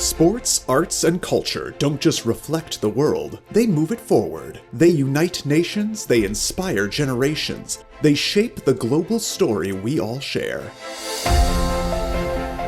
Sports, arts, and culture don't just reflect the world, they move it forward. They unite nations, they inspire generations, they shape the global story we all share.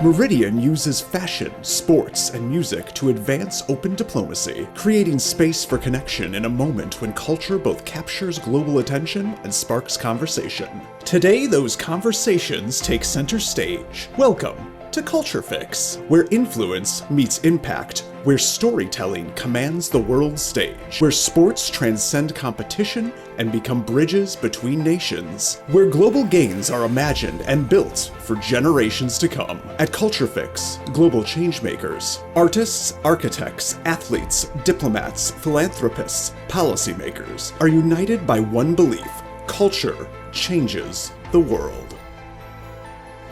Meridian uses fashion, sports, and music to advance open diplomacy, creating space for connection in a moment when culture both captures global attention and sparks conversation. Today, those conversations take center stage. Welcome to Culturefix, where influence meets impact, where storytelling commands the world stage, where sports transcend competition and become bridges between nations, where global gains are imagined and built for generations to come. At Culturefix, global changemakers, artists, architects, athletes, diplomats, philanthropists, policymakers are united by one belief: culture changes the world.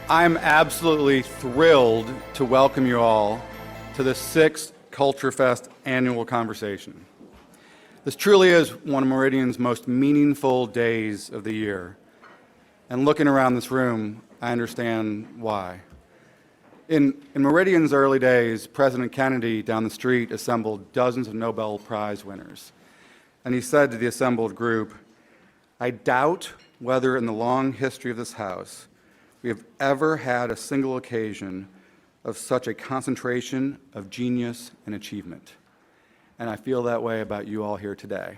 I'm absolutely thrilled to welcome you all to the 6th Culturefest annual conversation. This truly is one of Meridian's most meaningful days of the year. And looking around this room, I understand why. In Meridian's early days, President Kennedy down the street assembled dozens of Nobel Prize winners. And he said to the assembled group, "I doubt whether in the long history of this House we have ever had a single occasion of such a concentration of genius and achievement." And I feel that way about you all here today.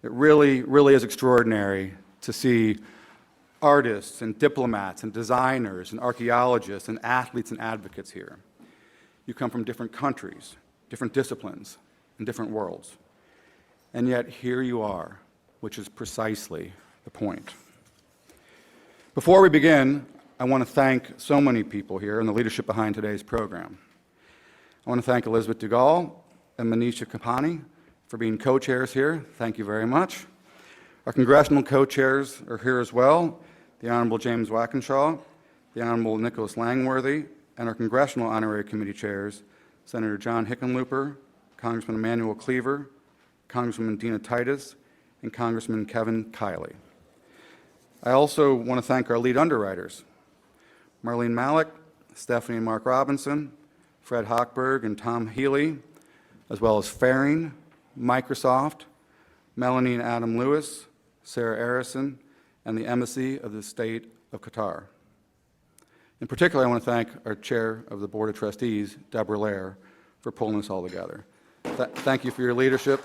It really, really is extraordinary to see artists and diplomats and designers and archaeologists and athletes and advocates here. You come from different countries, different disciplines, and different worlds. And yet here you are, which is precisely the point. Before we begin, I want to thank so many people here and the leadership behind today's program. I want to thank Elizabeth Dugal and Manisha Kapani for being co-chairs here. Thank you very much. Our congressional co-chairs are here as well: the Honorable James Wackenshaw, the Honorable Nicholas Langworthy, and our congressional honorary committee chairs, Senator John Hickenlooper, Congressman Emmanuel Cleaver, Congresswoman Dina Titus, and Congressman Kevin Kiley. I also want to thank our lead underwriters, Marlene Malik, Stephanie and Mark Robinson, Fred Hochberg and Tom Healy, as well as Faring, Microsoft, Melanie and Adam Lewis, Sarah Arison, and the Embassy of the State of Qatar. In particular, I want to thank our Chair of the Board of Trustees, Deborah Lair, for pulling this all together. Thank you for your leadership.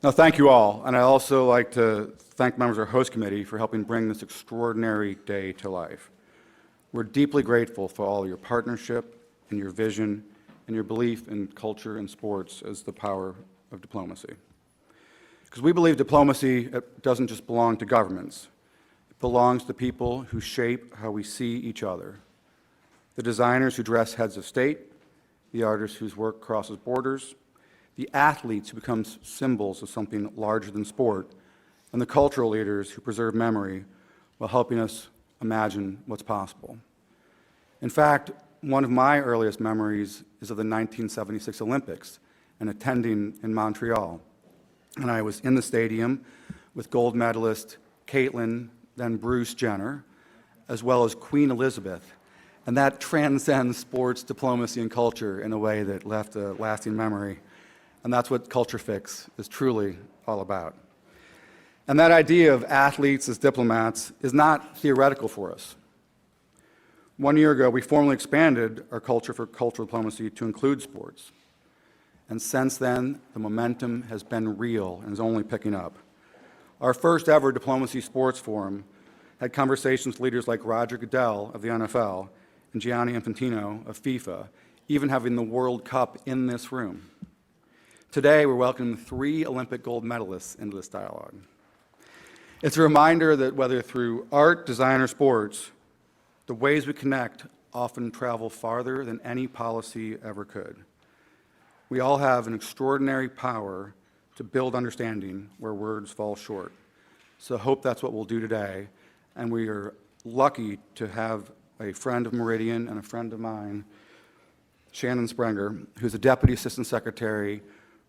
Now, thank you all, and I'd also like to thank members of our host committee for helping bring this extraordinary day to life. We're deeply grateful for all your partnership and your vision and your belief in culture and sports as the power of diplomacy. Because we believe diplomacy doesn't just belong to governments. It belongs to people who shape how we see each other. The designers who dress heads of state, the artists whose work crosses borders, the athletes who become symbols of something larger than sport, and the cultural leaders who preserve memory while helping us imagine what's possible. In fact, one of my earliest memories is of the 1976 Olympics and attending in Montreal. And I was in the stadium with gold medalist Caitlin, then Bruce Jenner, as well as Queen Elizabeth. And that transcends sports, diplomacy, and culture in a way that left a lasting memory. And that's what Culturefix is truly all about. And that idea of athletes as diplomats is not theoretical for us. 1 year ago, we formally expanded our Culture for Cultural Diplomacy to include sports. And since then, the momentum has been real and is only picking up. Our first ever Diplomacy Sports Forum had conversations with leaders like Roger Goodell of the NFL and Gianni Infantino of FIFA, even having the World Cup in this room. Today, we're welcoming 3 Olympic gold medalists into this dialogue. It's a reminder that whether through art, design, or sports, the ways we connect often travel farther than any policy ever could. We all have an extraordinary power to build understanding where words fall short. So I hope that's what we'll do today. And we are lucky to have a friend of Meridian and a friend of mine, Shannon Sprenger, who's a Deputy Assistant Secretary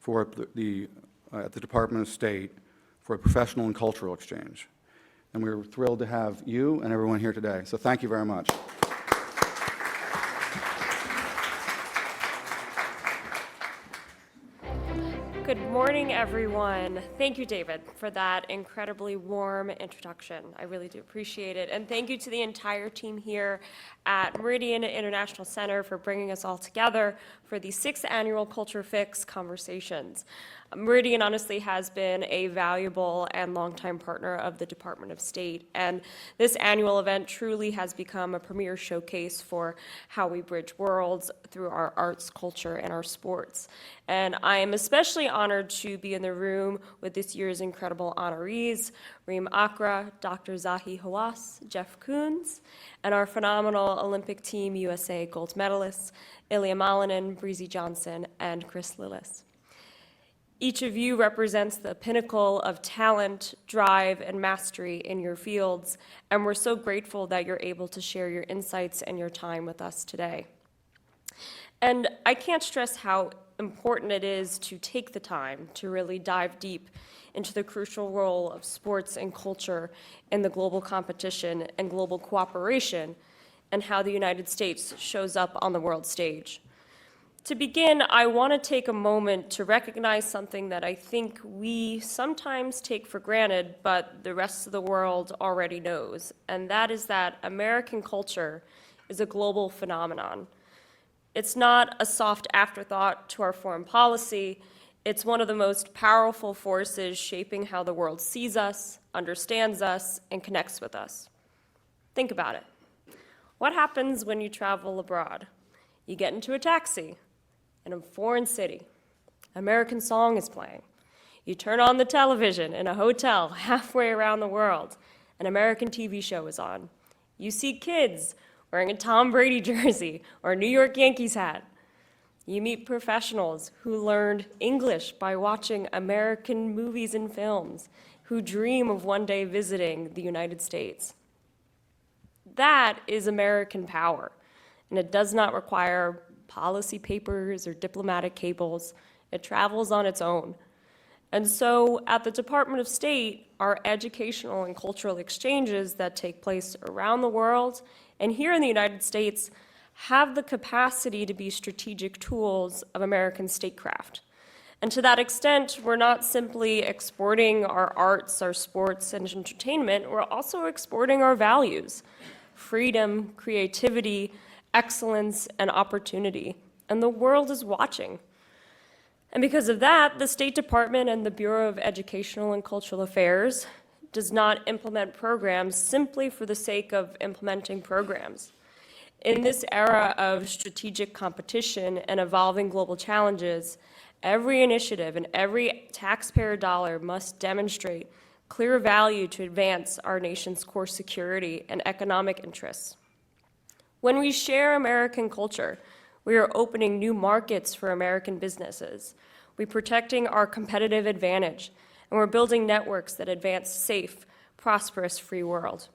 at the Department of State for a professional and cultural exchange. And we're thrilled to have you and everyone here today. So thank you very much. Good morning, everyone. Thank you, David, for that incredibly warm introduction. I really do appreciate it. And thank you to the entire team here at Meridian International Center for bringing us all together for the 6th annual Culturefix conversations. Meridian honestly has been a valuable and longtime partner of the Department of State, and this annual event truly has become a premier showcase for how we bridge worlds through our arts, culture, and our sports. And I am especially honored to be in the room with this year's incredible honorees, Reem Acra, Dr. Zahi Hawass, Jeff Koons, and our phenomenal Olympic Team USA gold medalists, Ilia Malinin, Breezy Johnson, and Lillis. Each of you represents the pinnacle of talent, drive, and mastery in your fields, and we're so grateful that you're able to share your insights and your time with us today. And I can't stress how important it is to take the time to really dive deep into the crucial role of sports and culture in the global competition and global cooperation, and how the United States shows up on the world stage. To begin, I want to take a moment to recognize something that I think we sometimes take for granted, but the rest of the world already knows, and that is that American culture is a global phenomenon. It's not a soft afterthought to our foreign policy. It's one of the most powerful forces shaping how the world sees us, understands us, and connects with us. Think about it. What happens when you travel abroad? You get into a taxi in a foreign city. American song is playing. You turn on the television in a hotel halfway around the world. An American TV show is on. You see kids wearing a Tom Brady jersey or a New York Yankees hat. You meet professionals who learned English by watching American movies and films, who dream of one day visiting the United States. That is American power, and it does not require policy papers or diplomatic cables. It travels on its own. And so at the Department of State, our educational and cultural exchanges that take place around the world and here in the United States have the capacity to be strategic tools of American statecraft. And to that extent, we're not simply exporting our arts, our sports, and entertainment, we're also exporting our values: freedom, creativity, excellence, and opportunity. And the world is watching. And because of that, the State Department and the Bureau of Educational and Cultural Affairs does not implement programs simply for the sake of implementing programs. In this era of strategic competition and evolving global challenges, every initiative and every taxpayer dollar must demonstrate clear value to advance our nation's core security and economic interests. When we share American culture, we are opening new markets for American businesses. We're protecting our competitive advantage, and we're building networks that advance safe, prosperous, free world.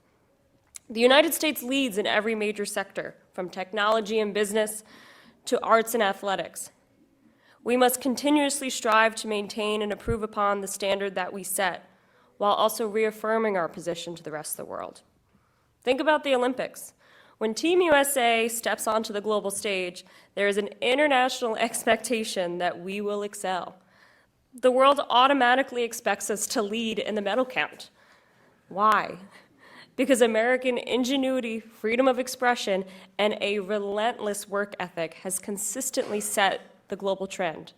The United States leads in every major sector, from technology and business to arts and athletics. We must continuously strive to maintain and improve upon the standard that we set, while also reaffirming our position to the rest of the world. Think about the Olympics. When Team USA steps onto the global stage, there is an international expectation that we will excel. The world automatically expects us to lead in the medal count. Why? Because American ingenuity, freedom of expression, and a relentless work ethic has consistently set the global trend.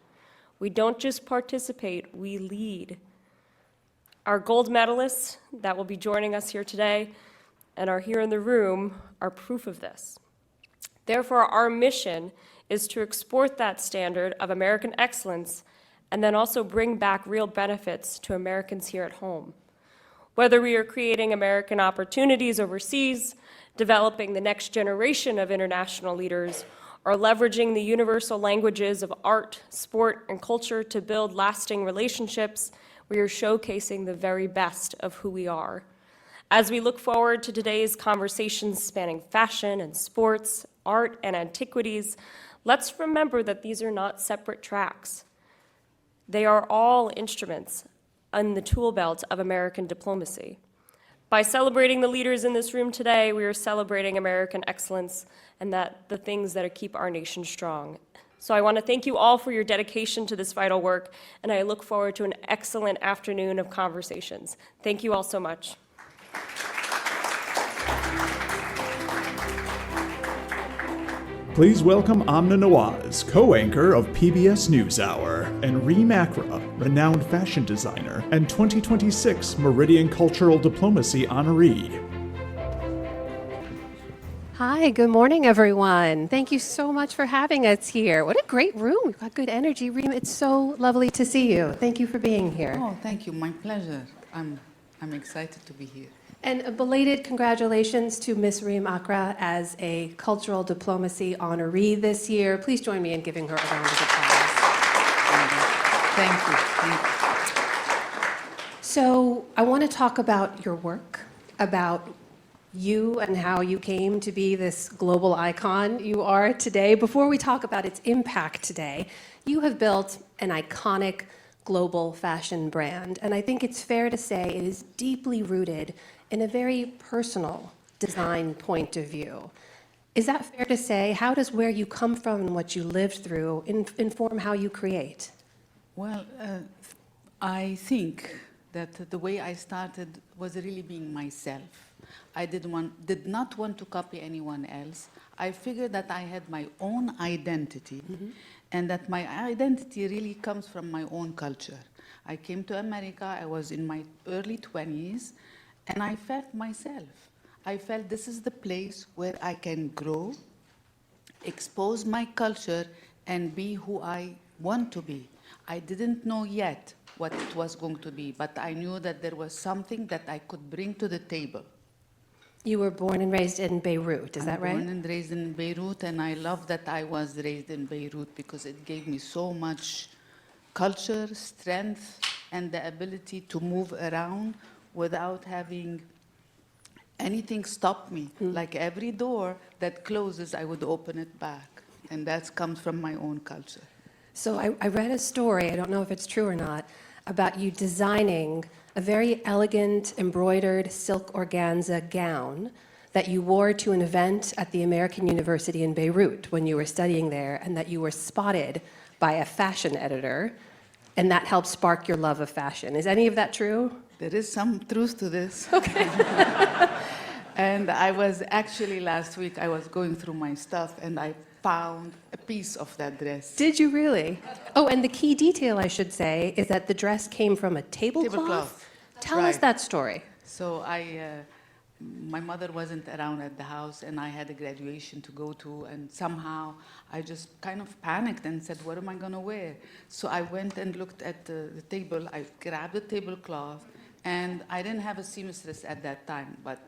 We don't just participate, we lead. Our gold medalists that will be joining us here today and are here in the room are proof of this. Therefore, our mission is to export that standard of American excellence and then also bring back real benefits to Americans here at home. Whether we are creating American opportunities overseas, developing the next generation of international leaders, or leveraging the universal languages of art, sport, and culture to build lasting relationships, we are showcasing the very best of who we are. As we look forward to today's conversations spanning fashion and sports, art and antiquities, let's remember that these are not separate tracks. They are all instruments in the tool belt of American diplomacy. By celebrating the leaders in this room today, we are celebrating American excellence and the things that keep our nation strong. So I want to thank you all for your dedication to this vital work, and I look forward to an excellent afternoon of conversations. Thank you all so much. Please welcome Amna Nawaz, co-anchor of PBS NewsHour, and Reem Acra, renowned fashion designer and 2026 Meridian Cultural Diplomacy honoree. Hi, good morning, everyone. Thank you so much for having us here. What a great room. We've got good energy. Reem, it's so lovely to see you. Thank you for being here. Oh, thank you. My pleasure. I'm excited to be here. And a belated congratulations to Miss Reem Acra as a Cultural Diplomacy honoree this year. Please join me in giving her a round of applause. Thank you. Thank you. So I want to talk about your work, about you and how you came to be this global icon you are today. Before we talk about its impact today, you have built an iconic global fashion brand, and I think it's fair to say it is deeply rooted in a very personal design point of view. Is that fair to say? How does where you come from and what you lived through inform how you create? Well, I think that the way I started was really being myself. I did not want to copy anyone else. I figured that I had my own identity, and that my identity really comes from my own culture. I came to America, I was in my early 20s, and I felt myself. I felt this is the place where I can grow, expose my culture, and be who I want to be. I didn't know yet what it was going to be, but I knew that there was something that I could bring to the table. You were born and raised in Beirut, is that right? Born and raised in Beirut, and I love that I was raised in Beirut because it gave me so much culture, strength, and the ability to move around without having anything stop me. Like every door that closes, I would open it back. And that comes from my own culture. So I read a story, I don't know if it's true or not, about you designing a very elegant embroidered silk organza gown that you wore to an event at the American University in Beirut when you were studying there, and that you were spotted by a fashion editor, and that helped spark your love of fashion. Is any of that true? There is some truth to this. Okay. And I was actually last week, I was going through my stuff and I found a piece of that dress. Did you really? Oh, and the key detail, I should say, is that the dress came from a tablecloth? Tablecloth. Tell us Right. that story. So my mother wasn't around at the house, and I had a graduation to go to, and somehow I just kind of panicked and said, what am I going to wear? So I went and looked at the table. I grabbed the tablecloth, and I didn't have a seamstress at that time, but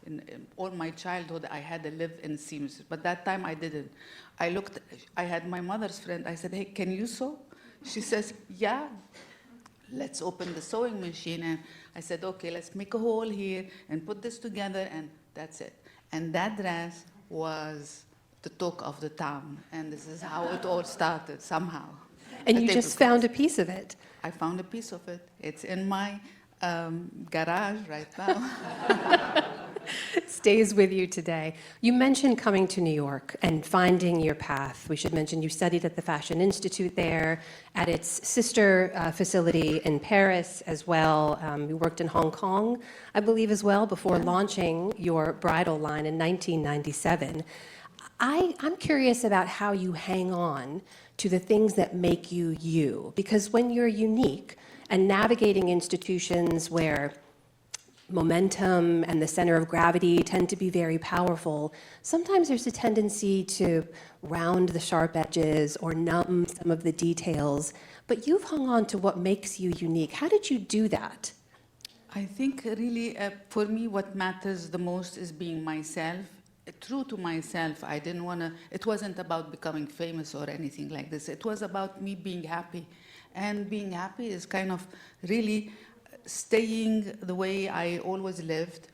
in all my childhood, I had a live-in seamstress, but that time I didn't. I had my mother's friend. I said, hey, can you sew? She says, yeah. Let's open the sewing machine. And I said, okay, let's make a hole here and put this together, and that's it. And that dress was the talk of the town, and this is how it all started, somehow. And you just found a piece of it. I found a piece of it. It's in my garage right now. Stays with you today. You mentioned coming to New York and finding your path. We should mention you studied at the Fashion Institute there, at its sister facility in Paris as well. You worked in Hong Kong, I believe, as well, before launching your bridal line in 1997. I'm curious about how you hang on to the things that make you you, because when you're unique and navigating institutions where momentum and the center of gravity tend to be very powerful, sometimes there's a tendency to round the sharp edges or numb some of the details, but you've hung on to what makes you unique. How did you do that? I think really, for me, what matters the most is being myself, true to myself. I didn't want to, it wasn't about becoming famous or anything like this. It was about me being happy. And being happy is kind of really staying the way I always lived.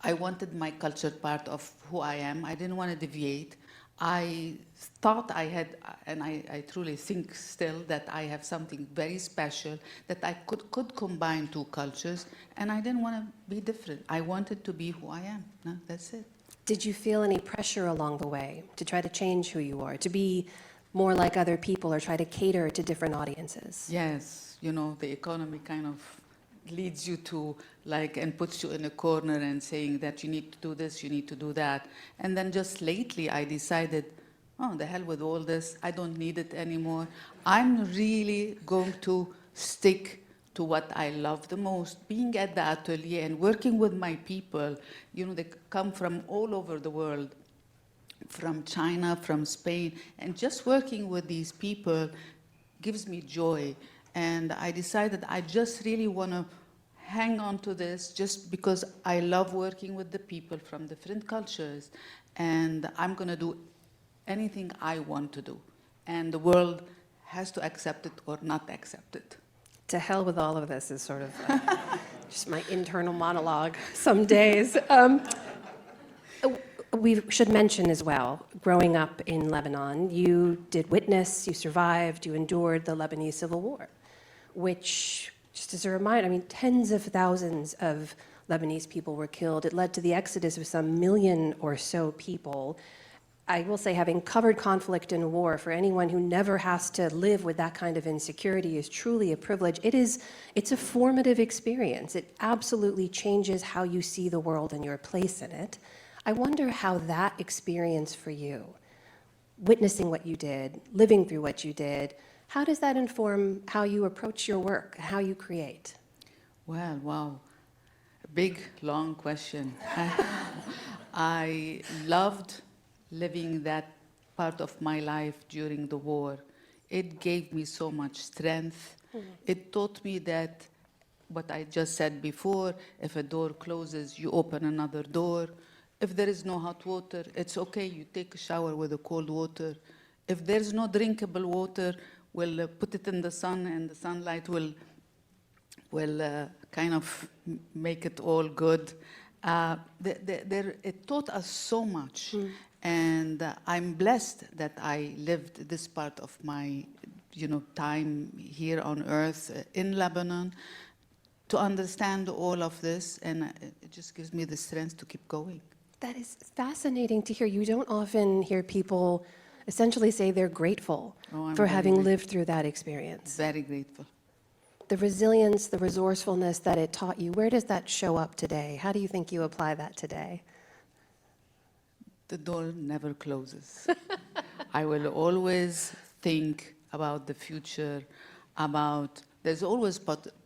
I wanted my culture part of who I am. I didn't want to deviate. I thought I had, and I truly think still, that I have something very special, that I could combine two cultures, and I didn't want to be different. I wanted to be who I am. No, that's it. Did you feel any pressure along the way to try to change who you are, to be more like other people or try to cater to different audiences? Yes, you know, the economy kind of leads you to like and puts you in a corner and saying that you need to do this, you need to do that. And then just lately I decided, oh, the hell with all this, I don't need it anymore. I'm really going to stick to what I love the most, being at the atelier and working with my people. You know, they come from all over the world, from China, from Spain, and just working with these people gives me joy. And I decided I just really want to hang on to this just because I love working with the people from different cultures, and I'm going to do anything I want to do. And the world has to accept it or not accept it. To hell with all of this is sort of just my internal monologue some days. We should mention as well, growing up in Lebanon, you did witness, you survived, you endured the Lebanese Civil War, which, just as a reminder, I mean, tens of thousands of Lebanese people were killed. It led to the exodus of some million or so people. I will say, having covered conflict and war, for anyone who never has to live with that kind of insecurity is truly a privilege. It's a formative experience. It absolutely changes how you see the world and your place in it. I wonder how that experience for you, witnessing what you did, living through what you did, how does that inform how you approach your work, how you create? Well, wow. Big, long question. I loved living that part of my life during the war. It gave me so much strength. It taught me that what I just said before, if a door closes, you open another door. If there is no hot water, it's okay, you take a shower with the cold water. If there's no drinkable water, we'll put it in the sun, and the sunlight will kind of make it all good. It taught us so much. And I'm blessed that I lived this part of my time here on earth in Lebanon to understand all of this, and it just gives me the strength to keep going. That is fascinating to hear. You don't often hear people essentially say they're grateful for having lived through that experience. Very grateful. The resilience, the resourcefulness that it taught you, where does that show up today? How do you think you apply that today? The door never closes. I will always think about the future, there's always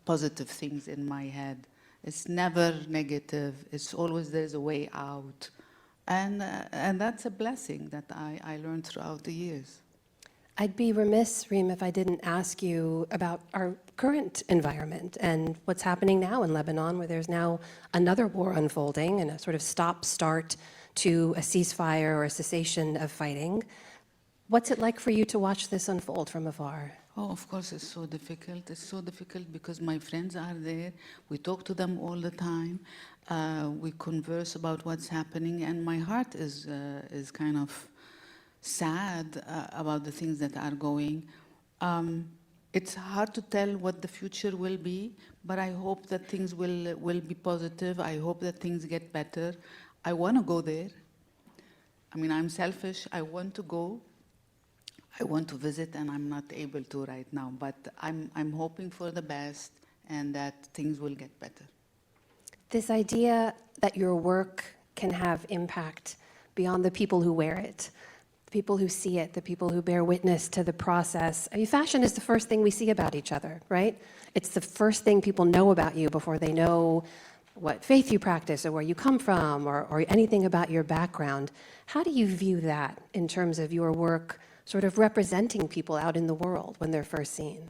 positive things in my head. It's never negative. It's always there's a way out. And that's a blessing that I learned throughout the years. I'd be remiss, Reem, if I didn't ask you about our current environment and what's happening now in Lebanon, where there's now another war unfolding and a sort of stop-start to a ceasefire or a cessation of fighting. What's it like for you to watch this unfold from afar? Oh, of course, it's so difficult. It's so difficult because my friends are there. We talk to them all the time. We converse about what's happening, and my heart is kind of sad about the things that are going. It's hard to tell what the future will be, but I hope that things will be positive. I hope that things get better. I want to go there. I mean, I'm selfish. I want to go. I want to visit, and I'm not able to right now. But I'm hoping for the best and that things will get better. This idea that your work can have impact beyond the people who wear it, the people who see it, the people who bear witness to the process. I mean, fashion is the first thing we see about each other, right? It's the first thing people know about you before they know what faith you practice or where you come from or anything about your background. How do you view that in terms of your work sort of representing people out in the world when they're first seen?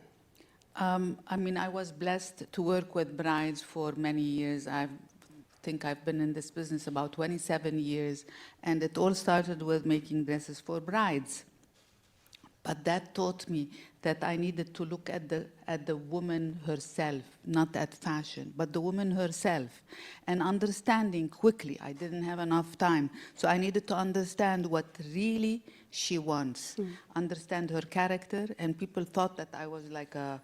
I mean, I was blessed to work with brides for many years. I think I've been in this business about 27 years, and it all started with making dresses for brides. But that taught me that I needed to look at the woman herself, not at fashion, but the woman herself, and understanding quickly. I didn't have enough time, so I needed to understand what really she wants, understand her character, and people thought that I was like a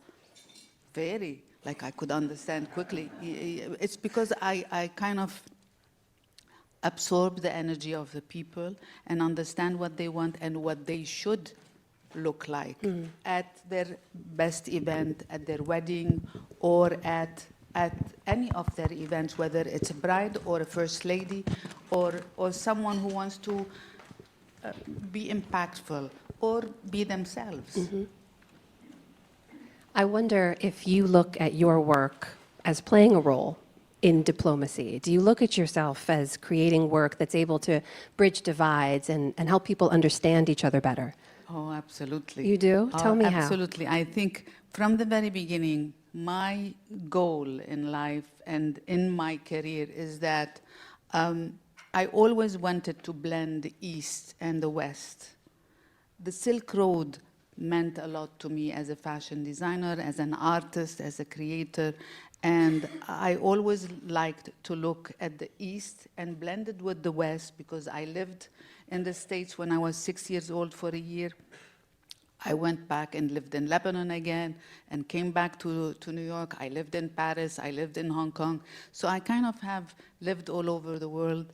fairy, like I could understand quickly. It's because I kind of absorb the energy of the people and understand what they want and what they should look like at their best event, at their wedding, or at any of their events, whether it's a bride or a first lady or someone who wants to be impactful or be themselves. I wonder if you look at your work as playing a role in diplomacy. Do you look at yourself as creating work that's able to bridge divides and help people understand each other better? Oh, absolutely. You do? Tell me how. Absolutely. I think from the very beginning, my goal in life and in my career is that I always wanted to blend the East and the West. The Silk Road meant a lot to me as a fashion designer, as an artist, as a creator. And I always liked to look at the East and blend it with the West because I lived in the States when I was 6 years old for a year. I went back and lived in Lebanon again and came back to New York. I lived in Paris. I lived in Hong Kong. So I kind of have lived all over the world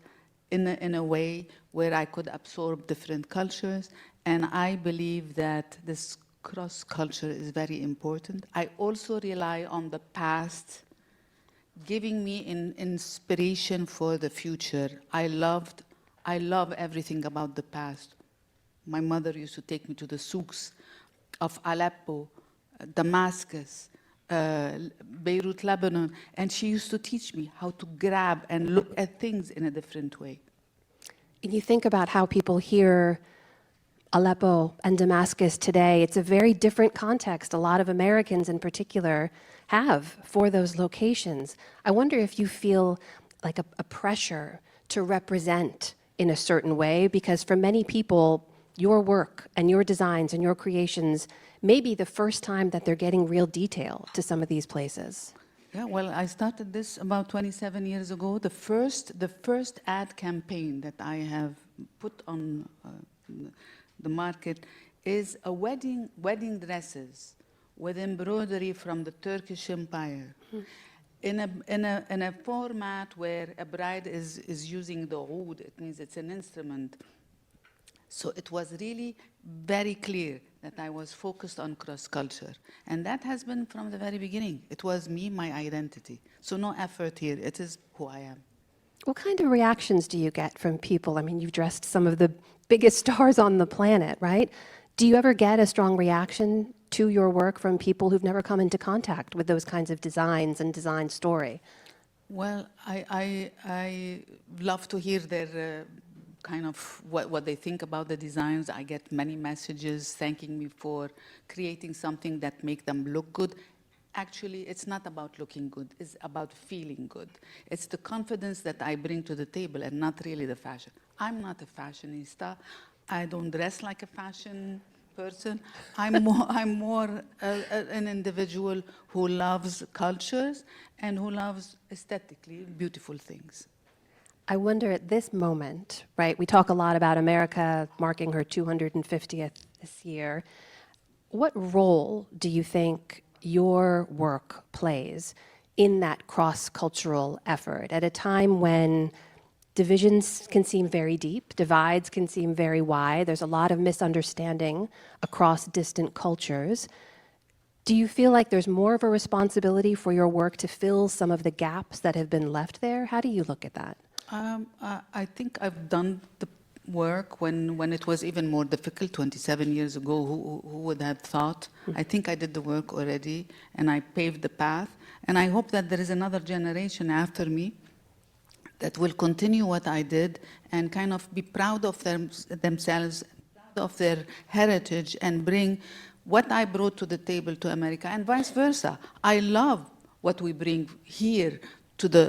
in a way where I could absorb different cultures. And I believe that this cross-culture is very important. I also rely on the past giving me inspiration for the future. I love everything about the past. My mother used to take me to the souks of Aleppo, Damascus, Beirut, Lebanon, and she used to teach me how to grab and look at things in a different way. And you think about how people hear Aleppo and Damascus today, it's a very different context a lot of Americans in particular have for those locations. I wonder if you feel like a pressure to represent in a certain way, because for many people, your work and your designs and your creations may be the first time that they're getting real detail to some of these places. Yeah, well, I started this about 27 years ago. The first ad campaign that I have put on the market is a wedding dresses with embroidery from the Turkish Empire. In a format where a bride is using the oud, it means it's an instrument. So it was really very clear that I was focused on cross-culture. And that has been from the very beginning. It was me, my identity. So no effort here. It is who I am. What kind of reactions do you get from people? I mean, you've dressed some of the biggest stars on the planet, right? Do you ever get a strong reaction to your work from people who've never come into contact with those kinds of designs and design story? Well, I love to hear their kind of what they think about the designs. I get many messages thanking me for creating something that make them look good. Actually, it's not about looking good, it's about feeling good. It's the confidence that I bring to the table and not really the fashion. I'm not a fashionista. I don't dress like a fashion person. I'm more an individual who loves cultures and who loves aesthetically beautiful things. I wonder at this moment, right, we talk a lot about America marking her 250th this year. What role do you think your work plays in that cross-cultural effort at a time when divisions can seem very deep, divides can seem very wide, there's a lot of misunderstanding across distant cultures? Do you feel like there's more of a responsibility for your work to fill some of the gaps that have been left there? How do you look at that? I think I've done the work when it was even more difficult 27 years ago. Who would have thought? I think I did the work already, and I paved the path. And I hope that there is another generation after me that will continue what I did and kind of be proud of themselves, proud of their heritage, and bring what I brought to the table to America, and vice versa. I love what we bring here to the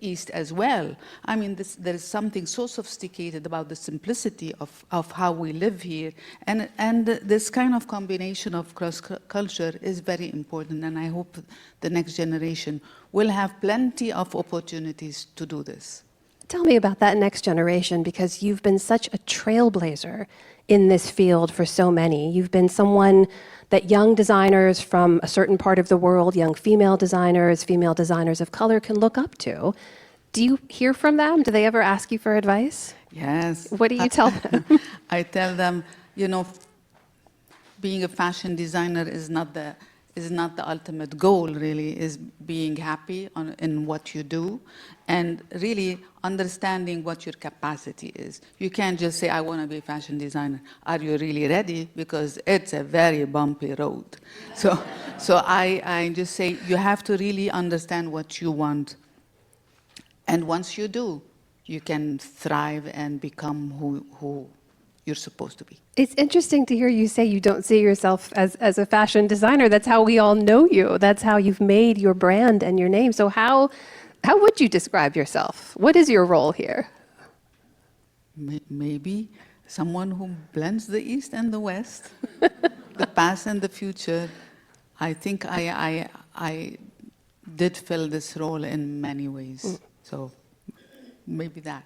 East as well. I mean, there is something so sophisticated about the simplicity of how we live here. And this kind of combination of cross-culture is very important, and I hope the next generation will have plenty of opportunities to do this. Tell me about that next generation, because you've been such a trailblazer in this field for so many. You've been someone that young designers from a certain part of the world, young female designers of color can look up to. Do you hear from them? Do they ever ask you for advice? Yes. What do you tell them? I tell them, you know, being a fashion designer is not the ultimate goal, really, is being happy in what you do and really understanding what your capacity is. You can't just say, I want to be a fashion designer. Are you really ready? Because it's a very bumpy road. So I just say, you have to really understand what you want. And once you do, you can thrive and become who you're supposed to be. It's interesting to hear you say you don't see yourself as a fashion designer. That's how we all know you. That's how you've made your brand and your name. So how would you describe yourself? What is your role here? Maybe someone who blends the East and the West, the past and the future. I think I did fill this role in many ways. So maybe that.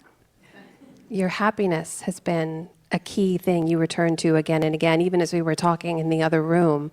Your happiness has been a key thing you return to again and again, even as we were talking in the other room.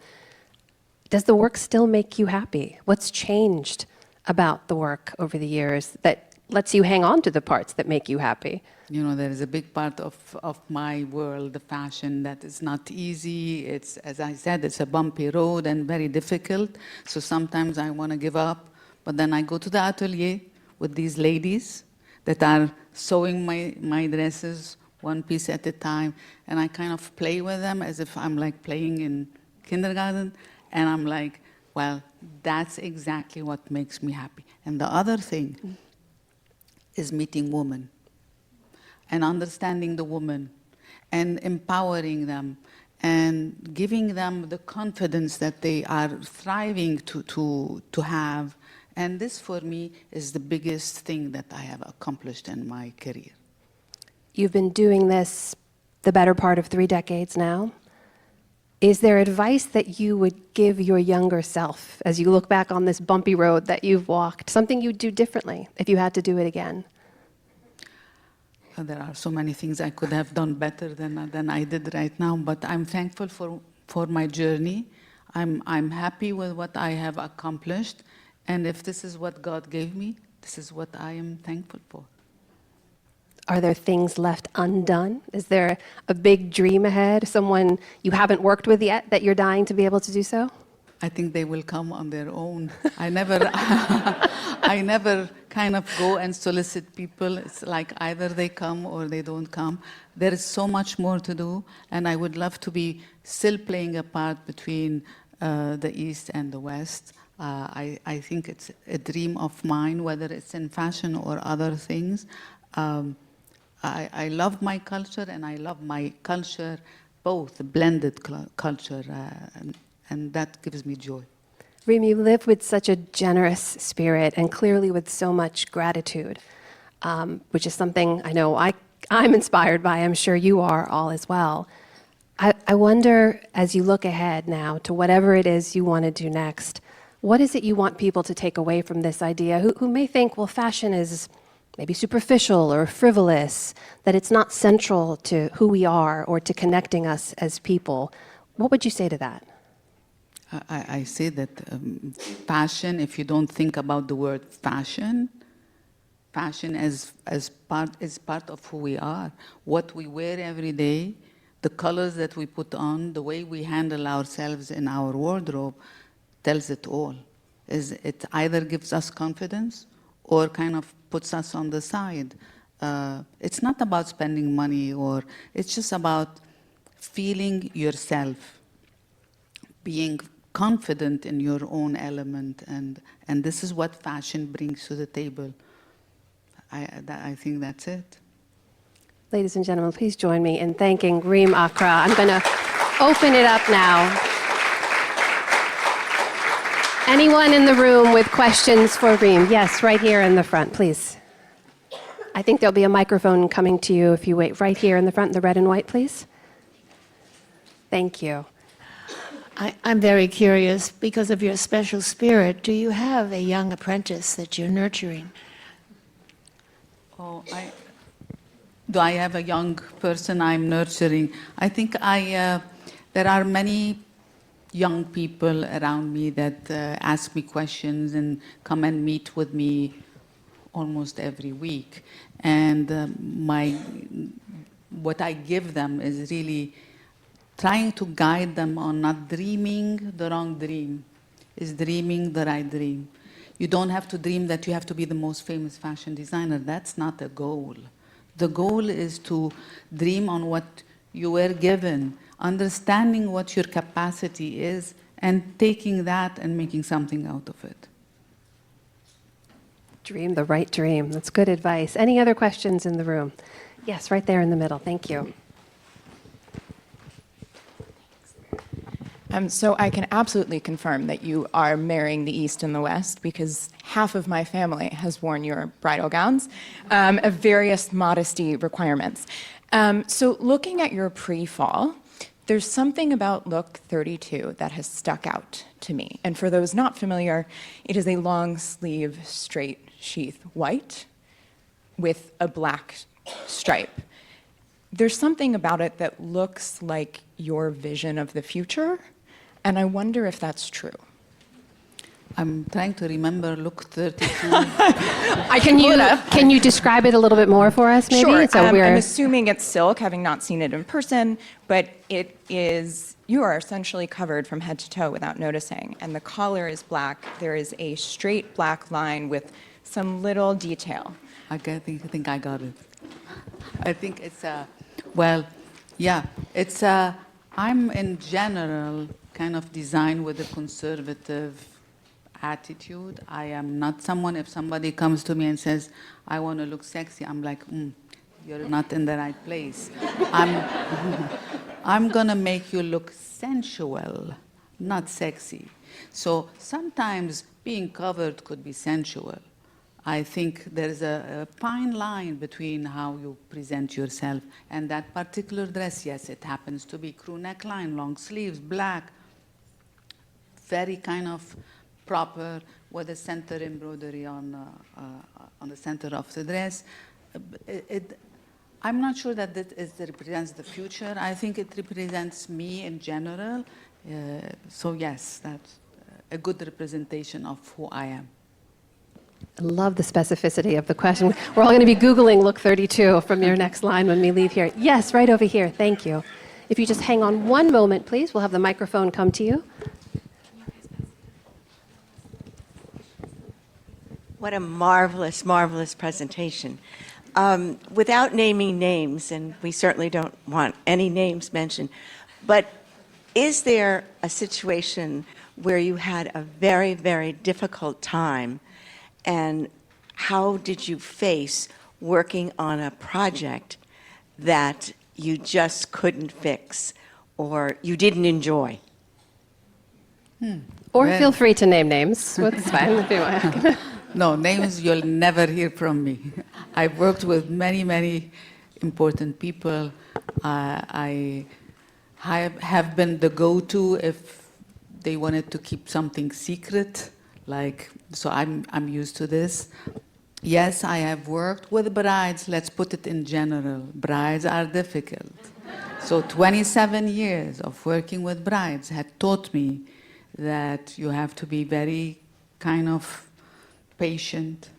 Does the work still make you happy? What's changed about the work over the years that lets you hang on to the parts that make you happy? You know, there is a big part of my world, the fashion, that is not easy. It's, as I said, it's a bumpy road and very difficult. So sometimes I want to give up, but then I go to the atelier with these ladies that are sewing my dresses one piece at a time, and I kind of play with them as if I'm like playing in kindergarten, and I'm like, well, that's exactly what makes me happy. And the other thing is meeting women and understanding the woman and empowering them and giving them the confidence that they are thriving to have. And this, for me, is the biggest thing that I have accomplished in my career. You've been doing this the better part of 3 decades now. Is there advice that you would give your younger self as you look back on this bumpy road that you've walked, something you'd do differently if you had to do it again? There are so many things I could have done better than I did right now, but I'm thankful for my journey. I'm happy with what I have accomplished, and if this is what God gave me, this is what I am thankful for. Are there things left undone? Is there a big dream ahead, someone you haven't worked with yet that you're dying to be able to do so? I think they will come on their own. I never kind of go and solicit people. It's like either they come or they don't come. There is so much more to do, and I would love to be still playing a part between the East and the West. I think it's a dream of mine, whether it's in fashion or other things. I love my culture, and I love my culture, both, the blended culture, and that gives me joy. Reem, you live with such a generous spirit and clearly with so much gratitude, which is something I know I'm inspired by. I'm sure you are all as well. I wonder, as you look ahead now to whatever it is you want to do next, what is it you want people to take away from this idea who may think, well, fashion is maybe superficial or frivolous, that it's not central to who we are or to connecting us as people? What would you say to that? I say that fashion, if you don't think about the word fashion is part of who we are. What we wear every day, the colors that we put on, the way we handle ourselves in our wardrobe tells it all. It either gives us confidence or kind of puts us on the side. It's not about spending money, or it's just about feeling yourself, being confident in your own element, and this is what fashion brings to the table. I think that's it. Ladies and gentlemen, please join me in thanking Reem Acra. I'm going to open it up now. Anyone in the room with questions for Reem? Yes, right here in the front, please. I think there'll be a microphone coming to you if you wait right here in the front, the red and white, please. Thank you. I'm very curious, because of your special spirit, do you have a young apprentice that you're nurturing? Oh, do I have a young person I'm nurturing? I think there are many young people around me that ask me questions and come and meet with me almost every week. And what I give them is really trying to guide them on not dreaming the wrong dream, is dreaming the right dream. You don't have to dream that you have to be the most famous fashion designer. That's not the goal. The goal is to dream on what you were given, understanding what your capacity is, and taking that and making something out of it. Dream the right dream. That's good advice. Any other questions in the room? Yes, right there in the middle. Thank you. So I can absolutely confirm that you are marrying the East and the West, because half of my family has worn your bridal gowns of various modesty requirements. So looking at your pre-fall, there's something about look 32 that has stuck out to me. And for those not familiar, it is a long sleeve, straight sheath white with a black stripe. There's something about it that looks like your vision of the future, and I wonder if that's true. I'm trying to remember look 32. Can you describe it a little bit more for us, maybe? Sure. So I'm assuming it's silk, having not seen it in person, but it is, you are essentially covered from head to toe without noticing. And the collar is black. There is a straight black line with some little detail. I think I got it. I think it's well, yeah, it's I'm in general kind of designed with a conservative attitude. I am not someone, if somebody comes to me and says, I want to look sexy, I'm like, you're not in the right place. I'm going to make you look sensual, not sexy. So sometimes being covered could be sensual. I think there's a fine line between how you present yourself and that particular dress. Yes, it happens to be crew neckline, long sleeves, black, very kind of proper with a center embroidery on the center of the dress. I'm not sure that it represents the future. I think it represents me in general. So yes, that's a good representation of who I am. I love the specificity of the question. We're all going to be Googling look 32 from your next line when we leave here. Yes, right over here. Thank you. If you just hang on one moment, please, we'll have the microphone come to you. What a marvelous, marvelous presentation. Without naming names, and we certainly don't want any names mentioned, but is there a situation where you had a very, very difficult time, and how did you face working on a project that you just couldn't fix or you didn't enjoy? Or feel free to name names. That's fine if you want. No, names you'll never hear from me. I've worked with many, many important people. I have been the go-to if they wanted to keep something secret. So I'm used to this. Yes, I have worked with brides. Let's put it in general. Brides are difficult. So 27 years of working with brides had taught me that you have to be very kind of patient,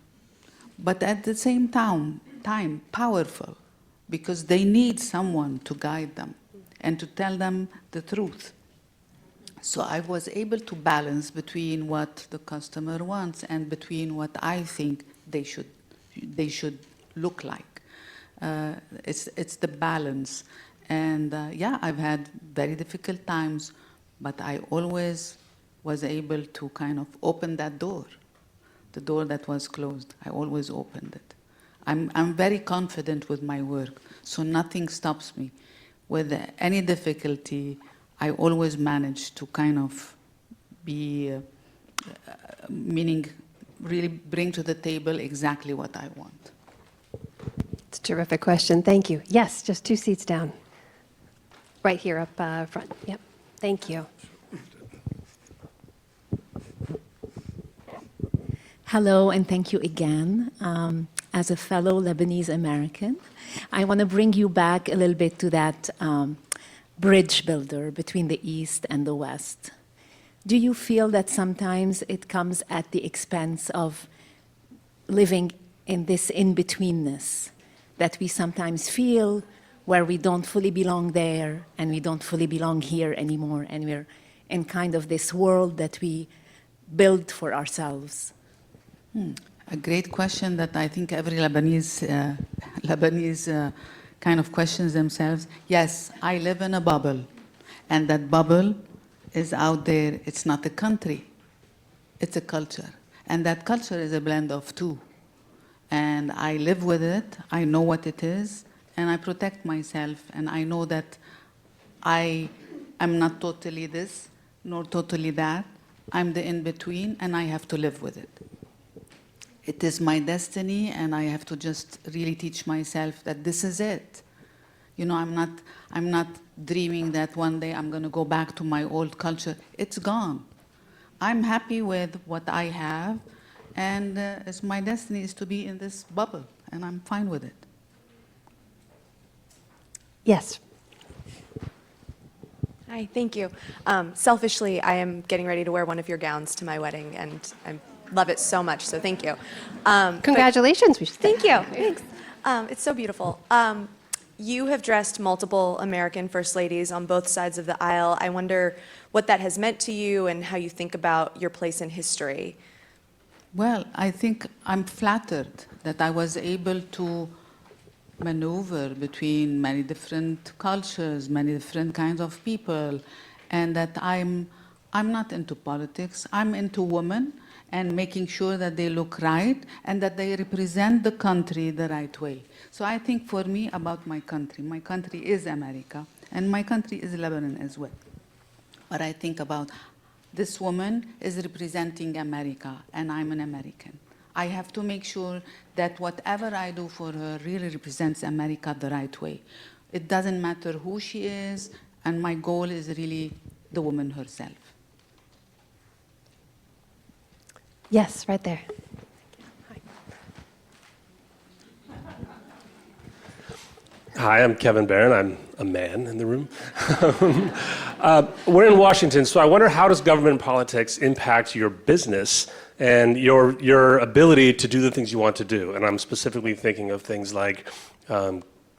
but at the same time powerful, because they need someone to guide them and to tell them the truth. So I was able to balance between what the customer wants and between what I think they should look like. It's the balance. And yeah, I've had very difficult times, but I always was able to kind of open that door. The door that was closed, I always opened it. I'm very confident with my work, so nothing stops me. With any difficulty, I always manage to kind of be meaning really bring to the table exactly what I want. It's a terrific question. Thank you. Yes, just 2 seats down. Right here up front. Yep. Thank you. Hello, and thank you again. As a fellow Lebanese American, I want to bring you back a little bit to that bridge builder between the East and the West. Do you feel that sometimes it comes at the expense of living in this in-betweenness that we sometimes feel, where we don't fully belong there and we don't fully belong here anymore, and we're in kind of this world that we build for ourselves? A great question that I think every Lebanese kind of questions themselves. Yes, I live in a bubble, and that bubble is out there. It's not a country, it's a culture. And that culture is a blend of two. And I live with it, I know what it is, and I protect myself, and I know that I am not totally this, nor totally that. I'm the in-between, and I have to live with it. It is my destiny, and I have to just really teach myself that this is it. You know, I'm not dreaming that one day I'm going to go back to my old culture. It's gone. I'm happy with what I have, and it's my destiny is to be in this bubble, and I'm fine with it. Yes. Hi, thank you. Selfishly, I am getting ready to wear one of your gowns to my wedding, and I love it so much, so thank you. Congratulations. We should say. Thank you. Thanks. It's so beautiful. You have dressed multiple American First Ladies on both sides of the aisle. I wonder what that has meant to you and how you think about your place in history. Well, I think I'm flattered that I was able to maneuver between many different cultures, many different kinds of people, and that I'm not into politics. I'm into women and making sure that they look right and that they represent the country the right way. So I think for me about my country is America, and my country is Lebanon as well. But I think about this woman is representing America, and I'm an American. I have to make sure that whatever I do for her really represents America the right way. It doesn't matter who she is, and my goal is really the woman herself. Yes, right there. Hi, I'm Kevin Barron. I'm a man in the room. We're in Washington, so I wonder, how does government politics impact your business and your ability to do the things you want to do? And I'm specifically thinking of things like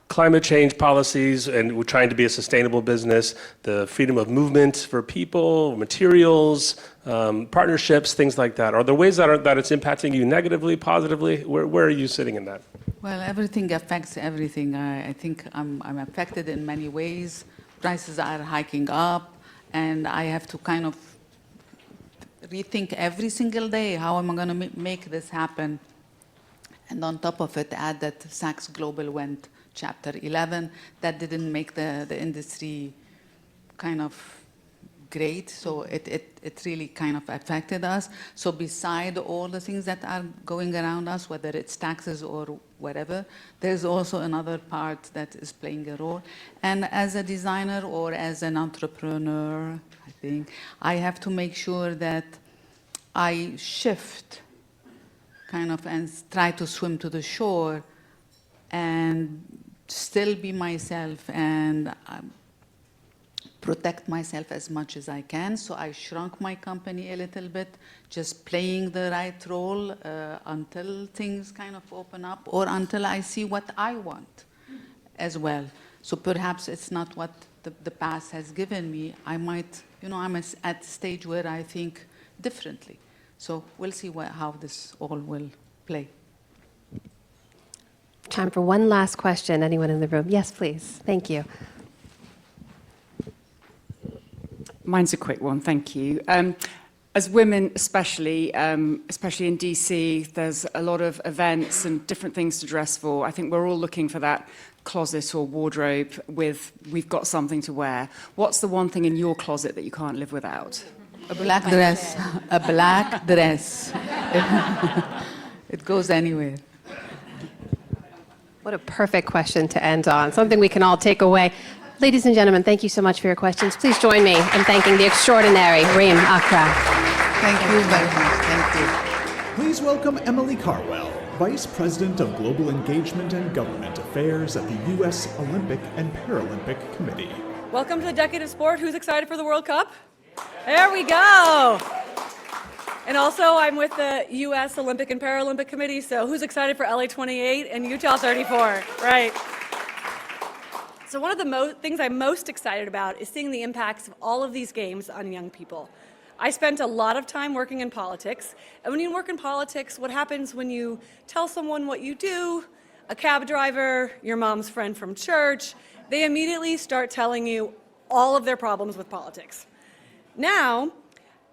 climate change policies, and we're trying to be a sustainable business, the freedom of movement for people, materials, partnerships, things like that. Are there ways that it's impacting you negatively, positively? Where are you sitting in that? Well, everything affects everything. I think I'm affected in many ways. Prices are hiking up, and I have to kind of rethink every single day, how am I going to make this happen? And on top of it, add that Saks Global went Chapter 11. That didn't make the industry kind of great, so it really kind of affected us. So beside all the things that are going around us, whether it's taxes or whatever, there's also another part that is playing a role. And as a designer or as an entrepreneur, I think I have to make sure that I shift kind of and try to swim to the shore and still be myself and protect myself as much as I can. So I shrunk my company a little bit, just playing the right role until things kind of open up, or until I see what I want as well. So perhaps it's not what the past has given me. I might, I'm at the stage where I think differently. So we'll see how this all will play. Time for one last question. Anyone in the room? Yes, please. Thank you. Mine's a quick one, thank you. As women especially in DC, there's a lot of events and different things to dress for. I think we're all looking for that closet or wardrobe with, we've got something to wear. What's the one thing in your closet that you can't live without? A black dress. A black dress. It goes anywhere. What a perfect question to end on, something we can all take away. Ladies and gentlemen, thank you so much for your questions. Please join me in thanking the extraordinary Reem Acra. Thank you very much. Thank you. Please welcome Emily Carwell, Vice President of Global Engagement and Government Affairs at the U.S. Olympic and Paralympic Committee. Welcome to the Decade of Sport. Who's excited for the World Cup? There we go. And also, I'm with the U.S. Olympic and Paralympic Committee, so who's excited for LA 28 and Utah 34? Right. So one of the things I'm most excited about is seeing the impacts of all of these games on young people. I spent a lot of time working in politics, and when you work in politics, what happens when you tell someone what you do, a cab driver, your mom's friend from church, they immediately start telling you all of their problems with politics. Now,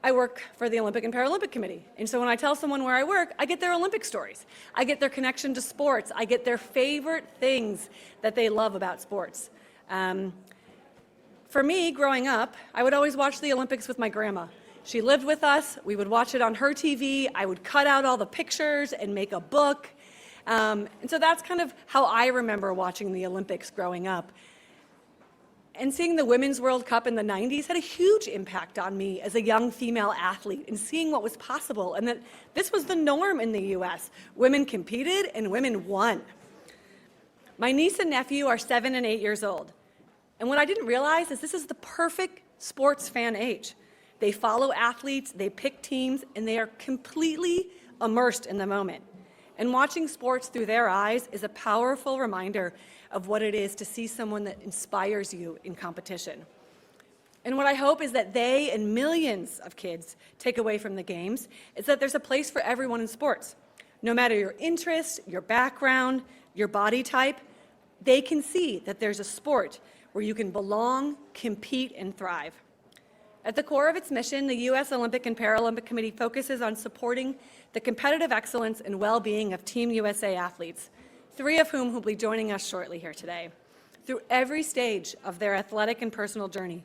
I work for the Olympic and Paralympic Committee, and so when I tell someone where I work, I get their Olympic stories. I get their connection to sports. I get their favorite things that they love about sports. For me, growing up, I would always watch the Olympics with my grandma. She lived with us. We would watch it on her TV. I would cut out all the pictures and make a book. And so that's kind of how I remember watching the Olympics growing up. And seeing the Women's World Cup in the 90s had a huge impact on me as a young female athlete and seeing what was possible and that this was the norm in the US. Women competed and women won. My niece and nephew are 7 and 8 years old. And what I didn't realize is this is the perfect sports fan age. They follow athletes, they pick teams, and they are completely immersed in the moment. And watching sports through their eyes is a powerful reminder of what it is to see someone that inspires you in competition. And what I hope is that they and millions of kids take away from the games is that there's a place for everyone in sports. No matter your interest, your background, your body type, they can see that there's a sport where you can belong, compete, and thrive. At the core of its mission, the U.S. Olympic and Paralympic Committee focuses on supporting the competitive excellence and well-being of Team USA athletes, 3 of whom will be joining us shortly here today, through every stage of their athletic and personal journey.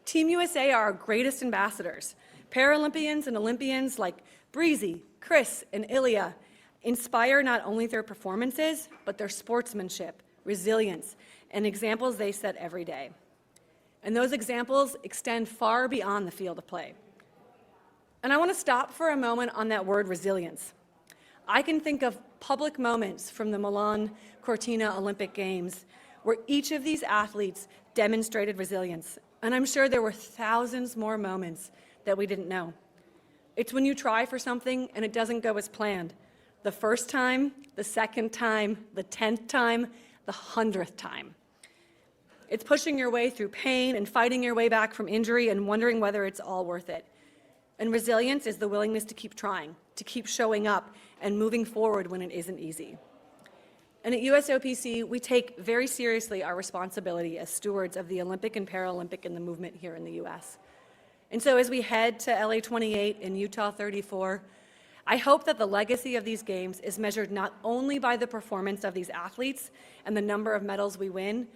Team USA are our greatest ambassadors. Paralympians and Olympians like Breezy, Chris, and Ilia inspire not only their performances, but their sportsmanship, resilience, and examples they set every day. And those examples extend far beyond the field of play. And I want to stop for a moment on that word resilience. I can think of public moments from the Milan Cortina Olympic Games where each of these athletes demonstrated resilience. And I'm sure there were thousands more moments that we didn't know. It's when you try for something and it doesn't go as planned. The first time, the second time, the 10th time, the 100th time. It's pushing your way through pain and fighting your way back from injury and wondering whether it's all worth it. And resilience is the willingness to keep trying, to keep showing up and moving forward when it isn't easy. And at USOPC, we take very seriously our responsibility as stewards of the Olympic and Paralympic and the movement here in the US. And so as we head to LA 28 and Utah 34, I hope that the legacy of these games is measured not only by the performance of these athletes and the number of medals we win,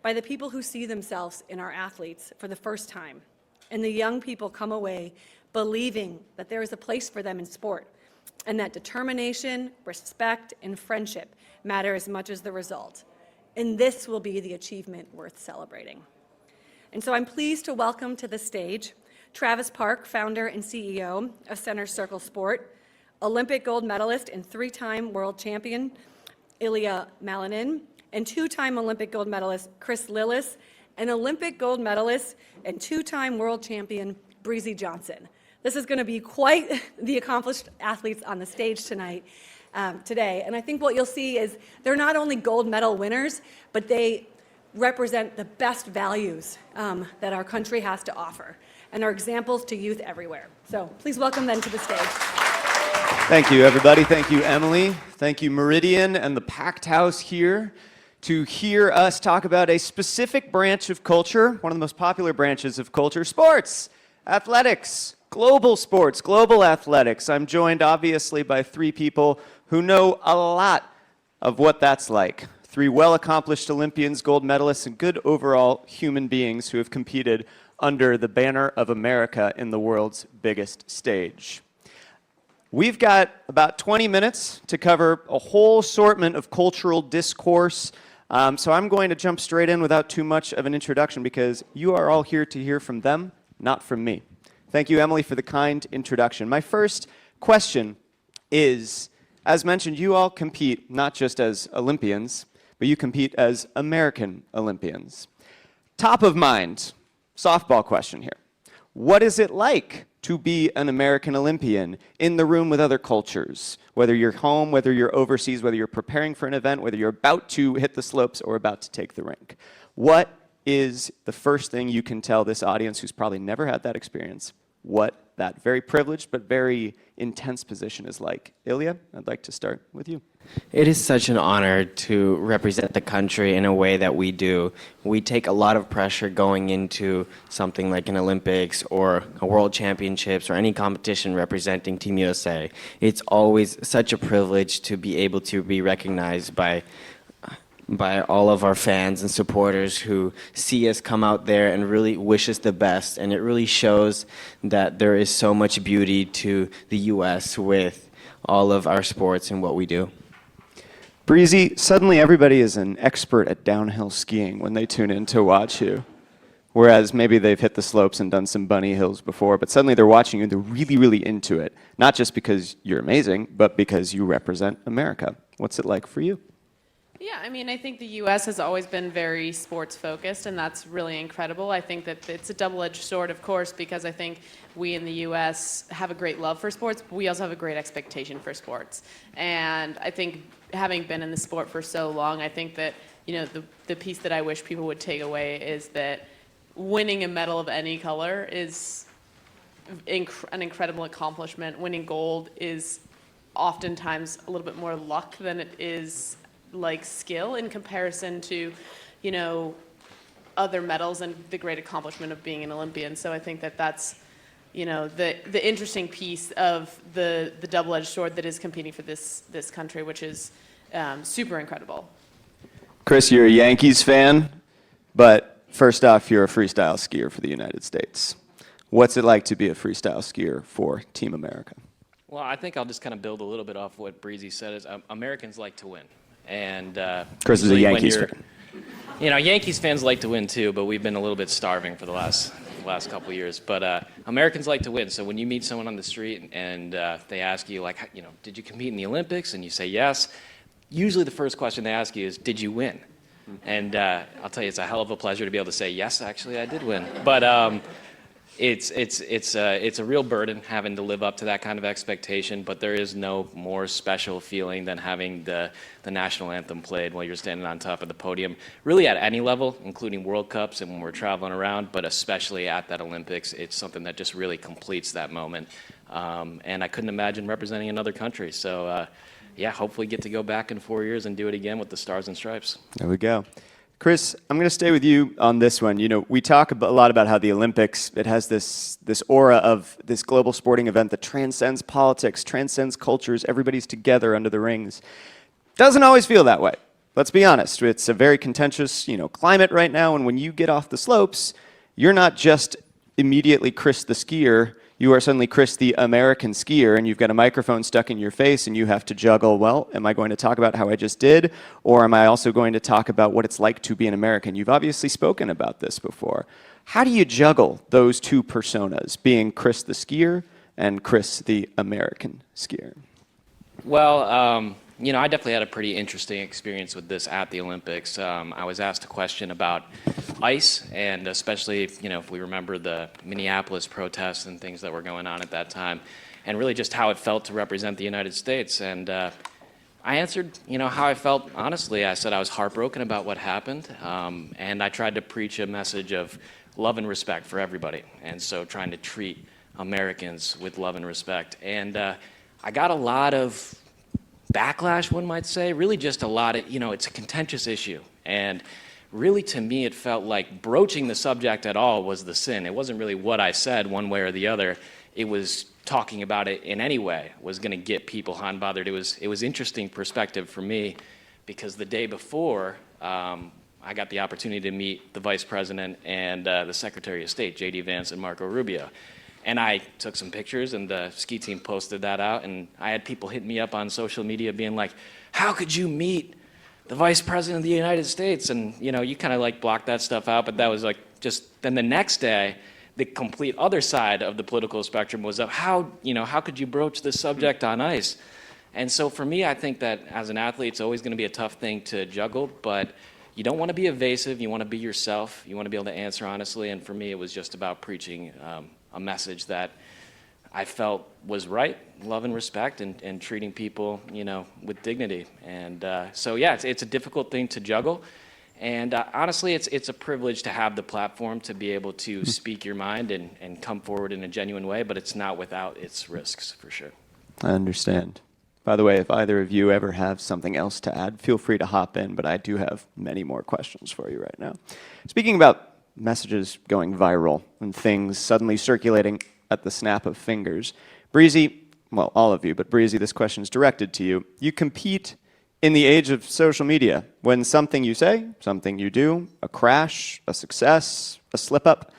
by the people who see themselves in our athletes for the first time. And the young people come away believing that there is a place for them in sport and that determination, respect, and friendship matter as much as the result. And this will be the achievement worth celebrating. And so I'm pleased to welcome to the stage Travis Park, founder and CEO of Center Circle Sport, Olympic gold medalist and 3-time world champion Ilia Malinin, and 2-time Olympic gold medalist Chris Lillis, and Olympic gold medalist and 2-time world champion Breezy Johnson. This is going to be quite the accomplished athletes on the stage today. And I think what you'll see is they're not only gold medal winners, but they represent the best values that our country has to offer and are examples to youth everywhere. So please welcome them to the stage. Thank you, everybody. Thank you, Emily. Thank you, Meridian and the packed house here to hear us talk about a specific branch of culture, one of the most popular branches of culture, sports, athletics, global sports, global athletics. I'm joined, obviously, by 3 people who know a lot of what that's like. 3 well-accomplished Olympians, gold medalists, and good overall human beings who have competed under the banner of America in the world's biggest stage. We've got about 20 minutes to cover a whole assortment of cultural discourse. So I'm going to jump straight in without too much of an introduction because you are all here to hear from them, not from me. Thank you, Emily, for the kind introduction. My first question is, as mentioned, you all compete not just as Olympians, but you compete as American Olympians. Top of mind, softball question here. What is it like to be an American Olympian in the room with other cultures? Whether you're home, whether you're overseas, whether you're preparing for an event, whether you're about to hit the slopes or about to take the rink. What is the first thing you can tell this audience who's probably never had that experience what that very privileged but very intense position is like? Ilia, I'd like to start with you. It is such an honor to represent the country in a way that we do. We take a lot of pressure going into something like an Olympics or a World Championships or any competition representing Team USA. It's always such a privilege to be able to be recognized by all of our fans and supporters who see us come out there and really wish us the best. And it really shows that there is so much beauty to the US with all of our sports and what we do. Breezy, suddenly everybody is an expert at downhill skiing when they tune in to watch you. Whereas maybe they've hit the slopes and done some bunny hills before, but suddenly they're watching you and they're really, really into it. Not just because you're amazing, but because you represent America. What's it like for you? Yeah, I mean, I think the U.S. has always been very sports focused, and that's really incredible. I think that it's a double-edged sword, of course, because I think we in the U.S. have a great love for sports, but we also have a great expectation for sports. And I think having been in the sport for so long, I think that, you know, the piece that I wish people would take away is that winning a medal of any color is an incredible accomplishment. Winning gold is oftentimes a little bit more luck than it is like skill in comparison to, you know, other medals and the great accomplishment of being an Olympian. So I think that that's, you know, the interesting piece of the double-edged sword that is competing for this country, which is super incredible. Chris, you're a Yankees fan, but first off, you're a freestyle skier for the United States. What's it like to be a freestyle skier for Team America? Well, I think I'll just kind of build a little bit off what Breezy said. Is Americans like to win. And Chris is a Yankees fan. You know, Yankees fans like to win too, but we've been a little bit starving for the last couple of years. But Americans like to win. So when you meet someone on the street and they ask you, like, you know, did you compete in the Olympics? And you say yes. Usually the first question they ask you is, did you win? And I'll tell you, it's a hell of a pleasure to be able to say yes, actually, I did win. But it's a real burden having to live up to that kind of expectation, but there is no more special feeling than having the national anthem played while you're standing on top of the podium, really at any level, including World Cups and when we're traveling around, but especially at that Olympics. It's something that just really completes that moment. And I couldn't imagine representing another country. So yeah, hopefully get to go back in 4 years and do it again with the Stars and Stripes. There we go. Chris, I'm going to stay with you on this one. You know, we talk a lot about how the Olympics, it has this aura of this global sporting event that transcends politics, transcends cultures, everybody's together under the rings. Doesn't always feel that way. Let's be honest. It's a very contentious, you know, climate right now, and when you get off the slopes, you're not just immediately Chris the skier, you are suddenly Chris the American skier, and you've got a microphone stuck in your face, and you have to juggle, well, am I going to talk about how I just did, or am I also going to talk about what it's like to be an American? You've obviously spoken about this before. How do you juggle those two personas, being Chris the skier and Chris the American skier? Well, you know, I definitely had a pretty interesting experience with this at the Olympics. I was asked a question about ice, and especially, you know, if we remember the Minneapolis protests and things that were going on at that time, and really just how it felt to represent the United States. And I answered, you know, how I felt honestly. I said I was heartbroken about what happened, and I tried to preach a message of love and respect for everybody, and so trying to treat Americans with love and respect. And I got a lot of backlash, one might say, really just a lot of, you know, it's a contentious issue. And really to me, it felt like broaching the subject at all was the sin. It wasn't really what I said one way or the other. It was talking about it in any way was going to get people hot and bothered. It was interesting perspective for me because the day before, I got the opportunity to meet the Vice President and the Secretary of State, J.D. Vance and Marco Rubio. And I took some pictures, and the ski team posted that out, and I had people hit me up on social media being like, how could you meet the Vice President of the United States? And, you know, you kind of like block that stuff out, but that was like just, then the next day, the complete other side of the political spectrum was how could you broach this subject on ice? And so for me, I think that as an athlete, it's always going to be a tough thing to juggle, but you don't want to be evasive. You want to be yourself. You want to be able to answer honestly. And for me, it was just about preaching a message that I felt was right, love and respect, and treating people, you know, with dignity. And so, yeah, it's a difficult thing to juggle. And honestly, it's a privilege to have the platform to be able to speak your mind and come forward in a genuine way, but it's not without its risks, for sure. I understand. By the way, if either of you ever have something else to add, feel free to hop in, but I do have many more questions for you right now. Speaking about messages going viral and things suddenly circulating at the snap of fingers, Breezy, well, all of you, but Breezy, this question is directed to you. You compete in the age of social media, when something you say, something you do, a crash, a success, a slip-up,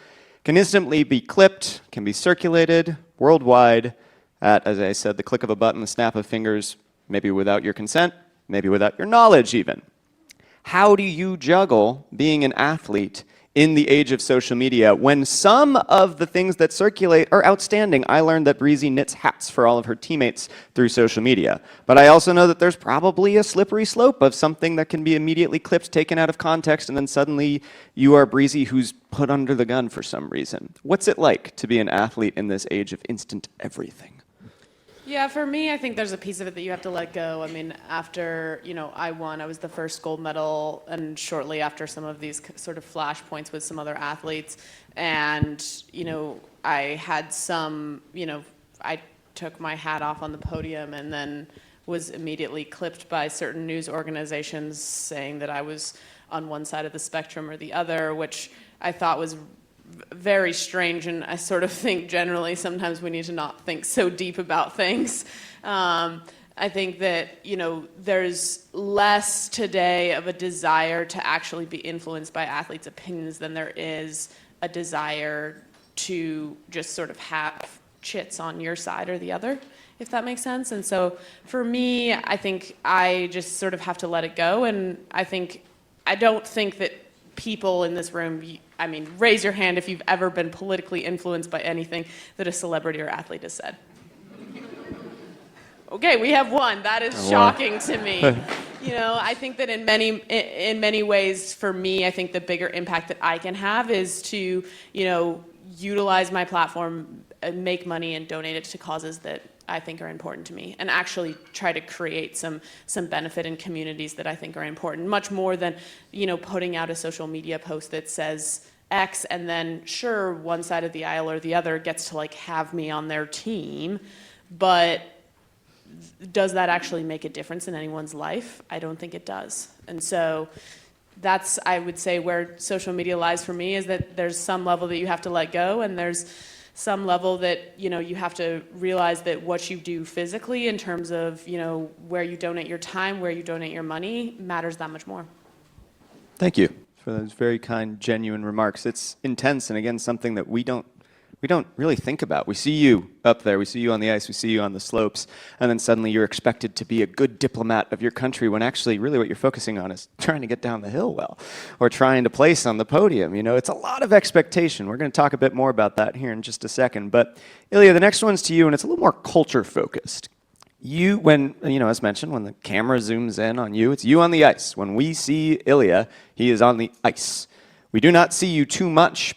can instantly be clipped, can be circulated worldwide at, as I said, the click of a button, the snap of fingers, maybe without your consent, maybe without your knowledge even. How do you juggle being an athlete in the age of social media when some of the things that circulate are outstanding? I learned that Breezy knits hats for all of her teammates through social media. But I also know that there's probably a slippery slope of something that can be immediately clipped, taken out of context, and then suddenly you are Breezy who's put under the gun for some reason. What's it like to be an athlete in this age of instant everything? Yeah, for me, I think there's a piece of it that you have to let go. I mean, after, you know, I won, I was the first gold medal, and shortly after some of these sort of flashpoints with some other athletes, and, you know, I had some, you know, I took my hat off on the podium and then was immediately clipped by certain news organizations saying that I was on one side of the spectrum or the other, which I thought was very strange, and I sort of think generally sometimes we need to not think so deep about things. I think that, you know, there's less today of a desire to actually be influenced by athletes' opinions than there is a desire to just sort of have chits on your side or the other, if that makes sense. And so for me, I think I just sort of have to let it go, and I don't think that people in this room, I mean, raise your hand if you've ever been politically influenced by anything that a celebrity or athlete has said. Okay, we have one. That is shocking to me. You know, I think that in many ways, for me, I think the bigger impact that I can have is to, you know, utilize my platform, make money, and donate it to causes that I think are important to me, and actually try to create some benefit in communities that I think are important, much more than, you know, putting out a social media post that says X, and then sure, one side of the aisle or the other gets to like have me on their team, but does that actually make a difference in anyone's life? I don't think it does. And so that's, I would say, where social media lies for me, is that there's some level that you have to let go, and there's some level that, you know, you have to realize that what you do physically in terms of, you know, where you donate your time, where you donate your money, matters that much more. Thank you for those very kind, genuine remarks. It's intense, and again, something that we don't really think about. We see you up there, we see you on the ice, we see you on the slopes, and then suddenly you're expected to be a good diplomat of your country when actually really what you're focusing on is trying to get down the hill well, or trying to place on the podium. You know, it's a lot of expectation. We're going to talk a bit more about that here in just a second. But Ilia, the next one's to you, and it's a little more culture focused. You, when, you know, as mentioned, when the camera zooms in on you, it's you on the ice. When we see Ilia, he is on the ice. We do not see you too much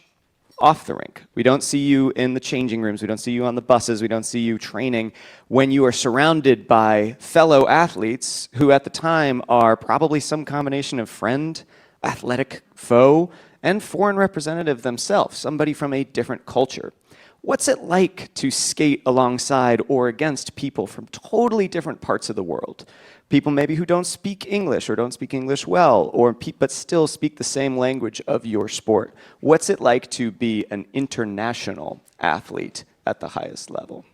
off the rink. We don't see you in the changing rooms. We don't see you on the buses. We don't see you training when you are surrounded by fellow athletes who at the time are probably some combination of friend, athletic foe, and foreign representative themselves, somebody from a different culture. What's it like to skate alongside or against people from totally different parts of the world? People maybe who don't speak English or don't speak English well, or but still speak the same language of your sport. What's it like to be an international athlete at the highest level?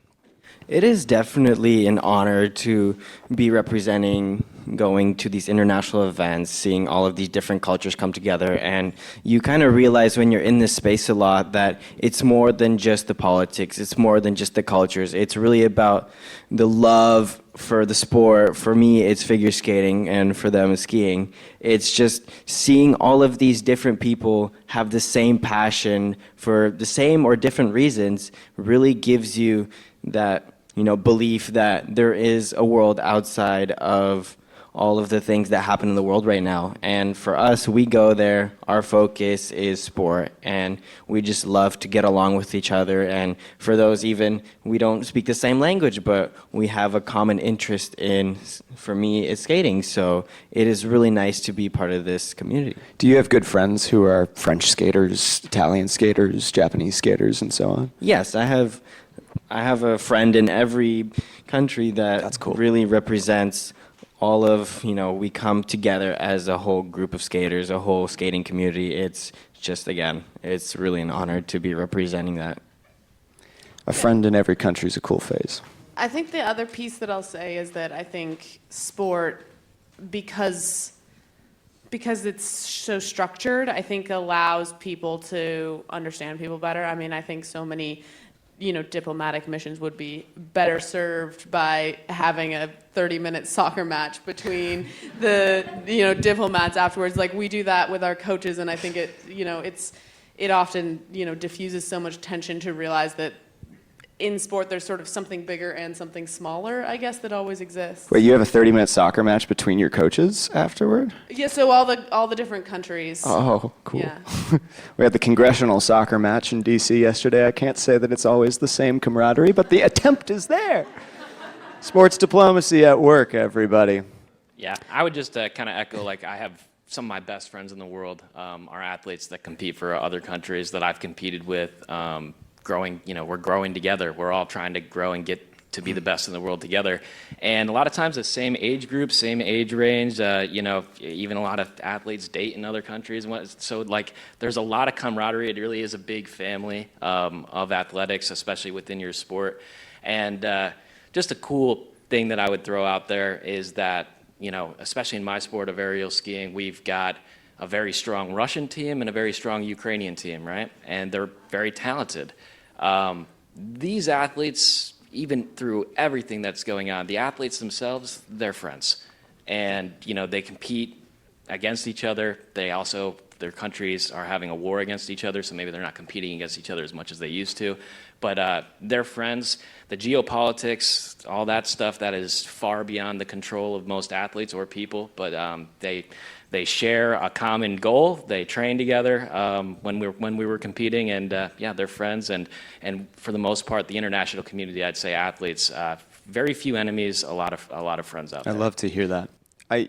It is definitely an honor to be representing, going to these international events, seeing all of these different cultures come together, and you kind of realize when you're in this space a lot that it's more than just the politics, it's more than just the cultures, it's really about the love for the sport. For me, it's figure skating, and for them, it's skiing. It's just seeing all of these different people have the same passion for the same or different reasons really gives you that, belief that there is a world outside of all of the things that happen in the world right now. And for us, we go there, our focus is sport, and we just love to get along with each other. And for those even, we don't speak the same language, but we have a common interest in, for me, it's skating. So it is really nice to be part of this community. Do you have good friends who are French skaters, Italian skaters, Japanese skaters, and so on? Yes, I have a friend in every country that really represents all of, we come together as a whole group of skaters, a whole skating community. It's just, again, it's really an honor to be representing that. A friend in every country is a cool phase. I think the other piece that I'll say is that I think sport, because it's so structured, I think allows people to understand people better. I mean, I think so many diplomatic missions would be better served by having a 30-minute soccer match between the diplomats afterwards. Like, we do that with our coaches, and I think it often diffuses so much tension to realize that in sport there's sort of something bigger and something smaller, I guess, that always exists. Wait, you have a 30-minute soccer match between your coaches afterward? Yeah, so all the different countries. Oh, cool. Yeah. We had the congressional soccer match in D.C. yesterday. I can't say that it's always the same camaraderie, but the attempt is there. Sports diplomacy at work, everybody. Yeah, I would just kind of echo, like, I have some of my best friends in the world are athletes that compete for other countries that I've competed with. We're growing together. We're all trying to grow and get to be the best in the world together. And a lot of times the same age group, same age range, even a lot of athletes date in other countries. So like there's a lot of camaraderie. It really is a big family of athletics, especially within your sport. And just a cool thing that I would throw out there is that, especially in my sport of aerial skiing, we've got a very strong Russian team and a very strong Ukrainian team, right? And they're very talented. These athletes, even through everything that's going on, the athletes themselves, they're friends. And, they compete against each other. Their countries are having a war against each other, so maybe they're not competing against each other as much as they used to. But they're friends. The geopolitics, all that stuff, that is far beyond the control of most athletes or people, but they share a common goal. They train together when we were competing, and they're friends. And for the most part, the international community, I'd say athletes, very few enemies, a lot of friends out there. I love to hear that.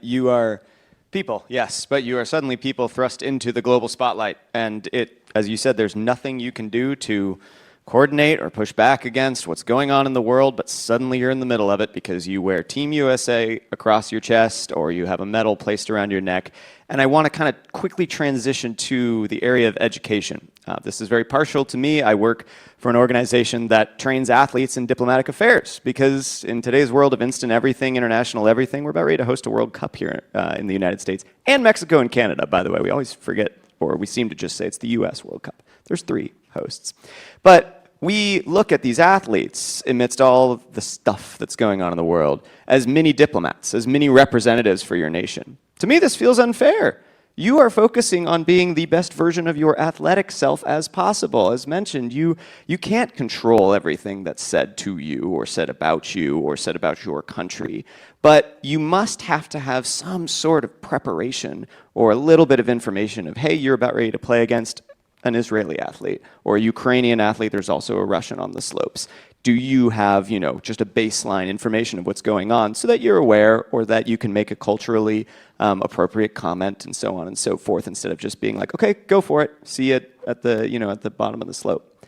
You are people, yes, but you are suddenly people thrust into the global spotlight, and as you said, there's nothing you can do to coordinate or push back against what's going on in the world, but suddenly you're in the middle of it because you wear Team USA across your chest or you have a medal placed around your neck. And I want to kind of quickly transition to the area of education. This is very partial to me. I work for an organization that trains athletes in diplomatic affairs because in today's world of instant everything, international everything, we're about ready to host a World Cup here in the United States and Mexico and Canada, by the way. We always forget, or we seem to just say it's the US World Cup. There's 3 hosts. But we look at these athletes amidst all of the stuff that's going on in the world as mini diplomats, as mini representatives for your nation. To me, this feels unfair. You are focusing on being the best version of your athletic self as possible. As mentioned, you can't control everything that's said to you or said about your country, but you must have to have some sort of preparation or a little bit of information of, hey, you're about ready to play against an Israeli athlete or a Ukrainian athlete. There's also a Russian on the slopes. Do you have, just a baseline information of what's going on so that you're aware or that you can make a culturally appropriate comment and so on and so forth instead of just being like, okay, go for it. See it at the bottom of the slope.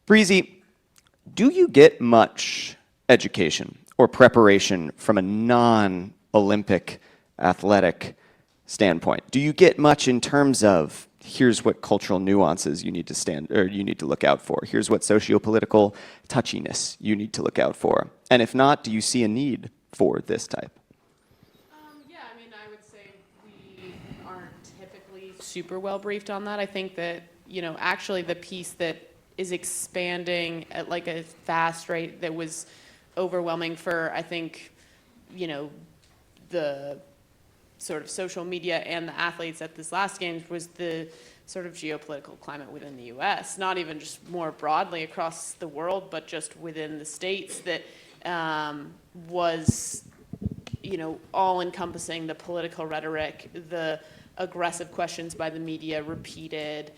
Breezy, do you get much education or preparation from a non-Olympic athletic standpoint? Do you get much in terms of here's what cultural nuances you need to look out for. Here's what socio-political touchiness you need to look out for. And if not, do you see a need for this type? Yeah, I mean, I would say we aren't typically super well briefed on that. I think that, actually the piece that is expanding at like a fast rate that was overwhelming for, I think, the sort of social media and the athletes at this last games was the sort of geopolitical climate within the U.S., not even just more broadly across the world, but just within the states that was, all-encompassing, the political rhetoric, the aggressive questions by the media repeated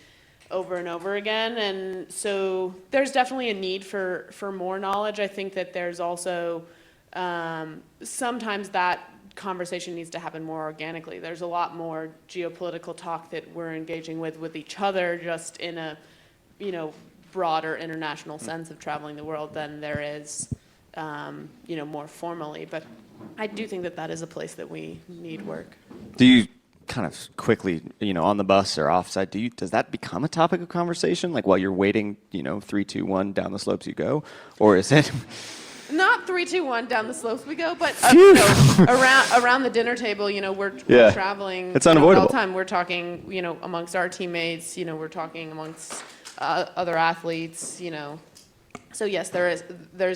over and over again. And so there's definitely a need for more knowledge. I think that there's also sometimes that conversation needs to happen more organically. There's a lot more geopolitical talk that we're engaging with each other, just in a, broader international sense of traveling the world than there is, more formally. But I do think that is a place that we need work. Do you kind of quickly, on the bus or offside, does that become a topic of conversation? Like while you're waiting, 3, 2, 1, down the slopes you go? Or is it... Not 3, 2, 1 down the slopes we go, but around the dinner table, we're traveling. It's unavoidable. All the time. We're talking, amongst our teammates. We're talking amongst other athletes. So yes, there's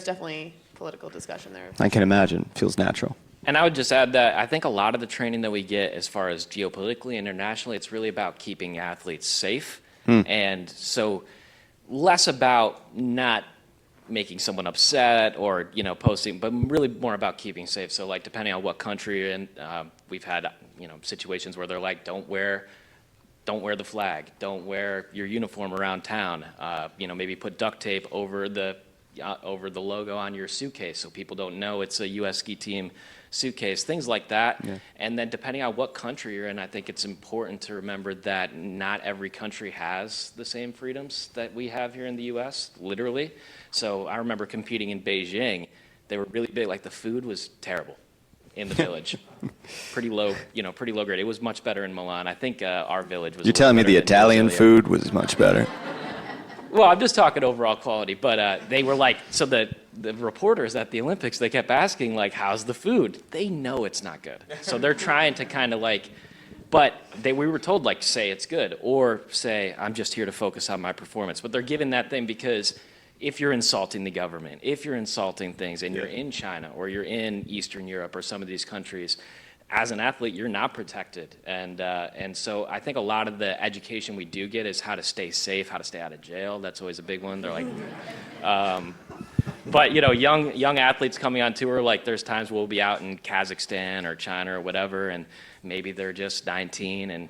definitely political discussion there. I can imagine. Feels natural. And I would just add that I think a lot of the training that we get as far as geopolitically, internationally, it's really about keeping athletes safe. And so less about not making someone upset or, posting, but really more about keeping safe. So like depending on what country you're in, we've had, situations where they're like, don't wear the flag, don't wear your uniform around town, maybe put duct tape over the logo on your suitcase so people don't know it's a U.S. ski team suitcase, things like that. Yeah. And then depending on what country you're in, I think it's important to remember that not every country has the same freedoms that we have here in the U.S., literally. So I remember competing in Beijing. They were really big, like the food was terrible in the village. pretty low grade. It was much better in Milan. I think our village was. You're telling me the Italian food was much better? Well, I'm just talking overall quality, but they were like, so the reporters at the Olympics, they kept asking, like, how's the food? They know it's not good. So they're trying to kind of like, but we were told, like, say it's good, or say, I'm just here to focus on my performance. But they're given that thing because if you're insulting the government, if you're insulting things, and you're in China, or you're in Eastern Europe, or some of these countries, as an athlete, you're not protected. And so I think a lot of the education we do get is how to stay safe, how to stay out of jail. That's always a big one. They're like, but young athletes coming on tour, like there's times we'll be out in Kazakhstan or China or whatever, and maybe they're just 19 and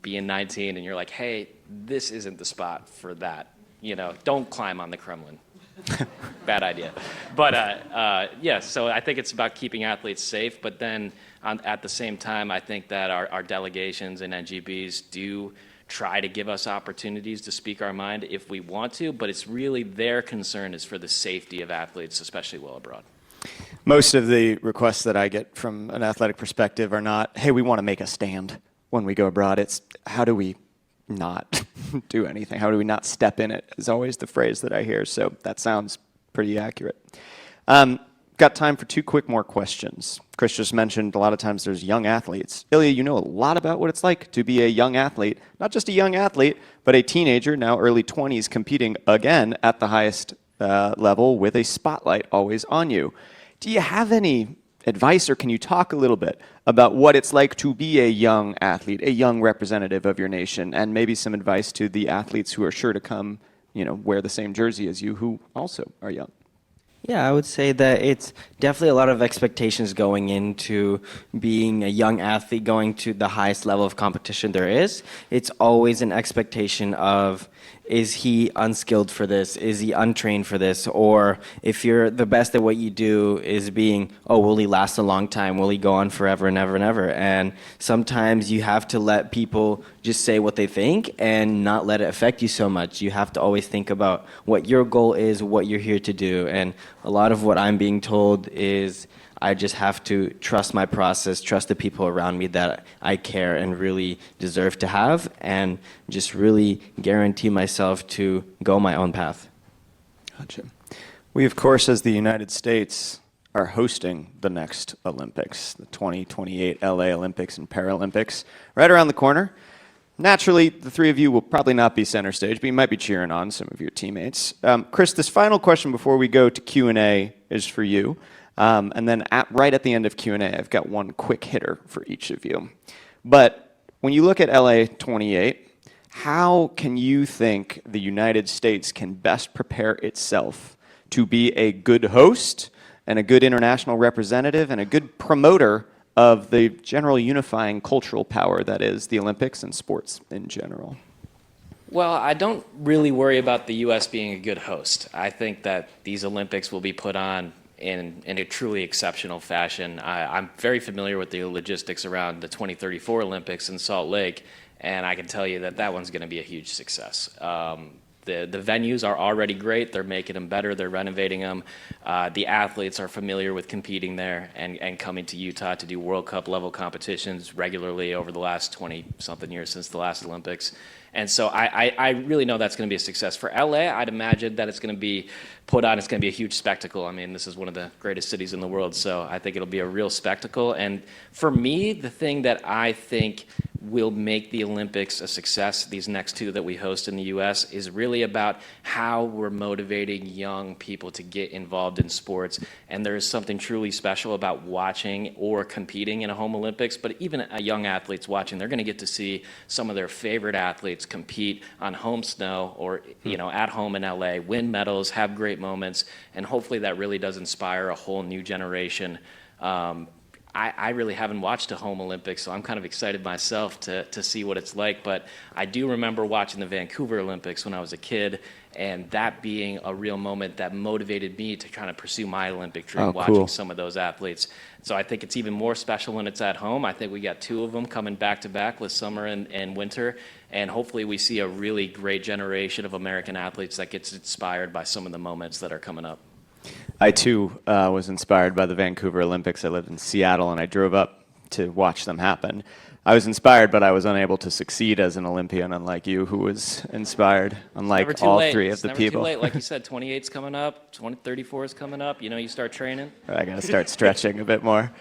being 19, and you're like, hey, this isn't the spot for that. Don't climb on the Kremlin. Bad idea. But so I think it's about keeping athletes safe, but then at the same time, I think that our delegations and NGBs do try to give us opportunities to speak our mind if we want to, but it's really their concern is for the safety of athletes, especially while abroad. Most of the requests that I get from an athletic perspective are not, hey, we want to make a stand when we go abroad. It's how do we not do anything? How do we not step in it is always the phrase that I hear. So that sounds pretty accurate. Got time for 2 quick more questions. Chris just mentioned a lot of times there's young athletes. Ilia, you know a lot about what it's like to be a young athlete, not just a young athlete, but a teenager, now early 20s, competing again at the highest level with a spotlight always on you. Do you have any advice, or can you talk a little bit about what it's like to be a young athlete, a young representative of your nation, and maybe some advice to the athletes who are sure to come, wear the same jersey as you, who also are young? Yeah, I would say that it's definitely a lot of expectations going into being a young athlete, going to the highest level of competition there is. It's always an expectation of, is he unskilled for this? Is he untrained for this? Or if you're the best at what you do is being, will he last a long time? Will he go on forever and ever and ever? And sometimes you have to let people just say what they think and not let it affect you so much. You have to always think about what your goal is, what you're here to do. And a lot of what I'm being told is I just have to trust my process, trust the people around me that I care and really deserve to have, and just really guarantee myself to go my own path. Gotcha. We, of course, as the United States, are hosting the next Olympics, the 2028 LA Olympics and Paralympics, right around the corner. Naturally, the three of you will probably not be center stage, but you might be cheering on some of your teammates. Chris, this final question before we go to Q&A is for you. And then right at the end of Q&A, I've got one quick hitter for each of you. But when you look at LA 28, how can you think the United States can best prepare itself to be a good host and a good international representative and a good promoter of the general unifying cultural power that is the Olympics and sports in general? Well, I don't really worry about the U.S. being a good host. I think that these Olympics will be put on in a truly exceptional fashion. I'm very familiar with the logistics around the 2034 Olympics in Salt Lake, and I can tell you that that one's going to be a huge success. The venues are already great. They're making them better. They're renovating them. The athletes are familiar with competing there and coming to Utah to do World Cup level competitions regularly over the last 20-something years since the last Olympics. And so I really know that's going to be a success. For LA, I'd imagine that it's going to be put on. It's going to be a huge spectacle. I mean, this is one of the greatest cities in the world, so I think it'll be a real spectacle. And for me, the thing that I think will make the Olympics a success, these next two that we host in the U.S., is really about how we're motivating young people to get involved in sports. And there is something truly special about watching or competing in a home Olympics, but even young athletes watching, they're going to get to see some of their favorite athletes compete on home snow or at home in LA, win medals, have great moments, and hopefully that really does inspire a whole new generation. I really haven't watched a home Olympics, so I'm kind of excited myself to see what it's like. But I do remember watching the Vancouver Olympics when I was a kid, and that being a real moment that motivated me to kind of pursue my Olympic dream, watching some of those athletes. So I think it's even more special when it's at home. I think we got two of them coming back to back with summer and winter, and hopefully we see a really great generation of American athletes that gets inspired by some of the moments that are coming up. I, too, was inspired by the Vancouver Olympics. I lived in Seattle, and I drove up to watch them happen. I was inspired, but I was unable to succeed as an Olympian, unlike you, who was inspired, unlike all three of the people. It's never too late. Like you said, 28's coming up, 34 is coming up. You start training. I got to start stretching a bit more.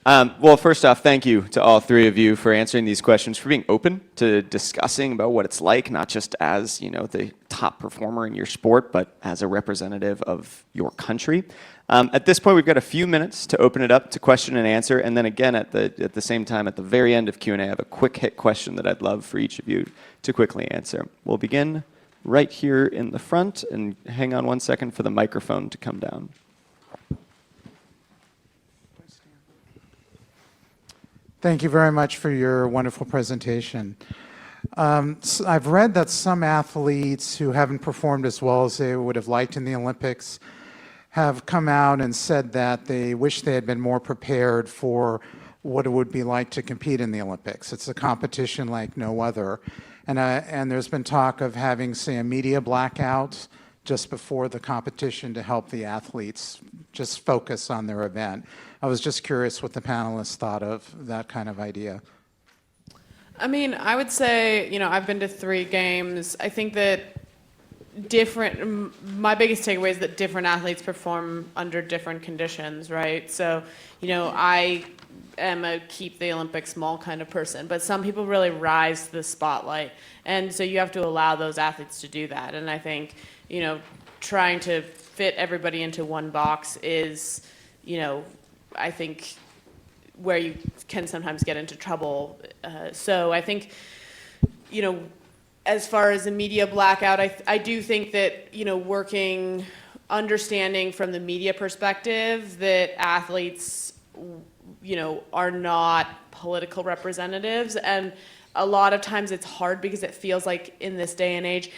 Well, first off, thank you to all three of you for answering these questions, for being open to discussing about what it's like, not just as, the top performer in your sport, but as a representative of your country. At this point, we've got a few minutes to open it up to question and answer, and then again, at the same time, at the very end of Q&A, I have a quick hit question that I'd love for each of you to quickly answer. We'll begin right here in the front, and hang on one second for the microphone to come down. Thank you very much for your wonderful presentation. I've read that some athletes who haven't performed as well as they would have liked in the Olympics have come out and said that they wish they had been more prepared for what it would be like to compete in the Olympics. It's a competition like no other. And there's been talk of having, say, a media blackout just before the competition to help the athletes just focus on their event. I was just curious what the panelists thought of that kind of idea. I mean, I would say, I've been to 3 games. I think that my biggest takeaway is that different athletes perform under different conditions, right? So, I am a keep the Olympics small kind of person, but some people really rise to the spotlight. And so you have to allow those athletes to do that. And I think, trying to fit everybody into one box is, I think where you can sometimes get into trouble. So I think, as far as the media blackout, I do think that, understanding from the media perspective that athletes, are not political representatives. And a lot of times it's hard because it feels like in this day and age,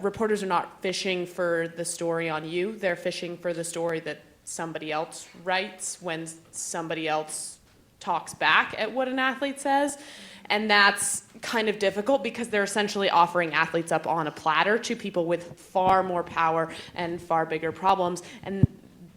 reporters are not fishing for the story on you. They're fishing for the story that somebody else writes when somebody else talks back at what an athlete says. And that's kind of difficult because they're essentially offering athletes up on a platter to people with far more power and far bigger problems. And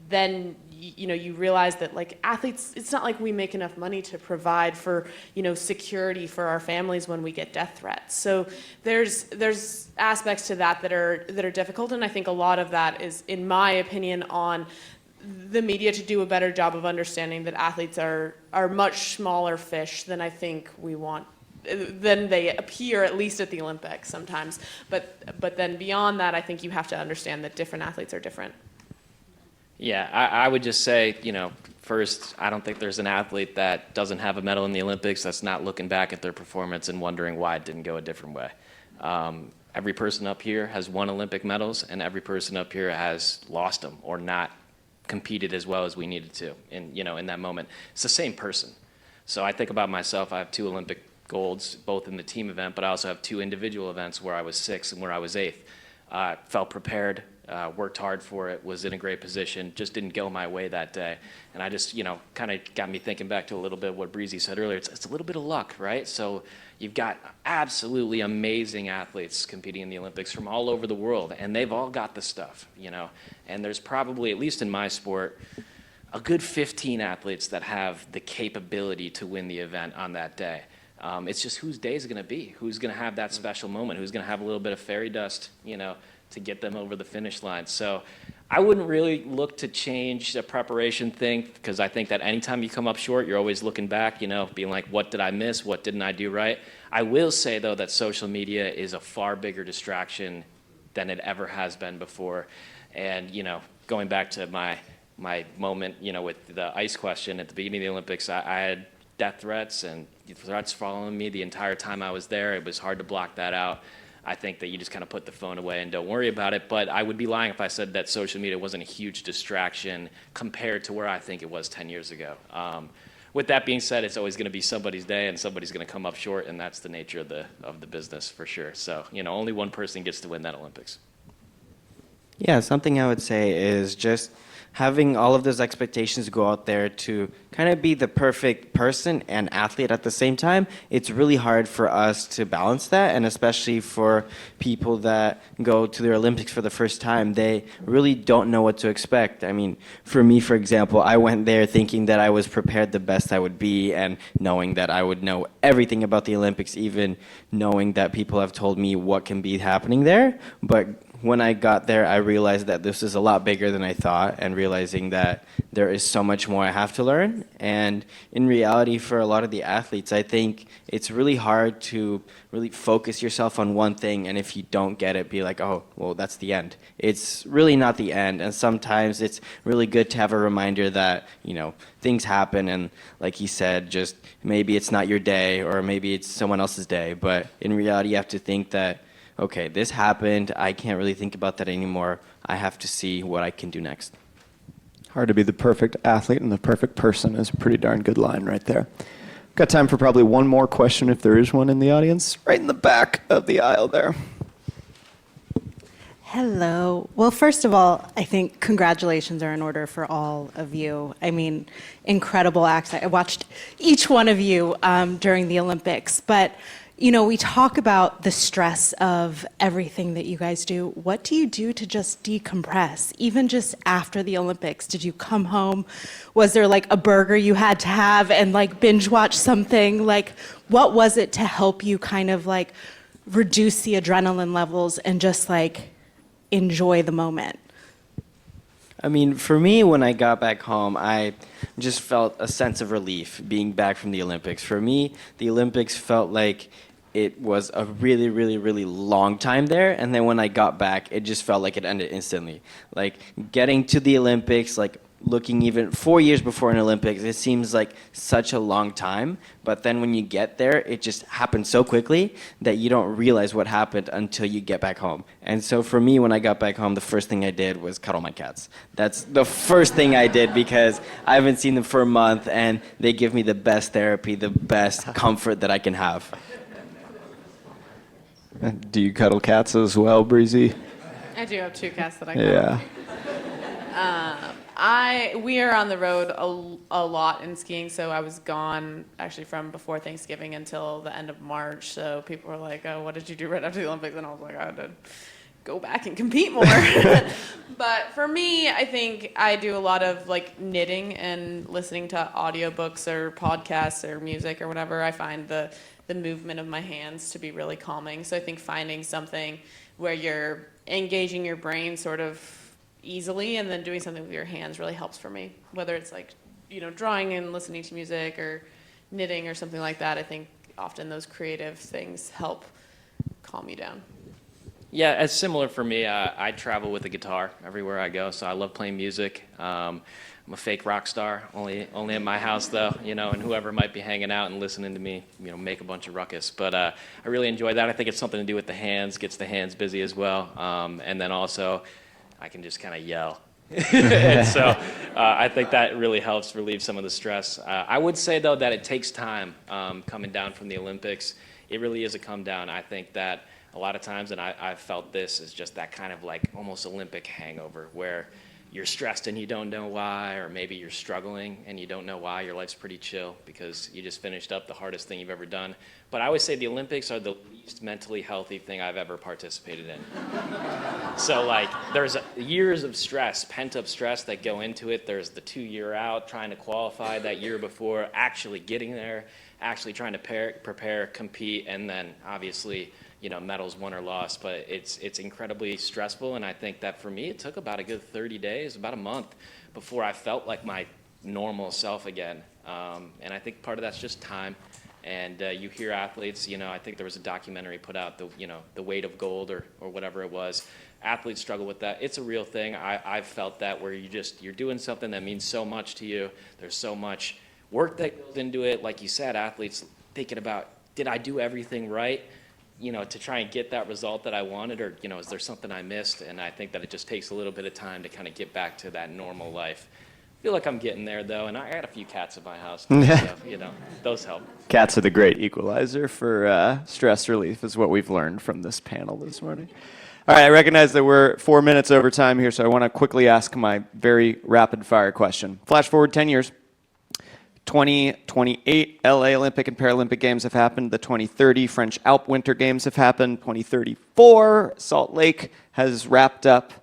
then you realize that like athletes, it's not like we make enough money to provide for, security for our families when we get death threats. So there's aspects to that that are difficult, and I think a lot of that is, in my opinion, on the media to do a better job of understanding that athletes are much smaller fish than I think we want, than they appear, at least at the Olympics sometimes. But then beyond that, I think you have to understand that different athletes are different. Yeah, I would just say, first, I don't think there's an athlete that doesn't have a medal in the Olympics that's not looking back at their performance and wondering why it didn't go a different way. Every person up here has won Olympic medals, and every person up here has lost them or not competed as well as we needed to in that moment. It's the same person. So I think about myself, I have 2 Olympic golds, both in the team event, but I also have 2 individual events where I was 6th and where I was 8th. Felt prepared, worked hard for it, was in a great position, just didn't go my way that day. And I just, kind of got me thinking back to a little bit of what Breezy said earlier. It's a little bit of luck, right? So you've got absolutely amazing athletes competing in the Olympics from all over the world, and they've all got the stuff, And there's probably, at least in my sport, a good 15 athletes that have the capability to win the event on that day. It's just whose day is it going to be? Who's going to have that special moment? Who's going to have a little bit of fairy dust, to get them over the finish line? So I wouldn't really look to change the preparation thing, because I think that anytime you come up short, you're always looking back, being like, what did I miss? What didn't I do right? I will say, though, that social media is a far bigger distraction than it ever has been before. And, going back to my moment, with the ice question at the beginning of the Olympics, I had death threats and threats following me the entire time I was there. It was hard to block that out. I think that you just kind of put the phone away and don't worry about it. But I would be lying if I said that social media wasn't a huge distraction compared to where I think it was 10 years ago. With that being said, it's always going to be somebody's day and somebody's going to come up short, and that's the nature of the business for sure. So, only one person gets to win that Olympics. Yeah, something I would say is just having all of those expectations go out there to kind of be the perfect person and athlete at the same time. It's really hard for us to balance that, and especially for people that go to the Olympics for the first time, they really don't know what to expect. I mean, for me, for example, I went there thinking that I was prepared the best I would be, and knowing that I would know everything about the Olympics, even knowing that people have told me what can be happening there. But when I got there, I realized that this is a lot bigger than I thought, and realizing that there is so much more I have to learn. And in reality, for a lot of the athletes, I think it's really hard to really focus yourself on one thing, and if you don't get it, be like, oh, well, that's the end. It's really not the end, and sometimes it's really good to have a reminder that, things happen, and like he said, just maybe it's not your day, or maybe it's someone else's day, but in reality, you have to think that, okay, this happened, I can't really think about that anymore, I have to see what I can do next. Hard to be the perfect athlete and the perfect person is a pretty darn good line right there. Got time for probably one more question if there is one in the audience. Right in the back of the aisle there. Hello. Well, first of all, I think congratulations are in order for all of you. I mean, incredible acts. I watched each one of you during the Olympics, but we talk about the stress of everything that you guys do. What do you do to just decompress? Even just after the Olympics, did you come home? Was there like a burger you had to have and like binge watch something? Like, what was it to help you kind of like reduce the adrenaline levels and just like enjoy the moment? I mean, for me, when I got back home, I just felt a sense of relief being back from the Olympics. For me, the Olympics felt like it was a really, really, really long time there. And then when I got back, it just felt like it ended instantly. Like getting to the Olympics, like looking even 4 years before an Olympics, it seems like such a long time. But then when you get there, it just happens so quickly that you don't realize what happened until you get back home. And so for me, when I got back home, the first thing I did was cuddle my cats. That's the first thing I did because I haven't seen them for a month, and they give me the best therapy, the best comfort that I can have. Do you cuddle cats as well, Breezy? I do have 2 cats that I Yeah. We are on the road a lot in skiing, so I was gone actually from before Thanksgiving until the end of March. So people were like, "Oh, what did you do right after the Olympics?" And I was like, "I did go back and compete more. But for me, I think I do a lot of like knitting and listening to audiobooks or podcasts or music or whatever. I find the movement of my hands to be really calming. So I think finding something where you're engaging your brain sort of easily and then doing something with your hands really helps for me. Whether it's like, drawing and listening to music or knitting or something like that, I think often those creative things help calm you down. Yeah, it's similar for me. I travel with a guitar everywhere I go, so I love playing music. I'm a fake rock star, only in my house though, and whoever might be hanging out and listening to me, make a bunch of ruckus. But I really enjoy that. I think it's something to do with the hands, gets the hands busy as well. And then also, I can just kind of yell. And so I think that really helps relieve some of the stress. I would say though that it takes time coming down from the Olympics. It really is a come down. I think that a lot of times, and I've felt this, is just that kind of like almost Olympic hangover where you're stressed and you don't know why, or maybe you're struggling and you don't know why. Your life's pretty chill because you just finished up the hardest thing you've ever done. But I always say the Olympics are the least mentally healthy thing I've ever participated in. So like there's years of stress, pent-up stress that go into it. There's the 2-year out, trying to qualify that year before, actually getting there, actually trying to prepare, compete, and then obviously medals won or lost, but it's incredibly stressful. And I think that for me, it took about a good 30 days, about a month, before I felt like my normal self again. And I think part of that's just time. And you hear athletes, I think there was a documentary put out, the weight of gold or whatever it was. Athletes struggle with that. It's a real thing. I've felt that where you're doing something that means so much to you. There's so much work that goes into it. Like you said, athletes thinking about, did I do everything right? To try and get that result that I wanted, or, is there something I missed? And I think that it just takes a little bit of time to kind of get back to that normal life. I feel like I'm getting there, though, and I got a few cats in my house, so, those help. Cats are the great equalizer for stress relief, is what we've learned from this panel this morning. All right, I recognize that we're 4 minutes over time here, so I want to quickly ask my very rapid-fire question. Flash forward 10 years. 2028 LA Olympic and Paralympic Games have happened. The 2030 French Alp Winter Games have happened. 2034 Salt Lake has wrapped up.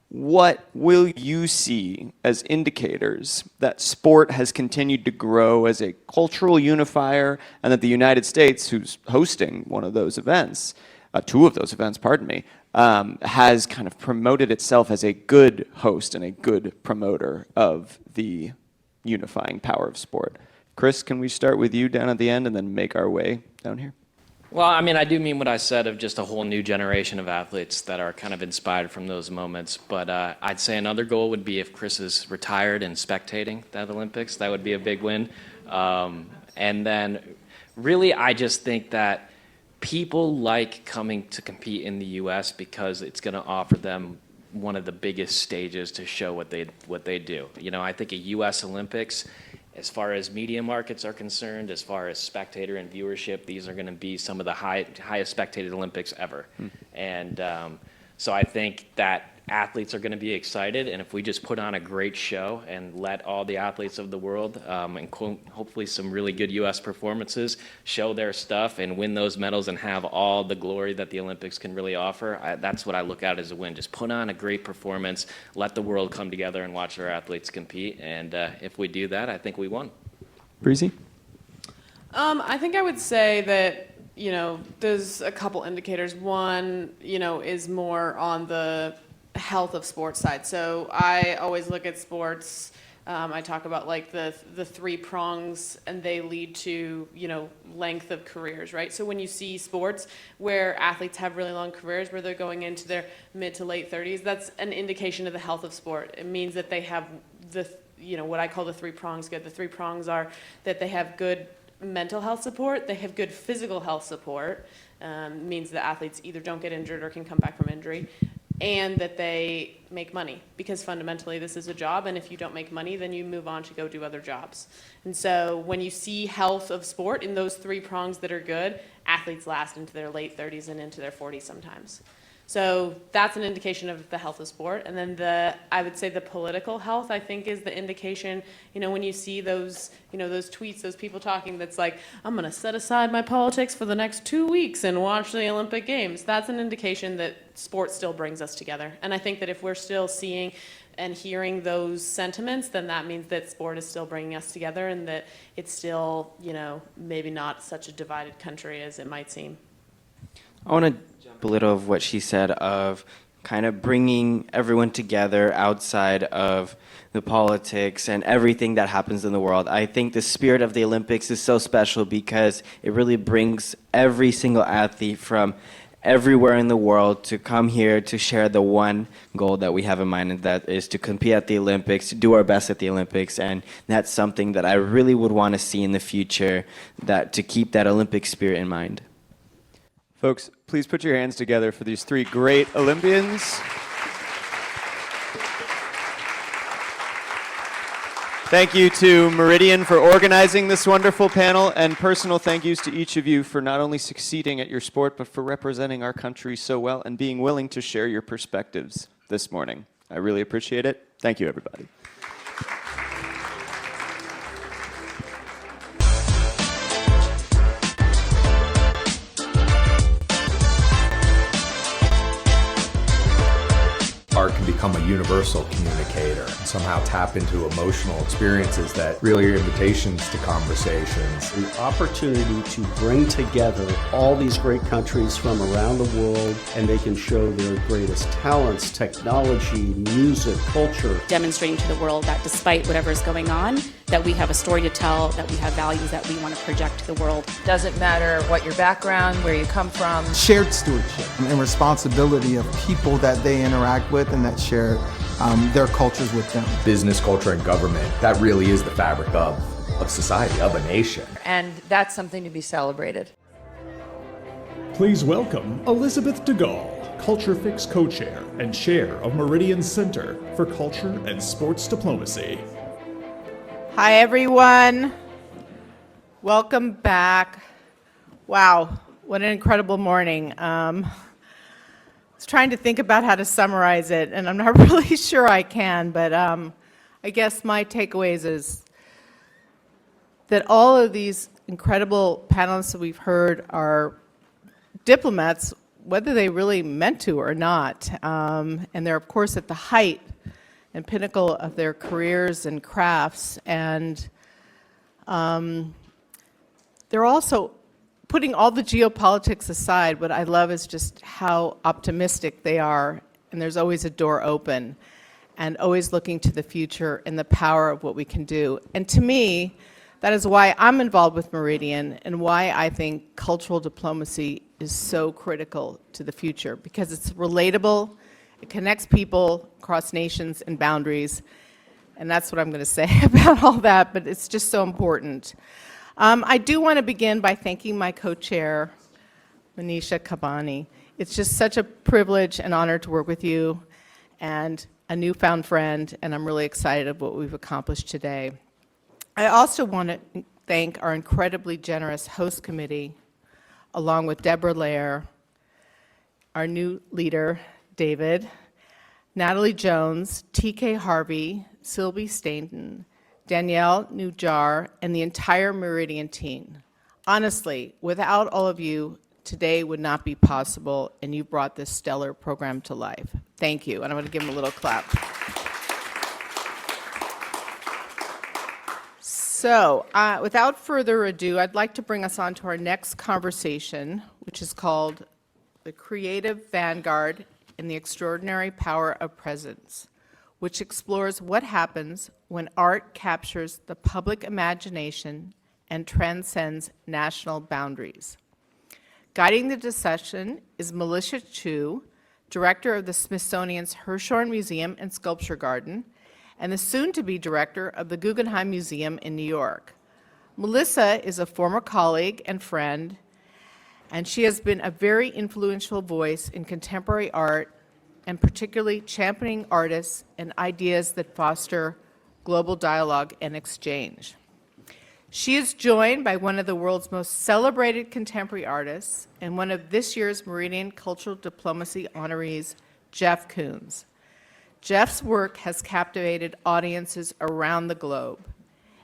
What will you see as indicators that sport has continued to grow as a cultural unifier, and that the United States, who's hosting one of those events, 2 of those events, pardon me, has kind of promoted itself as a good host and a good promoter of the unifying power of sport? Chris, can we start with you down at the end and then make our way down here? Well, I mean, I do mean what I said of just a whole new generation of athletes that are kind of inspired from those moments. But I'd say another goal would be if Chris is retired and spectating that Olympics. That would be a big win. And then really, I just think that people like coming to compete in the U.S. because it's going to offer them one of the biggest stages to show what they do. I think a U.S. Olympics, as far as media markets are concerned, as far as spectator and viewership, these are going to be some of the highest spectated Olympics ever. And so I think that athletes are going to be excited, and if we just put on a great show and let all the athletes of the world, and hopefully some really good U.S. performances, show their stuff and win those medals and have all the glory that the Olympics can really offer, that's what I look at as a win. Just put on a great performance, let the world come together and watch our athletes compete, and if we do that, I think we won. Breezy? I think I would say that, there's a couple indicators. One, is more on the health of sports side. So I always look at sports, I talk about like the 3 prongs, and they lead to, length of careers, right? So when you see sports where athletes have really long careers, where they're going into their mid to late 30s, that's an indication of the health of sport. It means that they have what I call the 3 prongs good. The 3 prongs are that they have good mental health support, they have good physical health support, means that athletes either don't get injured or can come back from injury, and that they make money, because fundamentally this is a job, and if you don't make money, then you move on to go do other jobs. And so when you see health of sport in those 3 prongs that are good, athletes last into their late 30s and into their 40s sometimes. So that's an indication of the health of sport. And then I would say the political health, I think, is the indication, when you see those, those tweets, those people talking that's like, I'm going to set aside my politics for the next 2 weeks and watch the Olympic Games. That's an indication that sport still brings us together. And I think that if we're still seeing and hearing those sentiments, then that means that sport is still bringing us together and that it's still, maybe not such a divided country as it might seem. I want to jump a little of what she said of kind of bringing everyone together outside of the politics and everything that happens in the world. I think the spirit of the Olympics is so special because it really brings every single athlete from everywhere in the world to come here to share the one goal that we have in mind, and that is to compete at the Olympics, to do our best at the Olympics. And that's something that I really would want to see in the future, that to keep that Olympic spirit in mind. Folks, please put your hands together for these three great Olympians. Thank you to Meridian for organizing this wonderful panel, and personal thank yous to each of you for not only succeeding at your sport, but for representing our country so well and being willing to share your perspectives this morning. I really appreciate it. Thank you, everybody. Art can become a universal communicator and somehow tap into emotional experiences that really are invitations to conversations. An opportunity to bring together all these great countries from around the world, and they can show their greatest talents, technology, music, culture. Demonstrating to the world that despite whatever is going on, that we have a story to tell, that we have values that we want to project to the world. Doesn't matter what your background, where you come from. Shared stewardship and responsibility of people that they interact with and that share their cultures with them. Business, culture, and government, that really is the fabric of society, of a nation. And that's something to be celebrated. Please welcome Elizabeth DeGaulle, Culturefix co-chair and chair of Meridian Center for Culture and Sports Diplomacy. Hi, everyone. Welcome back. Wow, what an incredible morning. I was trying to think about how to summarize it, and I'm not really sure I can, but I guess my takeaways is that all of these incredible panelists that we've heard are diplomats, whether they really meant to or not. And they're, of course, at the height and pinnacle of their careers and crafts. And they're also, putting all the geopolitics aside, what I love is just how optimistic they are. And there's always a door open and always looking to the future and the power of what we can do. And to me, that is why I'm involved with Meridian and why I think cultural diplomacy is so critical to the future, because it's relatable, it connects people across nations and boundaries, and that's what I'm going to say about all that, but it's just so important. I do want to begin by thanking my co-chair, Manisha Kabani. It's just such a privilege and honor to work with you, and a newfound friend, and I'm really excited of what we've accomplished today. I also want to thank our incredibly generous host committee, along with Deborah Lair, our new leader, David, Natalie Jones, TK Harvey, Sylvie Stainton, Danielle Nujar, and the entire Meridian team. Honestly, without all of you, today would not be possible, and you brought this stellar program to life. Thank you, and I'm going to give them a little clap. So, without further ado, I'd like to bring us on to our next conversation, which is called The Creative Vanguard and the Extraordinary Power of Presence, which explores what happens when art captures the public imagination and transcends national boundaries. Guiding the discussion is Melissa Chu, director of the Smithsonian's Hirshhorn Museum and Sculpture Garden, and the soon-to-be director of the Guggenheim Museum in New York. Melissa is a former colleague and friend, and she has been a very influential voice in contemporary art, and particularly championing artists and ideas that foster global dialogue and exchange. She is joined by one of the world's most celebrated contemporary artists and one of this year's Meridian Cultural Diplomacy honorees, Jeff Koons. Jeff's work has captivated audiences around the globe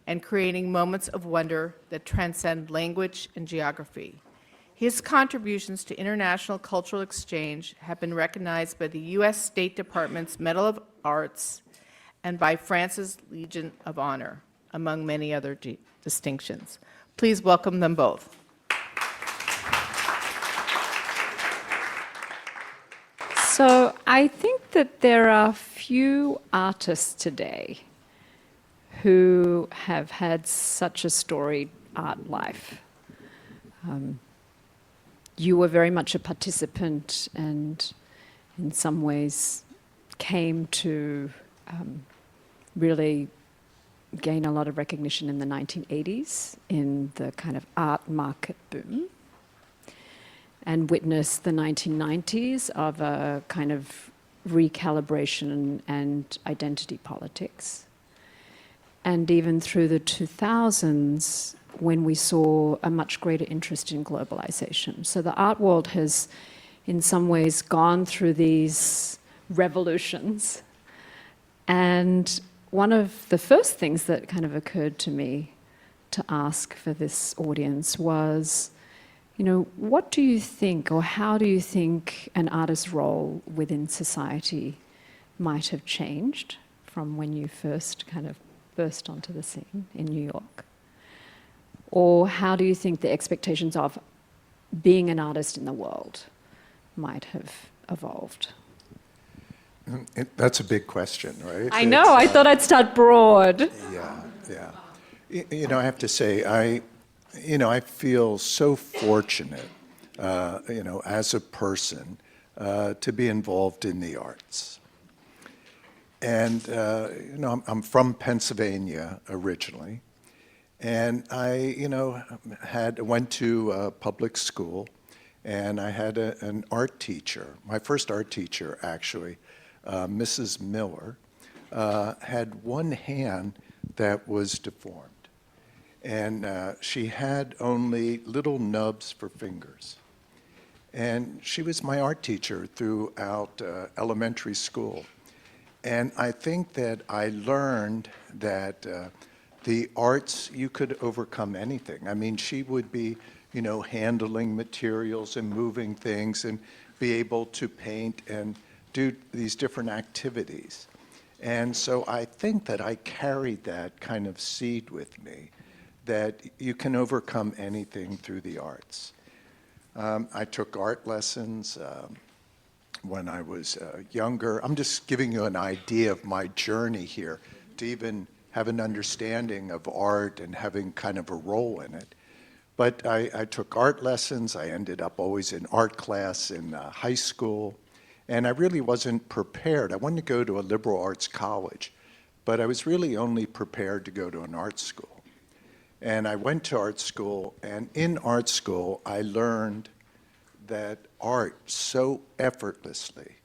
and creating moments of wonder that transcend language and geography. His contributions to international cultural exchange have been recognized by the U.S. State Department's Medal of Arts and by France's Legion of Honor, among many other distinctions. Please welcome them both. So I think that there are few artists today who have had such a storied art life. You were very much a participant and in some ways came to really gain a lot of recognition in the 1980s in the kind of art market boom, and witnessed the 1990s of a kind of recalibration and identity politics. And even through the 2000s, when we saw a much greater interest in globalization. So the art world has, in some ways, gone through these revolutions. And one of the first things that kind of occurred to me to ask for this audience was, you know, what do you think, or how do you think an artist's role within society might have changed from when you first kind of burst onto the scene in New York? Or how do you think the expectations of being an artist in the world might have evolved? That's a big question, right? I know, I thought I'd start broad. Yeah. You know, I have to say, I feel so fortunate, as a person, to be involved in the arts. And, I'm from Pennsylvania originally. And I, went to public school, and I had an art teacher. My first art teacher, actually, Mrs. Miller, had one hand that was deformed. And she had only little nubs for fingers. And she was my art teacher throughout elementary school. And I think that I learned that the arts, you could overcome anything. I mean, she would be, handling materials and moving things and be able to paint and do these different activities. And so I think that I carried that kind of seed with me, that you can overcome anything through the arts. I took art lessons when I was younger. I'm just giving you an idea of my journey here to even have an understanding of art and having kind of a role in it. But I took art lessons. I ended up always in art class in high school. And I really wasn't prepared. I wanted to go to a liberal arts college, but I was really only prepared to go to an art school. And I went to art school, and in art school, I learned that art so effortlessly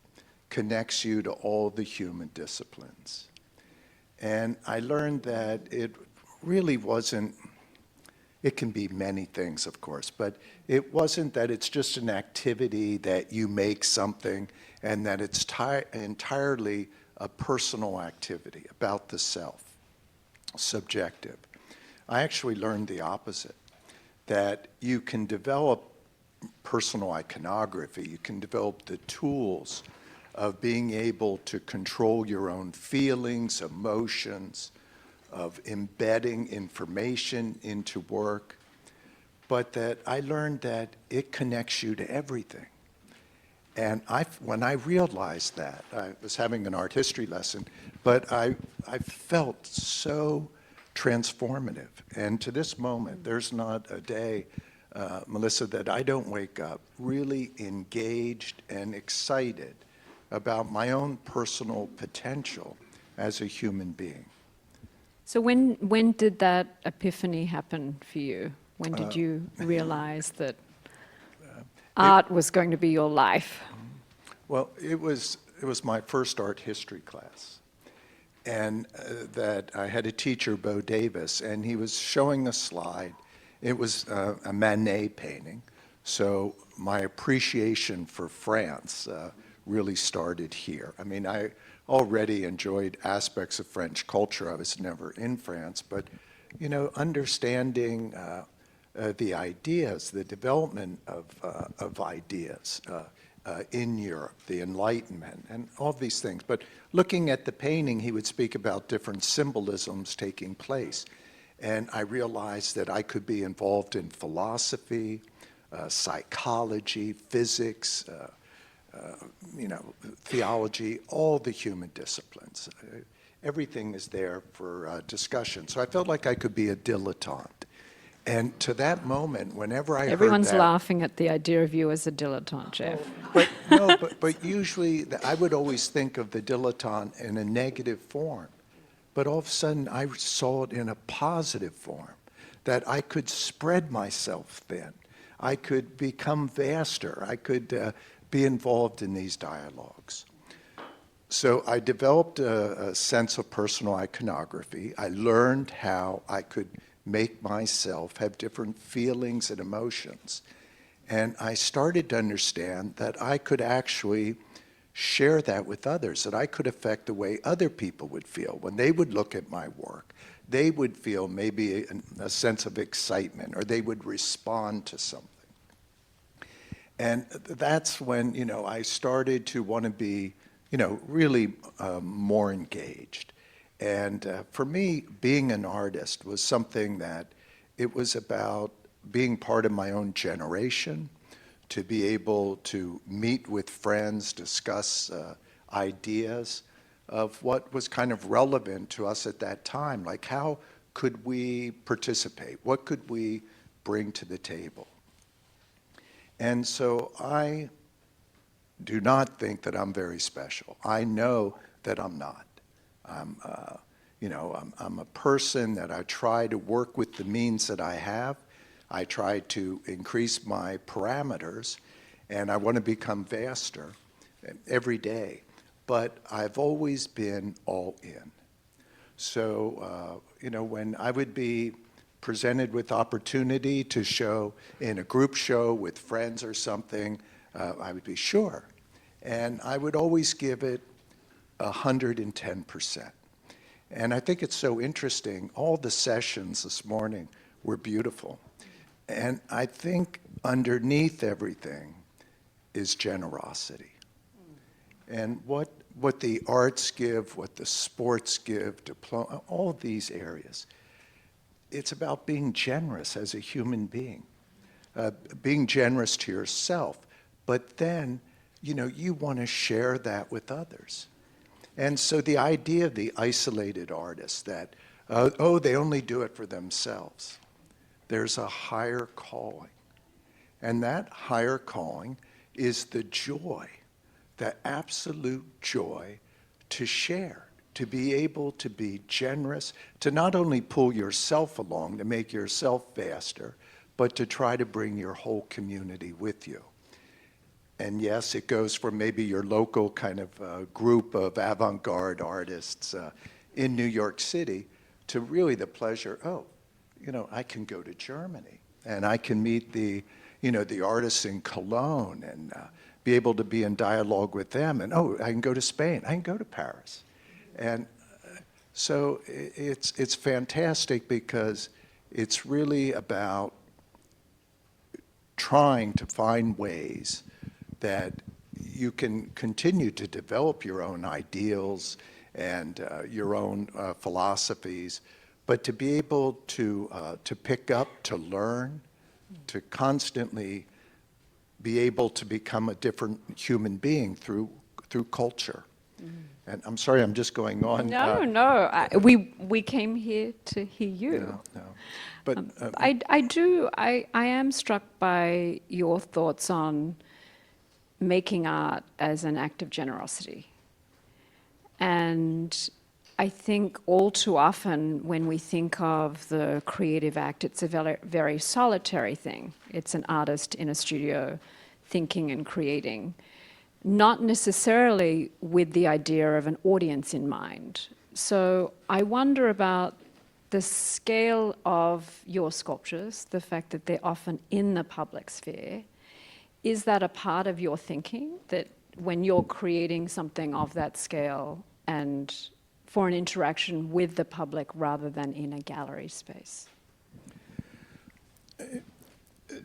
connects you to all the human disciplines. And I learned that it really wasn't, it can be many things, of course, but it wasn't that it's just an activity that you make something and that it's entirely a personal activity about the self, subjective. I actually learned the opposite, that you can develop personal iconography, you can develop the tools of being able to control your own feelings, emotions, of embedding information into work, but that I learned that it connects you to everything. And when I realized that, I was having an art history lesson, but I felt so transformative. And to this moment, there's not a day, Melissa, that I don't wake up really engaged and excited about my own personal potential as a human being. So when did that epiphany happen for you? When did you realize that art was going to be your life? Well, it was my first art history class. and that I had a teacher, Bo Davis, and he was showing a slide. It was a Manet painting. So my appreciation for France really started here. I mean, I already enjoyed aspects of French culture. I was never in France, but, you know, understanding the ideas, the development of ideas in Europe, the Enlightenment, and all these things. But looking at the painting, he would speak about different symbolisms taking place. And I realized that I could be involved in philosophy, psychology, physics, you know, theology, all the human disciplines. Everything is there for discussion. So I felt like I could be a dilettante. And to that moment, whenever I Everyone's heard that, laughing at the idea of you as a dilettante, Jeff. but usually I would always think of the dilettante in a negative form. But all of a sudden, I saw it in a positive form, that I could spread myself thin. I could become vaster. I could be involved in these dialogues. So I developed a sense of personal iconography. I learned how I could make myself have different feelings and emotions. And I started to understand that I could actually share that with others, that I could affect the way other people would feel. When they would look at my work, they would feel maybe a sense of excitement, or they would respond to something. And that's when, you know, I started to want to be, you know, really more engaged. And for me, being an artist was something that it was about being part of my own generation, to be able to meet with friends, discuss ideas of what was kind of relevant to us at that time. Like, how could we participate? What could we bring to the table? And so I do not think that I'm very special. I know that I'm not. I'm a person that I try to work with the means that I have. I try to increase my parameters, and I want to become vaster every day. But I've always been all in. So, when I would be presented with opportunity to show in a group show with friends or something, I would be sure. And I would always give it 110%. And I think it's so interesting. All the sessions this morning were beautiful. And I think underneath everything is generosity. And what the arts give, what the sports give, diploma, all these areas, it's about being generous as a human being, being generous to yourself. But then, you want to share that with others. And so the idea of the isolated artist that, they only do it for themselves. There's a higher calling. And that higher calling is the joy, the absolute joy to share, to be able to be generous, to not only pull yourself along, to make yourself vaster, but to try to bring your whole community with you. And yes, it goes from maybe your local kind of group of avant-garde artists in New York City to really the pleasure, I can go to Germany and I can meet the artists in Cologne and be able to be in dialogue with them. And I can go to Spain, I can go to Paris. And so it's fantastic because it's really about trying to find ways that you can continue to develop your own ideals and your own philosophies, but to be able to pick up, to learn, to constantly be able to become a different human being through culture. And I'm sorry, I'm just going on. No. We came here to hear you. No. But I am struck by your thoughts on making art as an act of generosity. And I think all too often when we think of the creative act, it's a very, very solitary thing. It's an artist in a studio thinking and creating, not necessarily with the idea of an audience in mind. So I wonder about the scale of your sculptures, the fact that they're often in the public sphere. Is that a part of your thinking, that when you're creating something of that scale and for an interaction with the public rather than in a gallery space?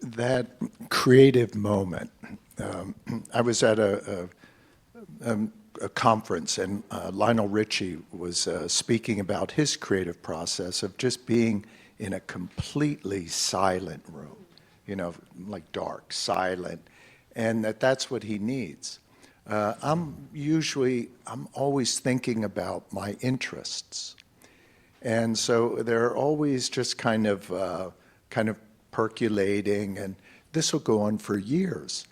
That creative moment. I was at a conference, and Lionel Richie was speaking about his creative process of just being in a completely silent room, you know, like dark, silent, and that's what he needs. I'm always thinking about my interests, and so they're always just kind of percolating, and this will go on for years.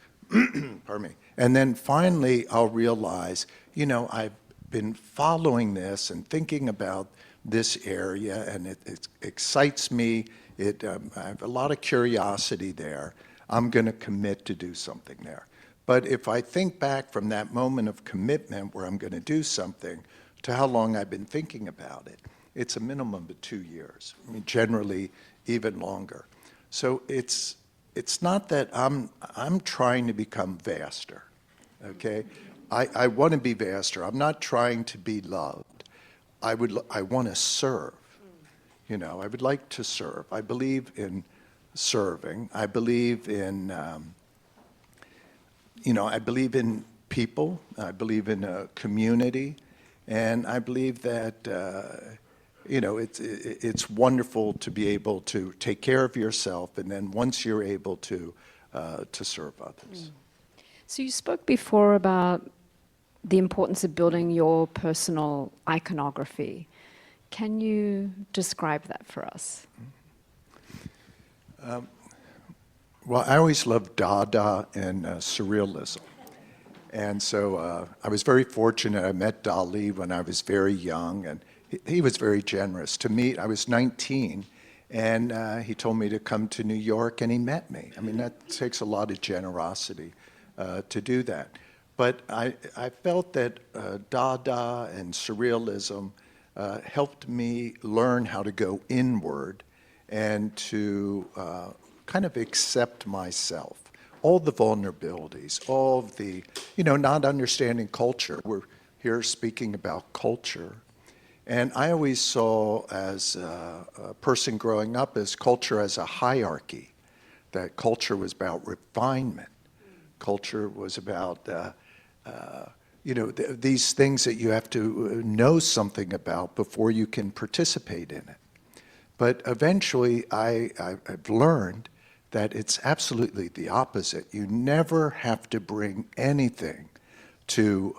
Pardon me. And then finally, I'll realize, you know, I've been following this and thinking about this area, and it excites me. I have a lot of curiosity there. I'm going to commit to do something there. But if I think back from that moment of commitment where I'm going to do something to how long I've been thinking about it, it's a minimum of 2 years. I mean, generally, even longer. So it's not that I'm trying to become vaster, okay? I want to be vaster. I'm not trying to be loved. I want to serve. You know, I would like to serve. I believe in serving. I believe in, you know, I believe in people. I believe in a community, and I believe that. You know, it's wonderful to be able to take care of yourself, and then once you're able to serve others. So you spoke before about the importance of building your personal iconography. Can you describe that for us? Well, I always loved Dada and surrealism. And so I was very fortunate. I met Dali when I was very young, and he was very generous to meet. I was 19, and he told me to come to New York, and he met me. I mean, that takes a lot of generosity to do that. But I felt that Dada and surrealism helped me learn how to go inward and to kind of accept myself. All the vulnerabilities, all of the, you know, not understanding culture. We're here speaking about culture. And I always saw, as a person growing up, as culture as a hierarchy, that culture was about refinement. Culture was about, you know, these things that you have to know something about before you can participate in it. But eventually, I've learned that it's absolutely the opposite. You never have to bring anything to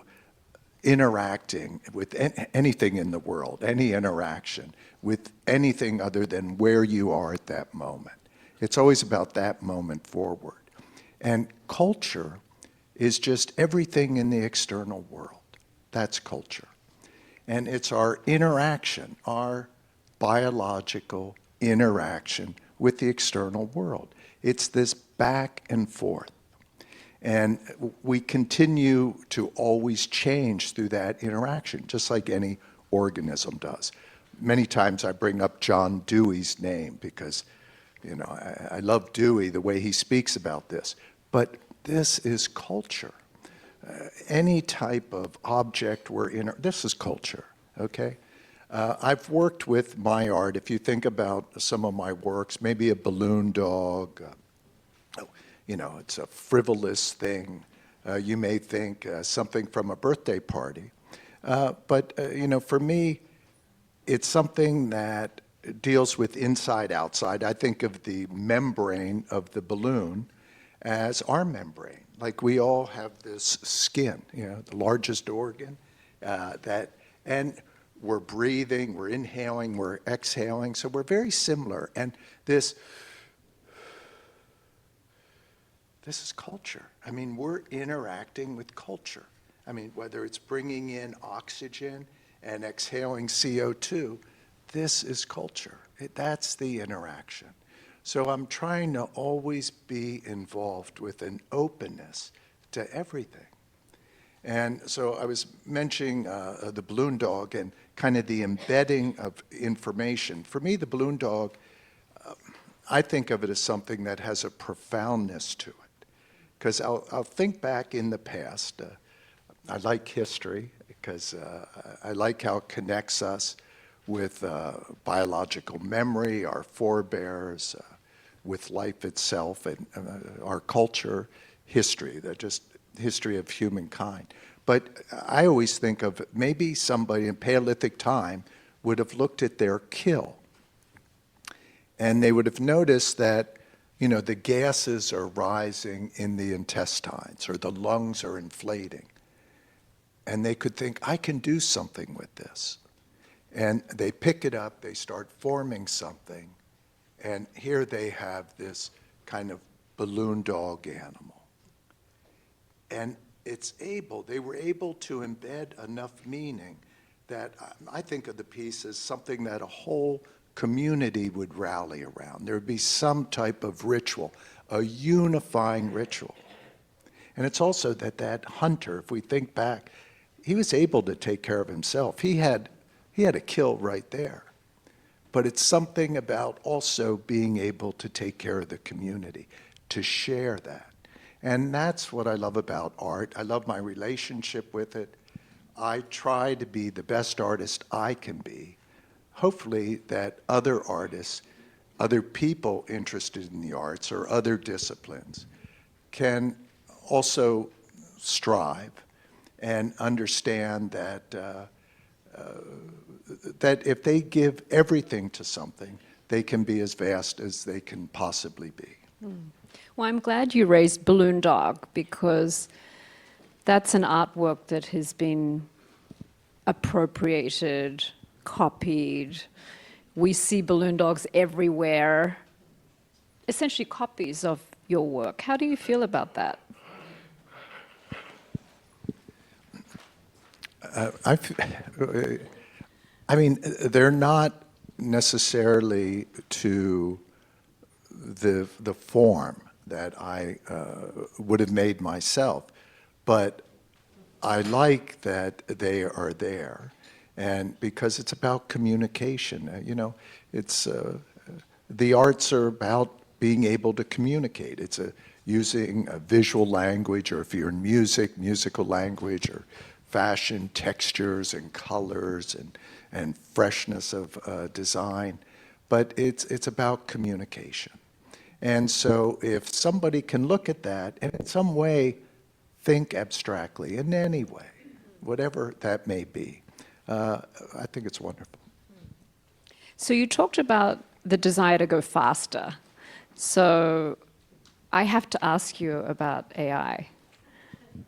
interacting with anything in the world, any interaction with anything other than where you are at that moment. It's always about that moment forward. And culture is just everything in the external world. That's culture. And it's our interaction, our biological interaction with the external world. It's this back and forth. And we continue to always change through that interaction, just like any organism does. Many times I bring up John Dewey's name because, you know, I love Dewey, the way he speaks about this. But this is culture. Any type of object we're in, this is culture, okay? I've worked with my art. If you think about some of my works, maybe a balloon dog, you know, it's a frivolous thing. You may think something from a birthday party. But, you know, for me, it's something that deals with inside, outside. I think of the membrane of the balloon as our membrane. Like we all have this skin, you know, the largest organ, and we're breathing, we're inhaling, we're exhaling, so we're very similar. And this is culture. I mean, we're interacting with culture. I mean, whether it's bringing in oxygen and exhaling CO2, this is culture. That's the interaction. So I'm trying to always be involved with an openness to everything. And so I was mentioning the balloon dog and kind of the embedding of information. For me, the balloon dog, I think of it as something that has a profoundness to it. Because I'll think back in the past. I like history because I like how it connects us with biological memory, our forebears, with life itself, and our culture, history, just history of humankind. But I always think of maybe somebody in Paleolithic time would have looked at their kill, and they would have noticed that, you know, the gases are rising in the intestines, or the lungs are inflating. And they could think, I can do something with this. And they pick it up, they start forming something, and here they have this kind of balloon dog animal. And they were able to embed enough meaning that I think of the piece as something that a whole community would rally around. There would be some type of ritual, a unifying ritual. And it's also that hunter, if we think back, he was able to take care of himself. He had a kill right there. But it's something about also being able to take care of the community, to share that. And that's what I love about art. I love my relationship with it. I try to be the best artist I can be. Hopefully that other artists, other people interested in the arts or other disciplines can also strive and understand that that if they give everything to something, they can be as vast as they can possibly be. Well, I'm glad you raised Balloon Dog, because that's an artwork that has been appropriated, copied. We see balloon dogs everywhere, essentially copies of your work. How do you feel about that? I mean, they're not necessarily to the form that I would have made myself, but I like that they are there, and because it's about communication. You know, it's the arts are about being able to communicate. It's using a visual language, or if you're in music, musical language, or fashion, textures and colors and freshness of design, but it's about communication. And so if somebody can look at that and in some way think abstractly, in any way, whatever that may be, I think it's wonderful. So you talked about the desire to go faster. So I have to ask you about AI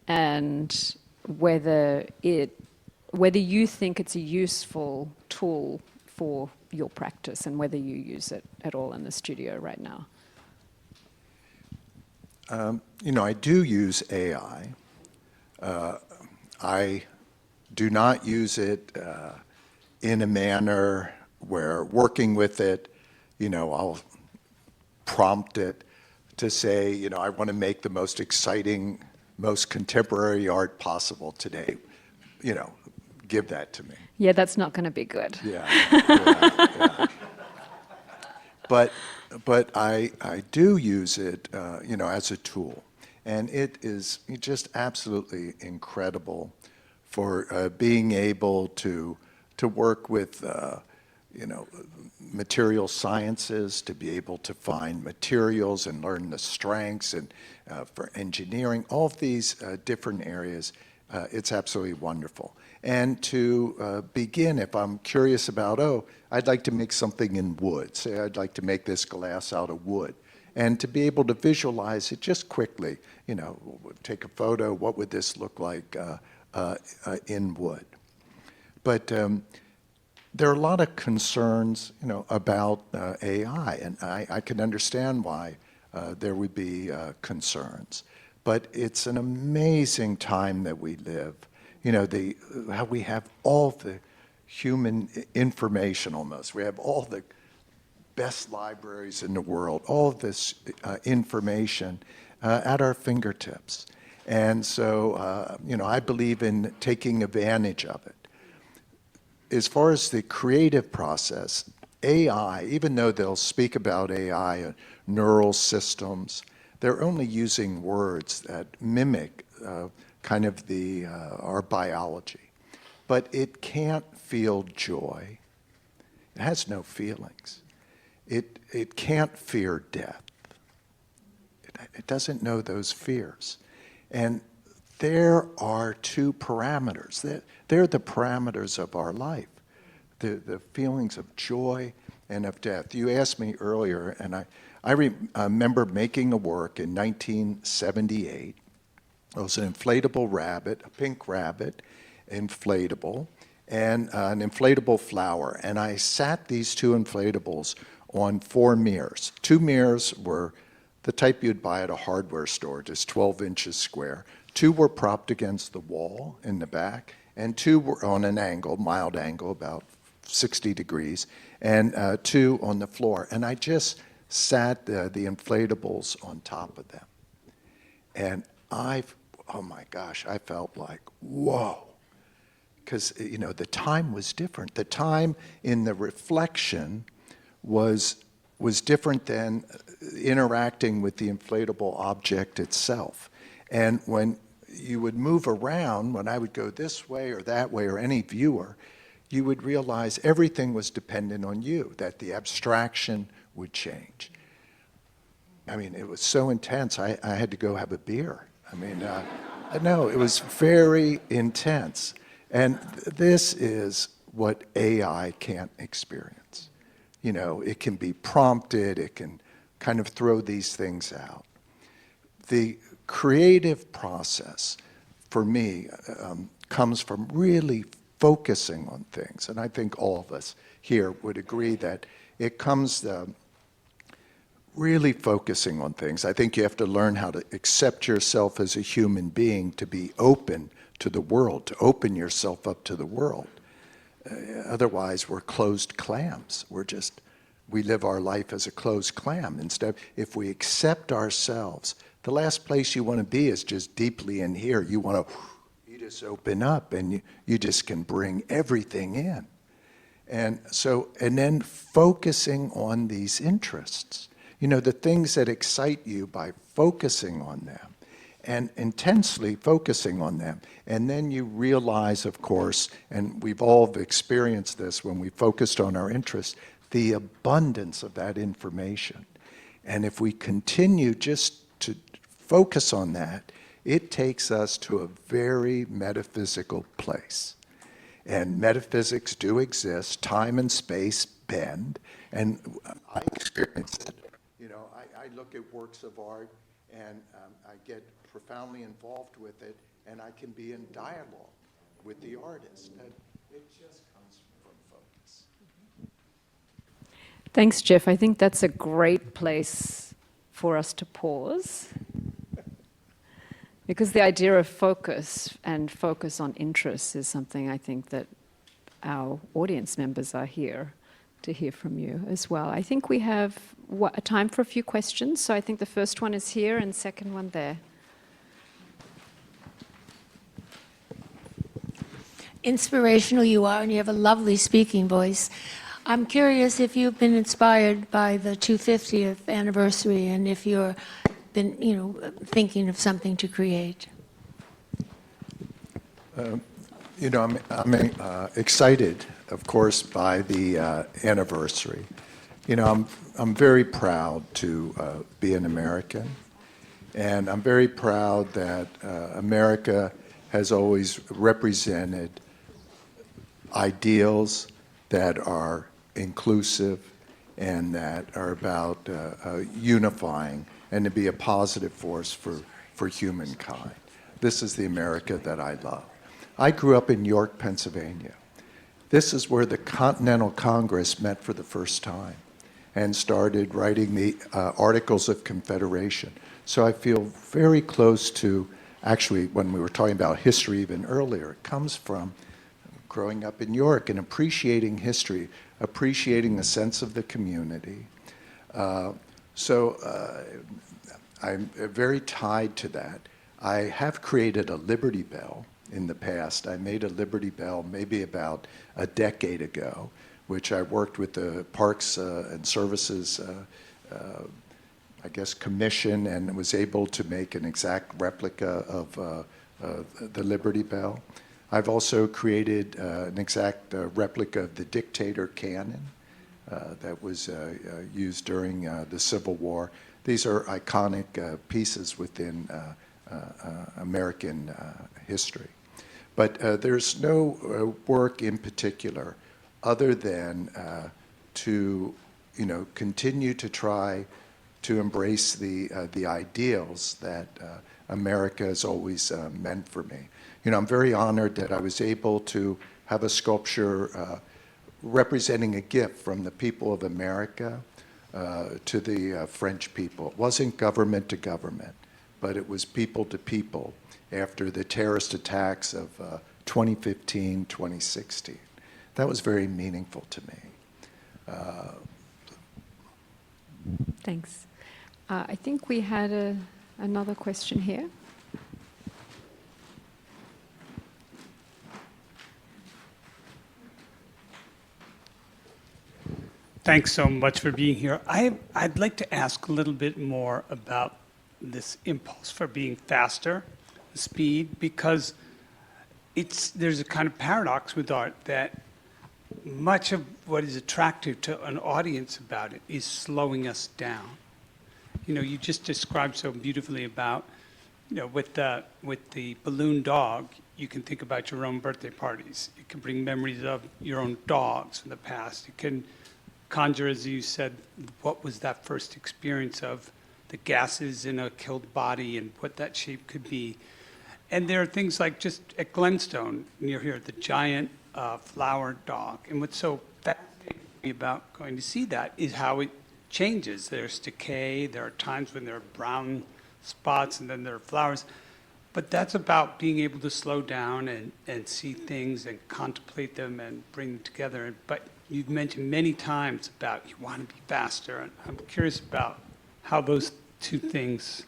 and whether you think it's a useful tool for your practice and whether you use it at all in the studio right now. You know, I do use AI. I do not use it in a manner where working with it, you know, I'll prompt it to say, you know, I want to make the most exciting, most contemporary art possible today. You know, give that to me. Yeah, that's not going to be good. Yeah. But I do use it, you know, as a tool, and it is just absolutely incredible for being able to work with, you know, material sciences, to be able to find materials and learn the strengths, and for engineering, all of these different areas. It's absolutely wonderful. And to begin, if I'm curious about, oh, I'd like to make something in wood. Say I'd like to make this glass out of wood. And to be able to visualize it just quickly, you know, take a photo, what would this look like in wood? But there are a lot of concerns, you know, about AI, and I can understand why there would be concerns. But it's an amazing time that we live. You know, how we have all the human information almost. We have all the best libraries in the world, all of this information at our fingertips. And so, I believe in taking advantage of it. As far as the creative process, AI, even though they'll speak about AI, neural systems, they're only using words that mimic kind of our biology. But it can't feel joy. It has no feelings. It can't fear death. It doesn't know those fears. And there are two parameters. They're the parameters of our life, the feelings of joy and of death. You asked me earlier, and I remember making a work in 1978. It was an inflatable rabbit, a pink rabbit, inflatable, and an inflatable flower. And I sat these two inflatables on 4 mirrors. 2 mirrors were the type you'd buy at a hardware store, just 12 inches square. 2 were propped against the wall in the back, and 2 were on an angle, mild angle, about 60 degrees, and 2 on the floor. And I just sat the inflatables on top of them. And oh my gosh, I felt like, whoa. Because, the time was different. The time in the reflection was different than interacting with the inflatable object itself. And when you would move around, when I would go this way or that way, or any viewer, you would realize everything was dependent on you, that the abstraction would change. I mean, it was so intense, I had to go have a beer. I mean, no, it was very intense. And this is what AI can't experience. It can be prompted, it can kind of throw these things out. The creative process, for me, comes from really focusing on things. And I think all of us here would agree that it comes really focusing on things. I think you have to learn how to accept yourself as a human being, to be open to the world, to open yourself up to the world. Otherwise, we're closed clams. We live our life as a closed clam. Instead, if we accept ourselves, the last place you want to be is just deeply in here. You just open up, and you just can bring everything in. And then focusing on these interests, the things that excite you, by focusing on them and intensely focusing on them. And then you realize, of course, and we've all experienced this when we focused on our interests, the abundance of that information. And if we continue just to focus on that, it takes us to a very metaphysical place. And metaphysics do exist. Time and space bend. And I experience it. I look at works of art, and I get profoundly involved with it, and I can be in dialogue with the artist. And it just comes from focus. Thanks, Jeff. I think that's a great place for us to pause. Because the idea of focus and focus on interests is something I think that our audience members are here to hear from you as well. I think we have a time for a few questions. So I think the first one is here and second one there. Inspirational you are, and you have a lovely speaking voice. I'm curious if you've been inspired by the 250th anniversary, and if you're been, thinking of something to create. I'm excited, of course, by the anniversary. I'm very proud to be an American, and I'm very proud that America has always represented ideals that are inclusive and that are about unifying and to be a positive force for humankind. This is the America that I love. I grew up in York, Pennsylvania. This is where the Continental Congress met for the first time and started writing the Articles of Confederation. So I feel very close to, actually, when we were talking about history even earlier, it comes from growing up in York and appreciating history, appreciating the sense of the community. I'm very tied to that. I have created a Liberty Bell in the past. I made a Liberty Bell maybe about a decade ago, which I worked with the Parks and Services, I guess, commission, and was able to make an exact replica of the Liberty Bell. I've also created an exact replica of the Dictator cannon that was used during the Civil War. These are iconic pieces within American history. But there's no work in particular other than to, continue to try to embrace the ideals that America has always meant for me. I'm very honored that I was able to have a sculpture representing a gift from the people of America to the French people. It wasn't government to government, but it was people to people after the terrorist attacks of 2015, 2016. That was very meaningful to me. Thanks. I think we had another question here. Thanks so much for being here. I'd like to ask a little bit more about this impulse for being faster, speed, because there's a kind of paradox with art that much of what is attractive to an audience about it is slowing us down. You just described so beautifully about, with the balloon dog, you can think about your own birthday parties. You can bring memories of your own dogs from the past. You can conjure, as you said, what was that first experience of the gases in a killed body and what that shape could be. And there are things like just at Glenstone, near here, the giant flower dog. And what's so fascinating about going to see that is how it changes. There's decay, there are times when there are brown spots, and then there are flowers. But that's about being able to slow down and see things and contemplate them and bring them together. But you've mentioned many times about you want to be faster, and I'm curious about how those two things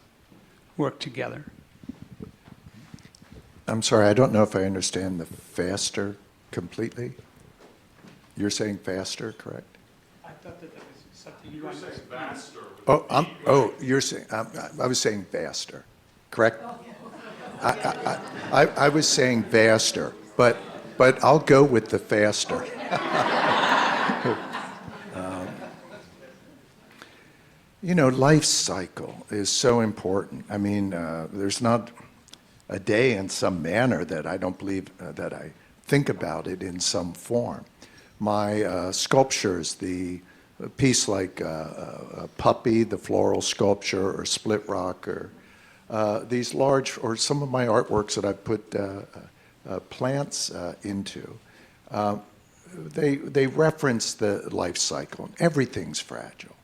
work together. I'm sorry, I don't know if I understand the faster completely. You're saying faster, correct? I thought that was something you were saying faster. You're saying, I was saying vaster, correct? I was saying vaster, but I'll go with the faster. Life cycle is so important. I mean, there's not a day in some manner that I don't believe that I think about it in some form. My sculptures, the piece like a puppy, the floral sculpture, or split rock, or these large, or some of my artworks that I put plants into, they reference the life cycle. Everything's fragile.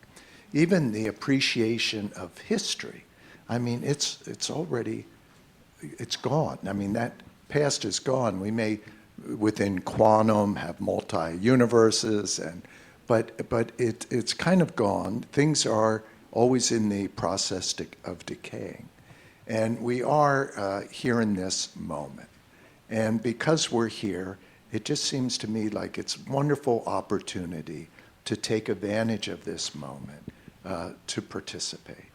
Even the appreciation of history. I mean, it's gone. I mean, that past is gone. We may, within quantum, have multi-universes, but it's kind of gone. Things are always in the process of decaying. And we are here in this moment. And because we're here, it just seems to me like it's a wonderful opportunity to take advantage of this moment, to participate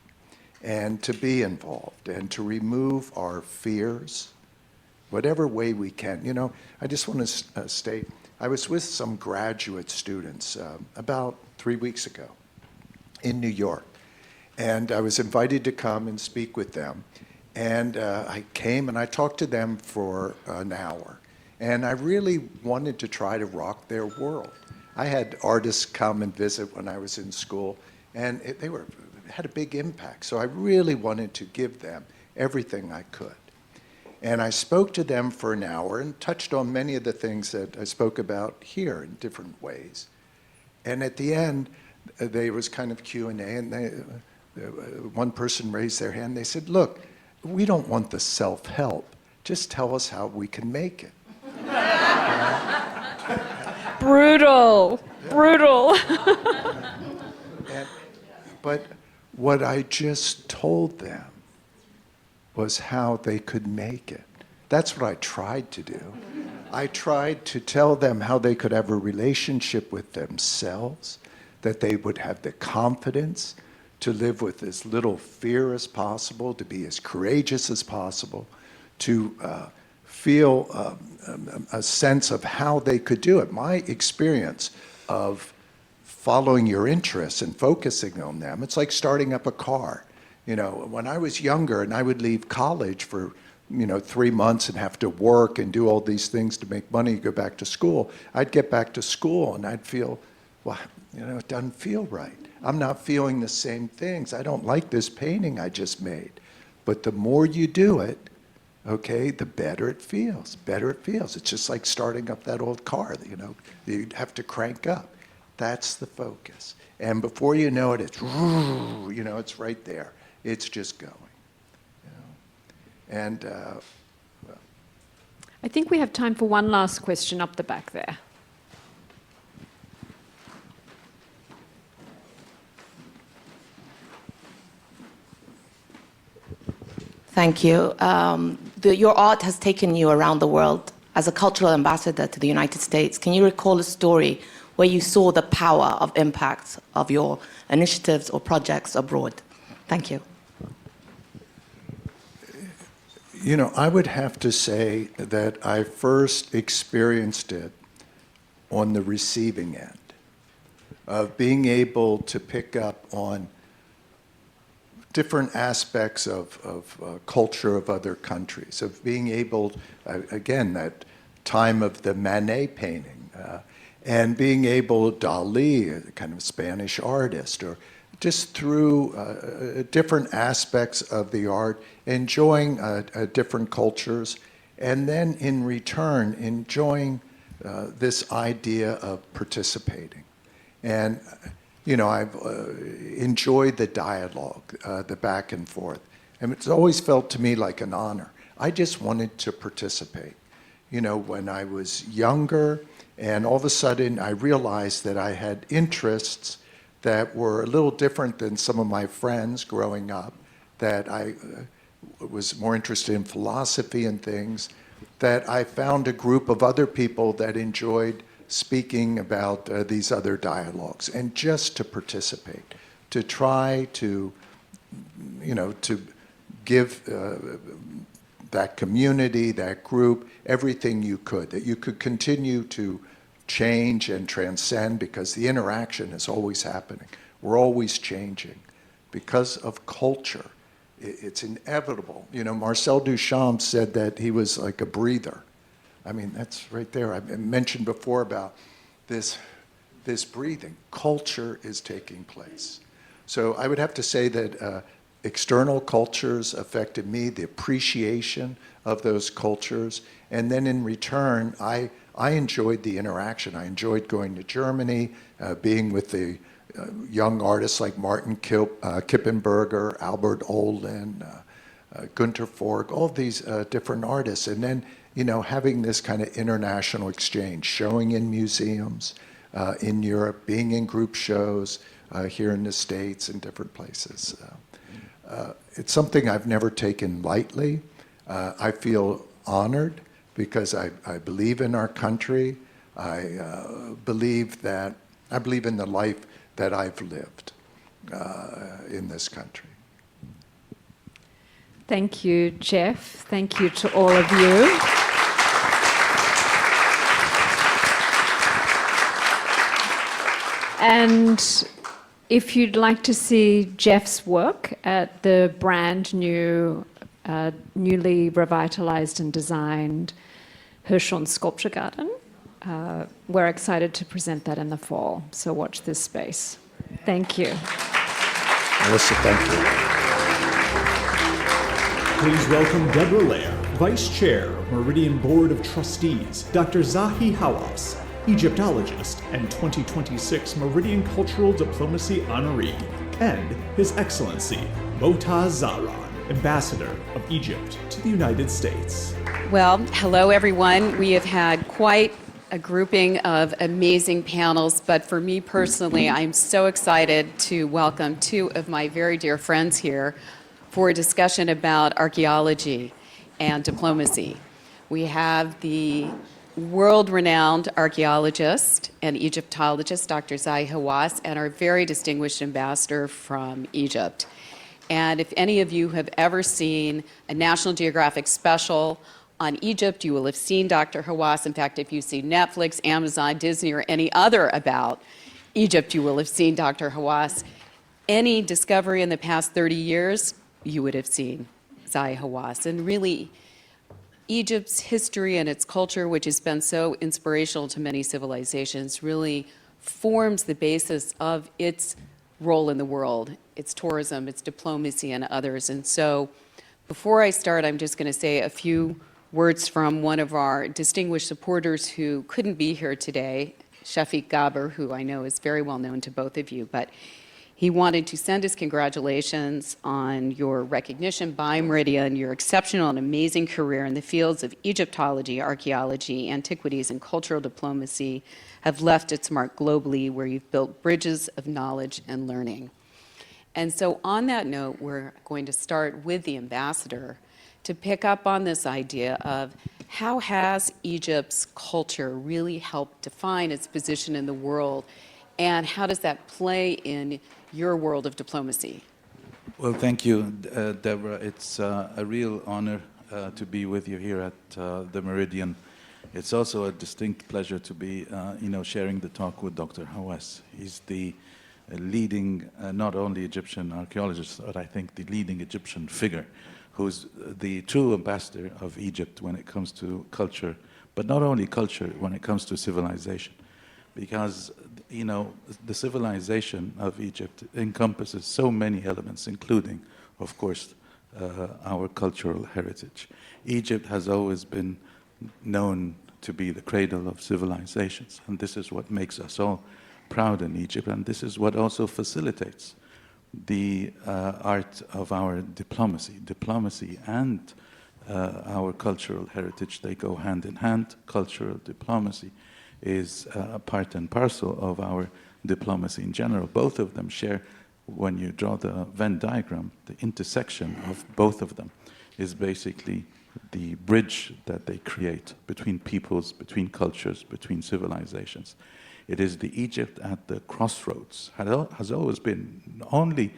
and to be involved and to remove our fears, whatever way we can. I just want to state, I was with some graduate students about 3 weeks ago in New York, and I was invited to come and speak with them. And I came and I talked to them for an hour. And I really wanted to try to rock their world. I had artists come and visit when I was in school, and they had a big impact. So I really wanted to give them everything I could. And I spoke to them for an hour and touched on many of the things that I spoke about here in different ways. And at the end, there was kind of Q&A, and one person raised their hand. They said, "Look, we don't want the self-help. Just tell us how we can make it." Brutal. Brutal. But what I just told them was how they could make it. That's what I tried to do. I tried to tell them how they could have a relationship with themselves, that they would have the confidence to live with as little fear as possible, to be as courageous as possible, to feel a sense of how they could do it. My experience of following your interests and focusing on them, it's like starting up a car. You know, when I was younger and I would leave college for 3 months and have to work and do all these things to make money, go back to school, I'd get back to school and I'd feel, well, it doesn't feel right. I'm not feeling the same things. I don't like this painting I just made. But the more you do it, okay, the better it feels. It's just like starting up that old car, you'd have to crank up. That's the focus. And before you know it, it's, it's right there. It's just going. And I think we have time for one last question up the back there. Thank you. Your art has taken you around the world as a cultural ambassador to the United States. Can you recall a story where you saw the power of impact of your initiatives or projects abroad? Thank you. I would have to say that I first experienced it on the receiving end, of being able to pick up on different aspects of culture of other countries, of being able, again, that time of the Manet painting, and being able, Dali, a kind of Spanish artist, or just through different aspects of the art, enjoying different cultures, and then in return, enjoying this idea of participating. And I've enjoyed the dialogue, the back and forth. And it's always felt to me like an honor. I just wanted to participate. When I was younger, and all of a sudden I realized that I had interests that were a little different than some of my friends growing up, that I was more interested in philosophy and things, that I found a group of other people that enjoyed speaking about these other dialogues, and just to participate, to try to, to give that community, that group, everything you could, that you could continue to change and transcend, because the interaction is always happening. We're always changing. Because of culture, it's inevitable. Marcel Duchamp said that he was like a breather. I mean, that's right there. I mentioned before about this breathing. Culture is taking place. So I would have to say that external cultures affected me, the appreciation of those cultures, and then in return, I enjoyed the interaction. I enjoyed going to Germany, being with the young artists like Martin Kippenberger, Albert Ohlin, Günter Fork, all these different artists, and then having this kind of international exchange, showing in museums in Europe, being in group shows here in the States and different places. It's something I've never taken lightly. I feel honored because I believe in our country. I believe in the life that I've lived in this country. Thank you, Jeff. Thank you to all of you. And if you'd like to see Jeff's work at the brand new, newly revitalized and designed Hirshhorn Sculpture Garden, we're excited to present that in the fall. So watch this space. Thank you. Melissa, thank you. Please welcome Deborah Lair, Vice Chair of Meridian Board of Trustees, Dr. Zahi Hawass, Egyptologist and 2026 Meridian Cultural Diplomacy Honoree, and His Excellency Motaz Zahran, Ambassador of Egypt to the United States. Well, hello everyone. We have had quite a grouping of amazing panels, but for me personally, I'm so excited to welcome two of my very dear friends here. for a discussion about archaeology and diplomacy. We have the world-renowned archaeologist and Egyptologist, Dr. Zahi Hawass, and our very distinguished ambassador from Egypt. And if any of you have ever seen a National Geographic special on Egypt, you will have seen Dr. Hawass. In fact, if you see Netflix, Amazon, Disney, or any other about Egypt, you will have seen Dr. Hawass. Any discovery in the past 30 years, you would have seen Zahi Hawass. And really, Egypt's history and its culture, which has been so inspirational to many civilizations, really forms the basis of its role in the world, its tourism, its diplomacy, and others. And so before I start, I'm just going to say a few words from one of our distinguished supporters who couldn't be here today, Shafiq Gaber, who I know is very well known to both of you, but he wanted to send his congratulations on your recognition by Meridian, your exceptional and amazing career in the fields of Egyptology, archaeology, antiquities, and cultural diplomacy have left its mark globally, where you've built bridges of knowledge and learning. And so on that note, we're going to start with the ambassador to pick up on this idea of how has Egypt's culture really helped define its position in the world, and how does that play in your world of diplomacy? Well, thank you, Deborah. It's a real honor to be with you here at the Meridian. It's also a distinct pleasure to be, sharing the talk with Dr. Hawass. He's the leading, not only Egyptian archaeologist, but I think the leading Egyptian figure, who's the true ambassador of Egypt when it comes to culture, but not only culture, when it comes to civilization. Because, the civilization of Egypt encompasses so many elements, including, of course, our cultural heritage. Egypt has always been known to be the cradle of civilizations, and this is what makes us all proud in Egypt, and this is what also facilitates the art of our diplomacy. Diplomacy and our cultural heritage, they go hand in hand. Cultural diplomacy is part and parcel of our diplomacy in general. Both of them share, when you draw the Venn diagram, the intersection of both of them is basically the bridge that they create between peoples, between cultures, between civilizations. It is the Egypt at the crossroads, has always been. Only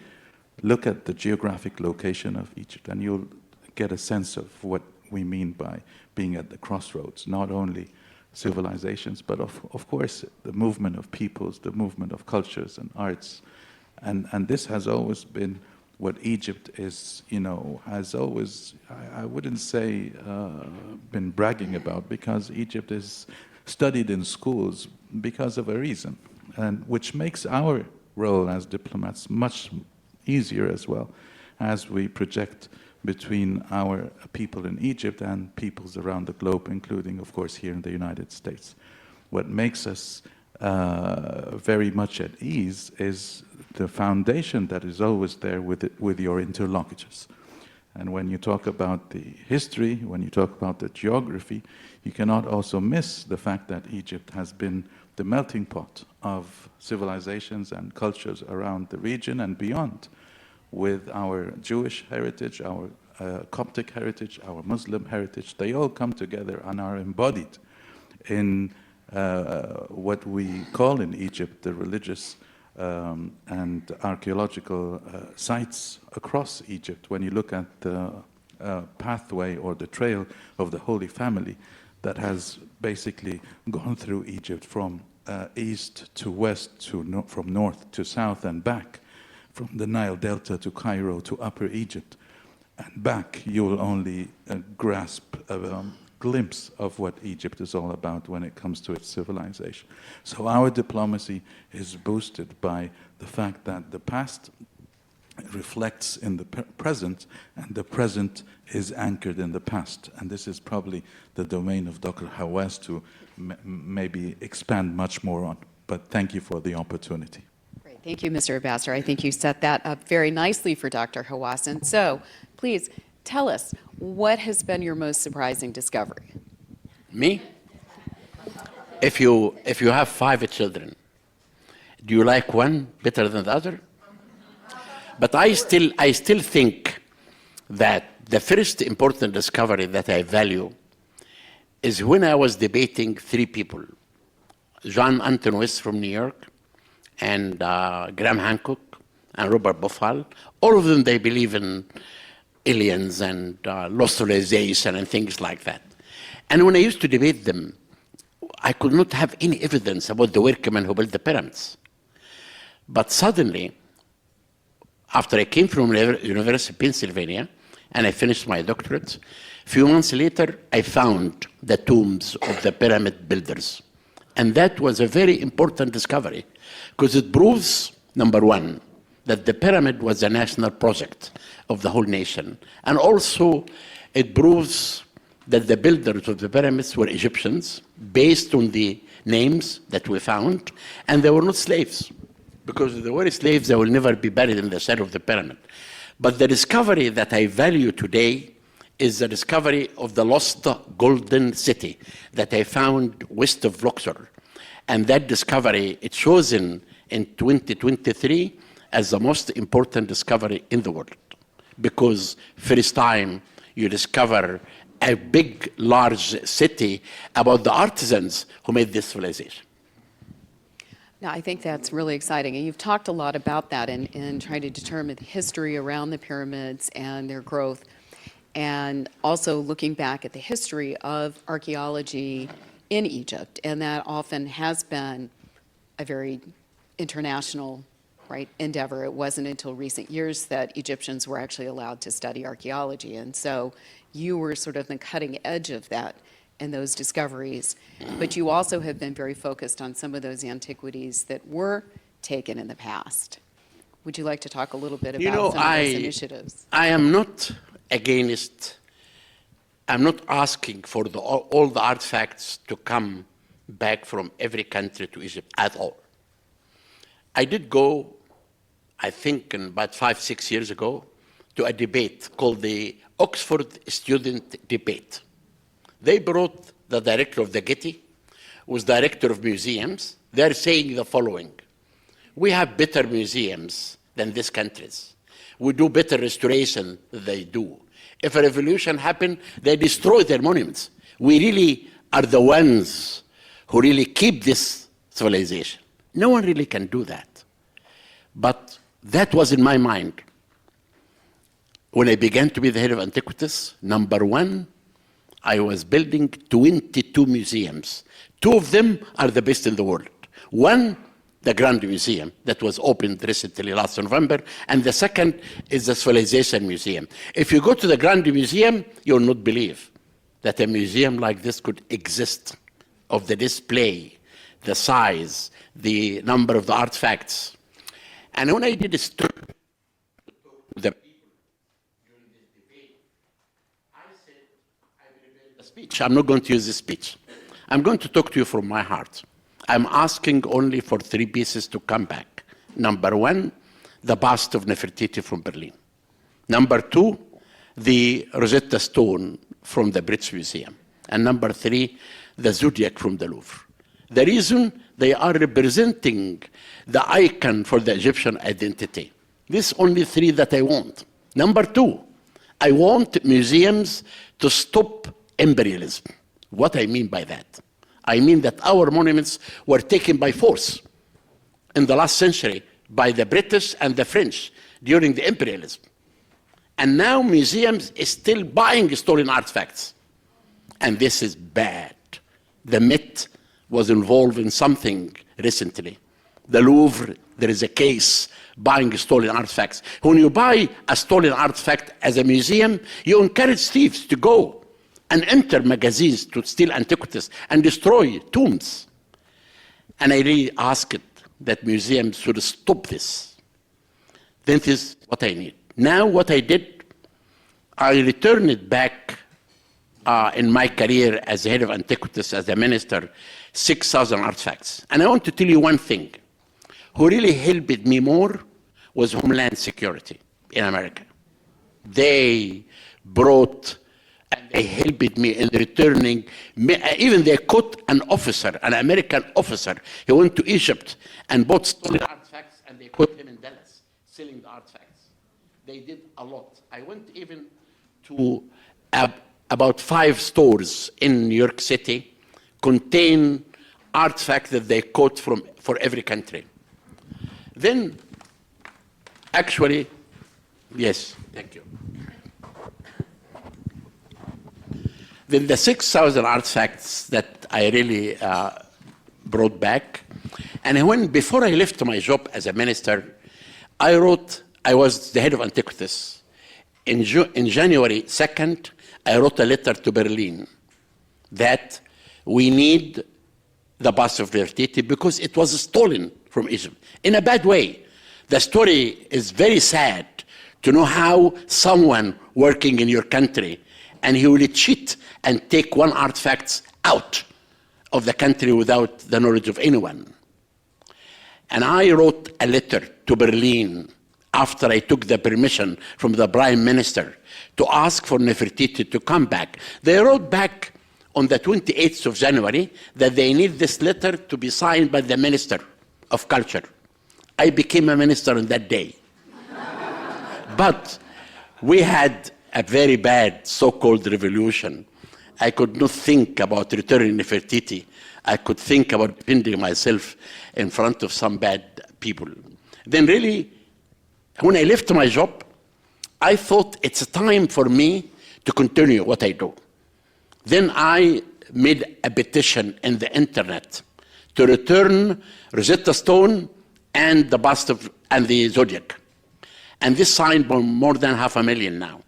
look at the geographic location of Egypt and you'll get a sense of what we mean by being at the crossroads, not only civilizations, but of course the movement of peoples, the movement of cultures and arts. And this has always been what Egypt is, has always, I wouldn't say been bragging about, because Egypt is studied in schools because of a reason, and which makes our role as diplomats much easier as well, as we project between our people in Egypt and peoples around the globe, including, of course, here in the United States. What makes us very much at ease is the foundation that is always there with your interlocutors. And when you talk about the history, when you talk about the geography, you cannot also miss the fact that Egypt has been the melting pot of civilizations and cultures around the region and beyond, with our Jewish heritage, our Coptic heritage, our Muslim heritage. They all come together and are embodied in what we call in Egypt the religious and archaeological sites across Egypt. When you look at the pathway or the trail of the Holy Family that has basically gone through Egypt from east to west, from north to south and back, from the Nile Delta to Cairo to Upper Egypt and back, you will only grasp a glimpse of what Egypt is all about when it comes to its civilization. So our diplomacy is boosted by the fact that the past reflects in the present, and the present is anchored in the past. And this is probably the domain of Dr. Hawass to maybe expand much more on. But thank you for the opportunity. Great. Thank you, Mr. Ambassador. I think you set that up very nicely for Dr. Hawass. And so, please, tell us, what has been your most surprising discovery? Me? If you have 5 children, do you like one better than the other? But I still think that the first important discovery that I value is when I was debating three people, John Anton West from New York, and Graham Hancock, and Robert Buffal. All of them, they believe in aliens and lost civilization and things like that. And when I used to debate them, I could not have any evidence about the workmen who built the pyramids. But suddenly, after I came from University of Pennsylvania, and I finished my doctorate, a few months later, I found the tombs of the pyramid builders. And that was a very important discovery, because it proves, number one, that the pyramid was a national project of the whole nation. And also, it proves that the builders of the pyramids were Egyptians, based on the names that we found, and they were not slaves. Because if they were slaves, they will never be buried in the center of the pyramid. But the discovery that I value today is the discovery of the lost golden city that I found west of Luxor. And that discovery, it's chosen in 2023 as the most important discovery in the world. Because first time you discover a big, large city about the artisans who made this civilization. Now, I think that's really exciting. And you've talked a lot about that in trying to determine the history around the pyramids and their growth, and also looking back at the history of archaeology in Egypt. And that often has been a very international endeavor. It wasn't until recent years that Egyptians were actually allowed to study archaeology. And so you were sort of the cutting edge of that and those discoveries. But you also have been very focused on some of those antiquities that were taken in the past. Would you like to talk a little bit about some of those initiatives? I am not against, I'm not asking for all the artifacts to come back from every country to Egypt at all. I did go, I think about 5-6 years ago, to a debate called the Oxford Student Debate. They brought the director of the Getty, who was director of museums. They're saying the following: we have better museums than these countries. We do better restoration than they do. If a revolution happened, they destroy their monuments. We really are the ones who really keep this civilization. No one really can do that. But that was in my mind. When I began to be the head of Antiquities, number one, I was building 22 museums. 2 of them are the best in the world. One, the Grand Museum that was opened recently last November, and the second is the Civilization Museum. If you go to the Grand Museum, you'll not believe that a museum like this could exist, of the display, the size, the number of the artifacts. And when I did a story to the people during this debate, I said, I prepared a speech. I'm not going to use this speech. I'm going to talk to you from my heart. I'm asking only for 3 pieces to come back. Number 1, the bust of Nefertiti from Berlin. Number 2, the Rosetta Stone from the British Museum. And number 3, the Zodiac from the Louvre. The reason, they are representing the icon for the Egyptian identity. These only 3 that I want. Number 2, I want museums to stop imperialism. What I mean by that? I mean that our monuments were taken by force in the last century by the British and the French during the imperialism. And now museums are still buying stolen artifacts. And this is bad. The Met was involved in something recently. The Louvre, there is a case buying stolen artifacts. When you buy a stolen artifact as a museum, you encourage thieves to go and enter magazines to steal antiquities and destroy tombs. And I really asked that museums should stop this. This is what I need. Now what I did, I returned it back in my career as head of Antiquities, as a minister, 6,000 artifacts. And I want to tell you one thing. Who really helped me more was Homeland Security in America. They brought and they helped me in returning. Even they caught an officer, an American officer. He went to Egypt and bought stolen artifacts, and they caught him in Dallas selling the artifacts. They did a lot. I went even to about 5 stores in New York City contain artifacts that they caught for every country. Then, actually, yes, thank you. Then the 6,000 artifacts that I really brought back, and before I left my job as a minister, I was the head of Antiquities. In January 2nd, I wrote a letter to Berlin that we need the bust of Nefertiti because it was stolen from Egypt in a bad way. The story is very sad to know how someone working in your country and he will cheat and take one artifact out of the country without the knowledge of anyone. And I wrote a letter to Berlin after I took the permission from the Prime Minister to ask for Nefertiti to come back. They wrote back on the 28th of January that they need this letter to be signed by the Minister of Culture. I became a minister on that day. But we had a very bad so-called revolution. I could not think about returning Nefertiti. I could think about defending myself in front of some bad people. Then really, when I left my job, I thought it's time for me to continue what I do. Then I made a petition in the internet to return Rosetta Stone and the bust of, and the Zodiac. And this signed by more than 500,000 now.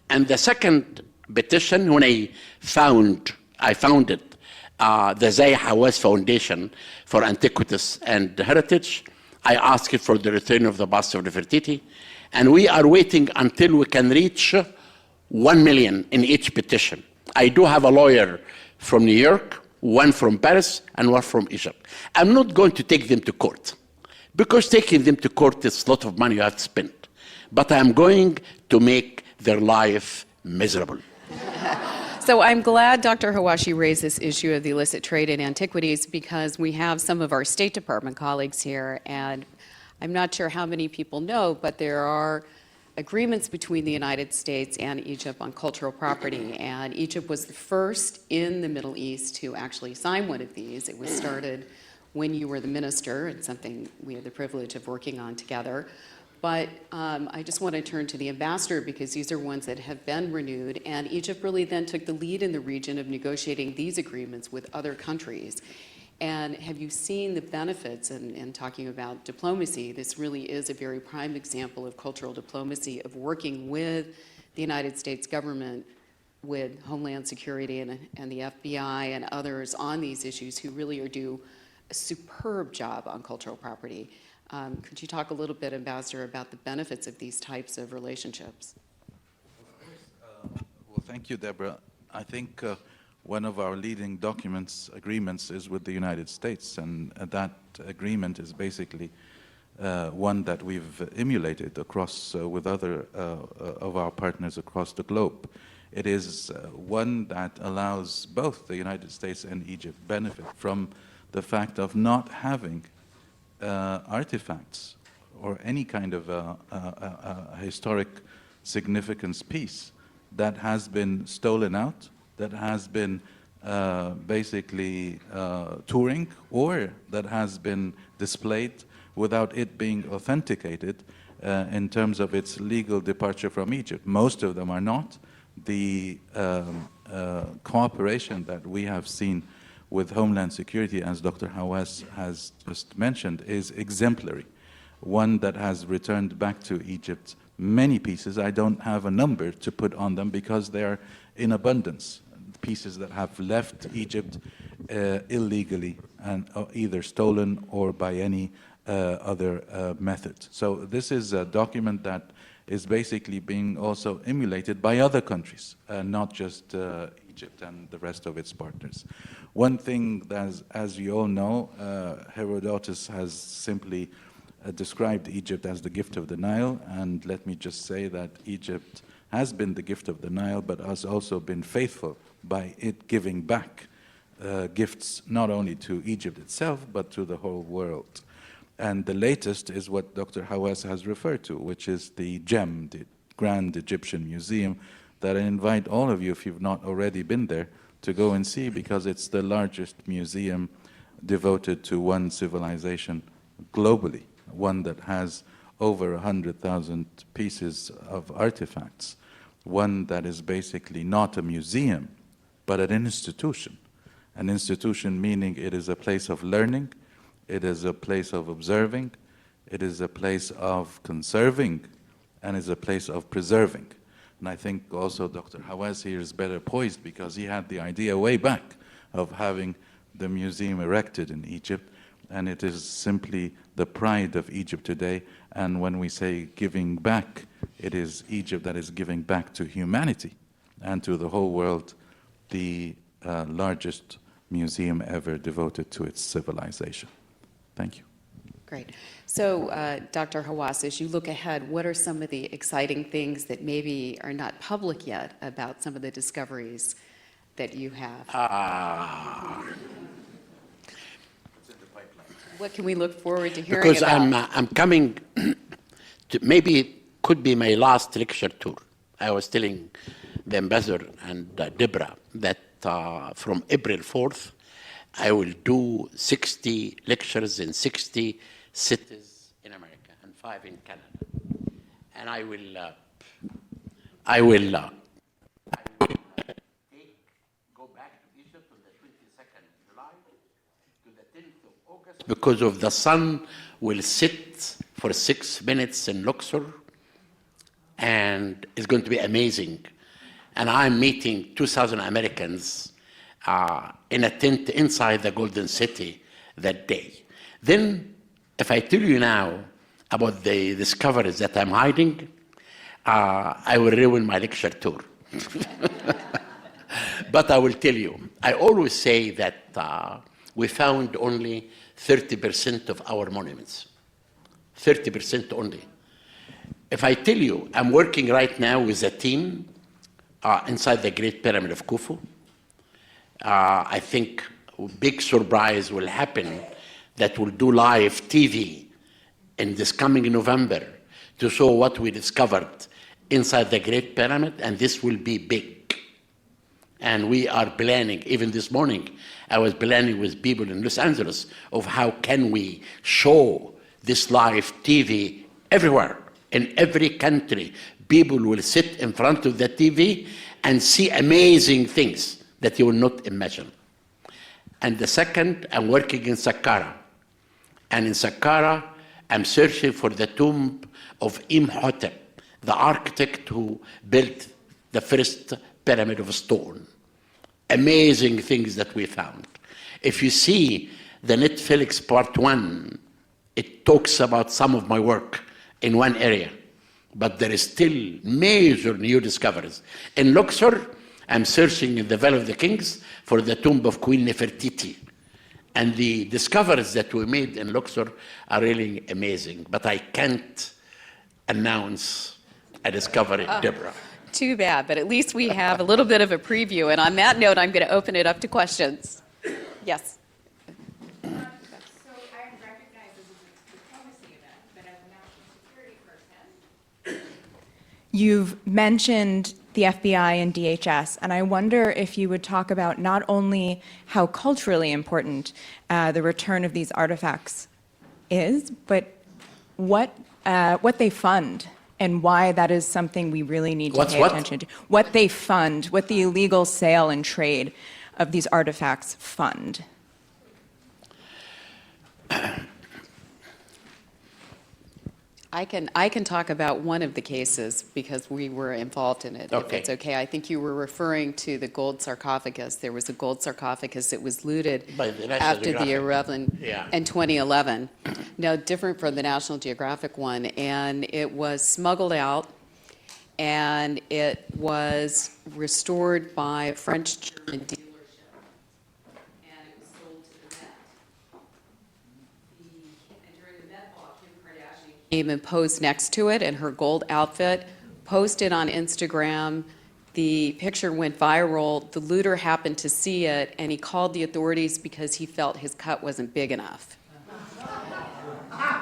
And the second petition, when I founded the Zahi Hawass Foundation for Antiquities and Heritage, I asked for the return of the bust of Nefertiti. And we are waiting until we can reach 1 million in each petition. I do have a lawyer from New York, one from Paris, and one from Egypt. I'm not going to take them to court, because taking them to court is a lot of money you have to spend. But I'm going to make their life miserable. So I'm glad, Dr. Hawass, you raised this issue of the illicit trade in antiquities, because we have some of our State Department colleagues here, and I'm not sure how many people know, but there are agreements between the United States and Egypt on cultural property, and Egypt was the first in the Middle East to actually sign one of these. It was started when you were the minister, and something we had the privilege of working on together. But I just want to turn to the ambassador, because these are ones that have been renewed, and Egypt really then took the lead in the region of negotiating these agreements with other countries. And have you seen the benefits in talking about diplomacy? This really is a very prime example of cultural diplomacy, of working with the United States government, with Homeland Security and the FBI and others on these issues, who really do a superb job on cultural property. Could you talk a little bit, Ambassador, about the benefits of these types of relationships? Well, thank you, Deborah. I think one of our leading agreements is with the United States, and that agreement is basically one that we've emulated across with other of our partners across the globe. It is one that allows both the United States and Egypt benefit from the fact of not having artifacts or any kind of historic significance piece that has been stolen out, that has been basically touring, or that has been displayed without it being authenticated in terms of its legal departure from Egypt. Most of them are not. The cooperation that we have seen with Homeland Security, as Dr. Hawass has just mentioned, is exemplary. One that has returned back to Egypt many pieces. I don't have a number to put on them because they're in abundance. Pieces that have left Egypt illegally and either stolen or by any other method. So this is a document that is basically being also emulated by other countries, not just Egypt and the rest of its partners. One thing that, as you all know, Herodotus has simply described Egypt as the gift of the Nile, and let me just say that Egypt has been the gift of the Nile, but has also been faithful by it giving back gifts not only to Egypt itself, but to the whole world. And the latest is what Dr. Hawass has referred to, which is the GEM, the Grand Egyptian Museum, that I invite all of you, if you've not already been there, to go and see, because it's the largest museum devoted to one civilization globally, one that has over 100,000 pieces of artifacts, one that is basically not a museum, but an institution. An institution meaning it is a place of learning, it is a place of observing, it is a place of conserving, and is a place of preserving. And I think also Dr. Hawass here is better poised because he had the idea way back of having the museum erected in Egypt, and it is simply the pride of Egypt today. And when we say giving back, it is Egypt that is giving back to humanity and to the whole world, the largest museum ever devoted to its civilization. Thank you. Great. So, Dr. Hawass, as you look ahead, what are some of the exciting things that maybe are not public yet about some of the discoveries that you have? What can we look forward to hearing because about? I'm coming to, maybe it could be my last lecture tour. I was telling the ambassador and Deborah that from April 4th, I will do 60 lectures in 60 cities in America and 5 in Canada. And I will go back to Egypt on the 22nd of July to the 10th of August because of the sun will sit for 6 minutes in Luxor, and it's going to be amazing. And I'm meeting 2,000 Americans in a tent inside the Golden City that day. Then, if I tell you now about the discoveries that I'm hiding, I will ruin my lecture tour. But I will tell you, I always say that we found only 30% of our monuments. 30% only. If I tell you, I'm working right now with a team inside the Great Pyramid of Khufu. I think a big surprise will happen that we'll do live TV in this coming November to show what we discovered inside the Great Pyramid, and this will be big. And we are planning, even this morning, I was planning with people in Los Angeles of how can we show this live TV everywhere, in every country. People will sit in front of the TV and see amazing things that you will not imagine. And the second, I'm working in Saqqara. And in Saqqara, I'm searching for the tomb of Imhotep, the architect who built the first pyramid of stone. Amazing things that we found. If you see the Netflix part 1, it talks about some of my work in one area, but there is still major new discoveries. In Luxor, I'm searching in the Valley of the Kings for the tomb of Queen Nefertiti. And the discoveries that we made in Luxor are really amazing, but I can't announce a discovery, Deborah. Too bad, but at least we have a little bit of a preview. And on that note, I'm going to open it up to questions. Yes. You've mentioned the FBI and DHS, and I wonder if you would talk about not only how culturally important the return of these artifacts is, but what they fund and why that is something we really need to pay attention to. What they fund, what the illegal sale and trade of these artifacts fund. I can talk about one of the cases because we were involved in it, if it's okay. I think you were referring to the gold sarcophagus. There was a gold sarcophagus that was looted after the eruption in 2011. Now, different from the National Geographic one, and it was smuggled out, and it was restored by a French-German dealership. Came and posed next to it in her gold outfit, posted on Instagram. The picture went viral. The looter happened to see it, and he called the authorities because he felt his cut wasn't big enough.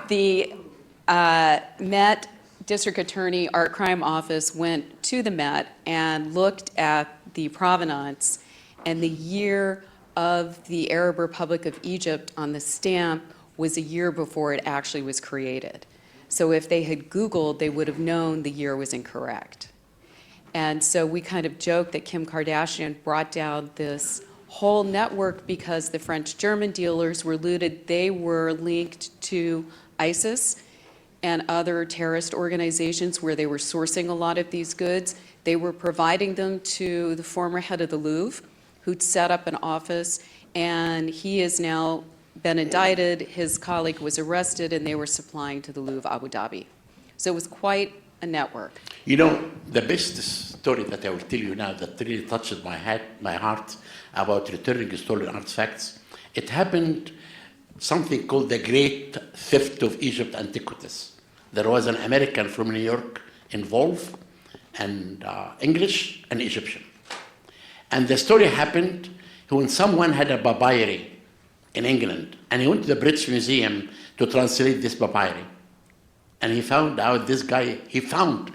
The Met District Attorney Art Crime Office went to the Met and looked at the provenance and the year of the Arab Republic of Egypt on the stamp was a year before it actually was created. So if they had Googled, they would have known the year was incorrect. And so we kind of joked that Kim Kardashian brought down this whole network because the French-German dealers were looted. They were linked to ISIS and other terrorist organizations where they were sourcing a lot of these goods. They were providing them to the former head of the Louvre, who'd set up an office, and he has now been indicted. His colleague was arrested, and they were supplying to the Louvre Abu Dhabi. So it was quite a network. You know, the best story that I will tell you now that really touched my heart about returning stolen artifacts, it happened something called the Great Theft of Egypt Antiquities. There was an American from New York involved, and English and Egyptian. And the story happened when someone had a papyri in England, and he went to the British Museum to translate this papyri. And he found out this guy, he found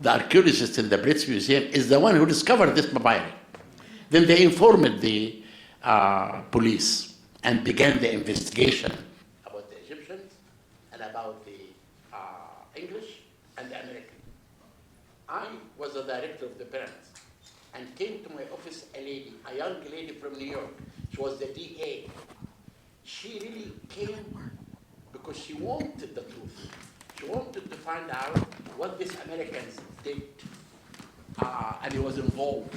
the archaeologist in the British Museum is the one who discovered this papyri. Then they informed the police and began the investigation about the Egyptians and about the English and the American. I was the director of the pyramids and came to my office a lady, a young lady from New York. She was the DA. She really came because she wanted the truth. She wanted to find out what these Americans did, and he was involved.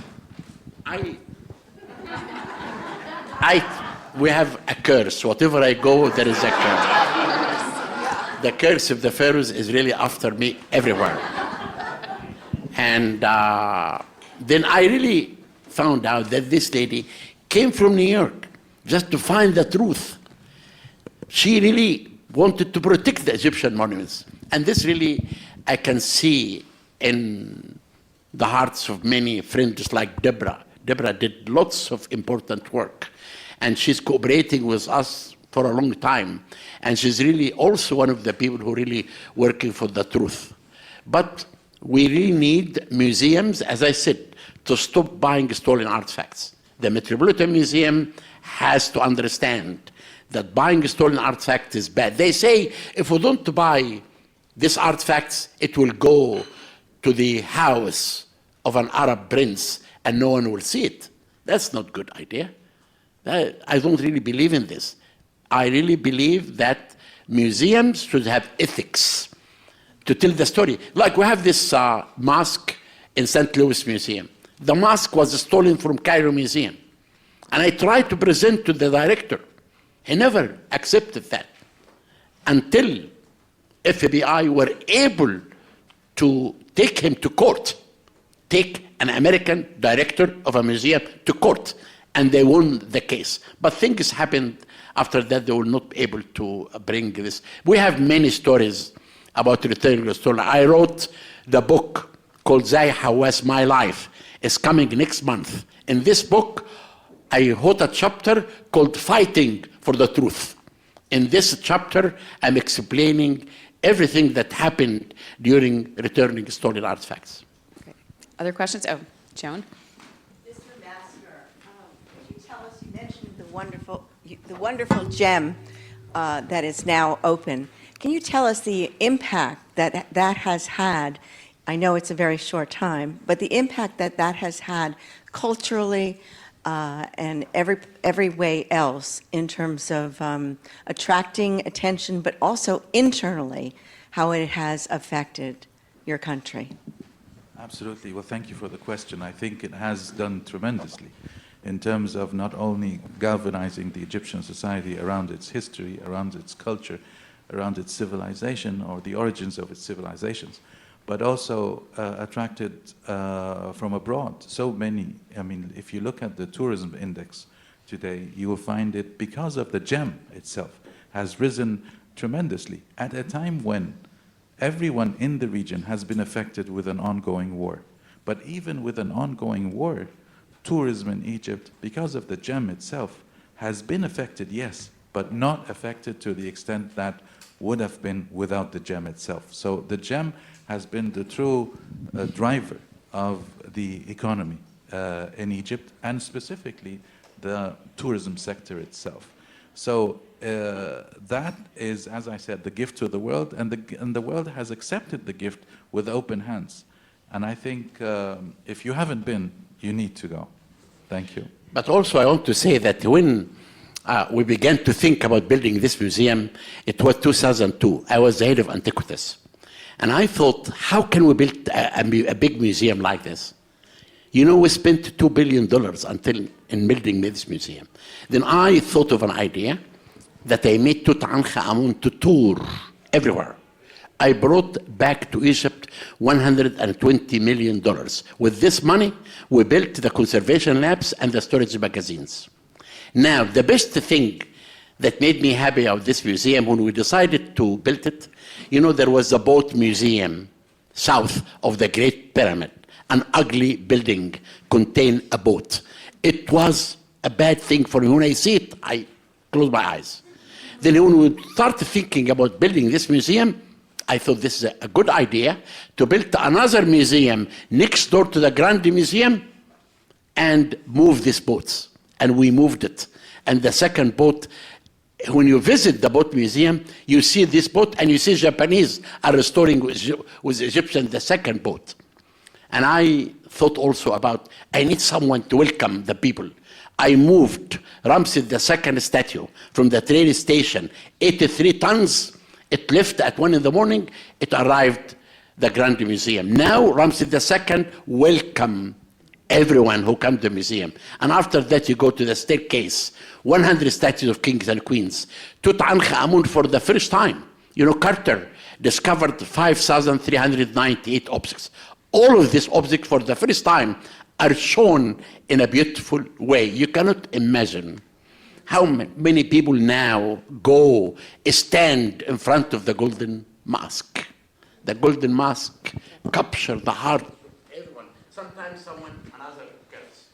We have a curse. Whatever I go, there is a curse. The curse of the pharaohs is really after me everywhere. And then I really found out that this lady came from New York just to find the truth. She really wanted to protect the Egyptian monuments. And this really, I can see in the hearts of many friends like Deborah. Deborah did lots of important work. And she's cooperating with us for a long time. And she's really also one of the people who really working for the truth. But we really need museums, as I said, to stop buying stolen artifacts. The Metropolitan Museum has to understand that buying stolen artifacts is bad. They say if we don't buy these artifacts, it will go to the house of an Arab prince and no one will see it. That's not a good idea. I don't really believe in this. I really believe that museums should have ethics to tell the story. Like we have this mosque in St. Louis Museum. The mosque was stolen from Cairo Museum. And I tried to present to the director. He never accepted that until FBI were able to take him to court, take an American director of a museum to court, and they won the case. But things happened after that. They were not able to bring this. We have many stories about returning the stolen. I wrote the book called Zahi Hawass, My Life. It's coming next month. In this book, I wrote a chapter called Fighting for the Truth. In this chapter, I'm explaining everything that happened during returning stolen artifacts. Okay. Other questions? Oh, Joan? Mr. Ambassador, could you tell us, you mentioned the wonderful gem that is now open. Can you tell us the impact that that has had? I know it's a very short time, but the impact that that has had culturally and every way else in terms of attracting attention, but also internally, how it has affected your country. Absolutely. Well, thank you for the question. I think it has done tremendously in terms of not only galvanizing the Egyptian society around its history, around its culture, around its civilization or the origins of its civilizations, but also attracted from abroad. So many, I mean, if you look at the tourism index today, you will find it, because of the gem itself, has risen tremendously at a time when everyone in the region has been affected with an ongoing war. But even with an ongoing war, tourism in Egypt, because of the gem itself, has been affected, yes, but not affected to the extent that would have been without the gem itself. So the gem has been the true driver of the economy in Egypt, and specifically the tourism sector itself. So that is, as I said, the gift to the world, and the world has accepted the gift with open hands. And I think if you haven't been, you need to go. Thank you. But also I want to say that when we began to think about building this museum, it was 2002. I was the head of Antiquities. And I thought, how can we build a big museum like this? You know, we spent $2 billion in building this museum. Then I thought of an idea that I made Tutankhamun to tour everywhere. I brought back to Egypt $120 million. With this money, we built the conservation labs and the storage magazines. Now, the best thing that made me happy about this museum when we decided to build it, you know, there was a boat museum south of the Great Pyramid. An ugly building contained a boat. It was a bad thing for me. When I see it, I close my eyes. Then when we started thinking about building this museum, I thought this is a good idea to build another museum next door to the Grand Museum and move these boats. And we moved it. And the second boat, when you visit the boat museum, you see this boat and you see Japanese are restoring with Egyptians the second boat. And I thought also about, I need someone to welcome the people. I moved Ramses II statue from the train station, 83 tons. It left at 1 in the morning. It arrived the Grand Museum. Now Ramses II welcome everyone who comes to the museum. And after that, you go to the staircase, 100 statues of kings and queens. Tutankhamun for the first time. You know, Carter discovered 5,398 objects. All of these objects for the first time are shown in a beautiful way. You cannot imagine how many people now go stand in front of the Golden Mosque. The Golden Mosque captures the heart of everyone. Sometimes someone, another gets.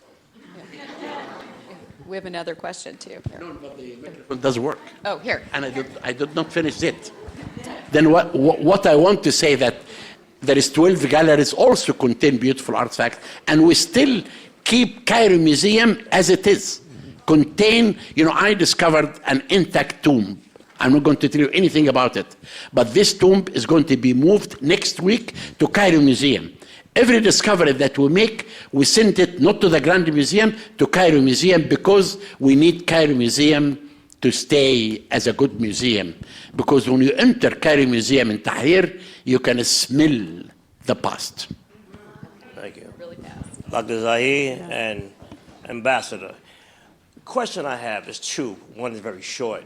We have another question too. No, but the microphone does work. Oh, here. And I did not finish it. Then what I want to say that there is 12 galleries also contain beautiful artifacts, and we still keep Cairo Museum as it is. Contain, you know, I discovered an intact tomb. I'm not going to tell you anything about it, but this tomb is going to be moved next week to Cairo Museum. Every discovery that we make, we send it not to the Grand Museum, to Cairo Museum, because we need Cairo Museum to stay as a good museum. Because when you enter Cairo Museum in Tahrir, you can smell the past. Thank you. Really fast. Dr. Zahi and Ambassador. The question I have is two. One is very short.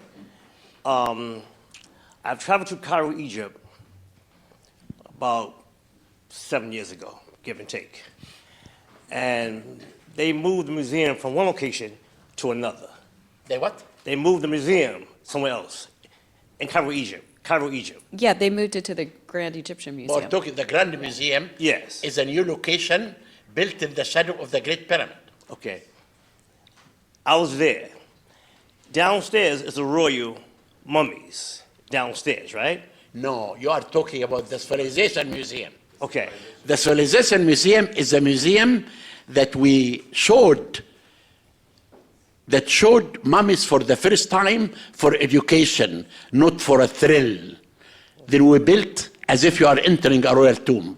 I've traveled to Cairo, Egypt about 7 years ago, give and take. And they moved the museum from one location to another. They what? They moved the museum somewhere else in Cairo, Egypt. Cairo, Egypt. Yeah, they moved it to the Grand Egyptian Museum. Or the Grand Museum is a new location built in the shadow of the Great Pyramid. Okay. I was there. Downstairs is the royal mummies. Downstairs, right? No, you are talking about the Civilization Museum. Okay. The Civilization Museum is a museum that we showed mummies for the first time for education, not for a thrill. Then we built as if you are entering a royal tomb.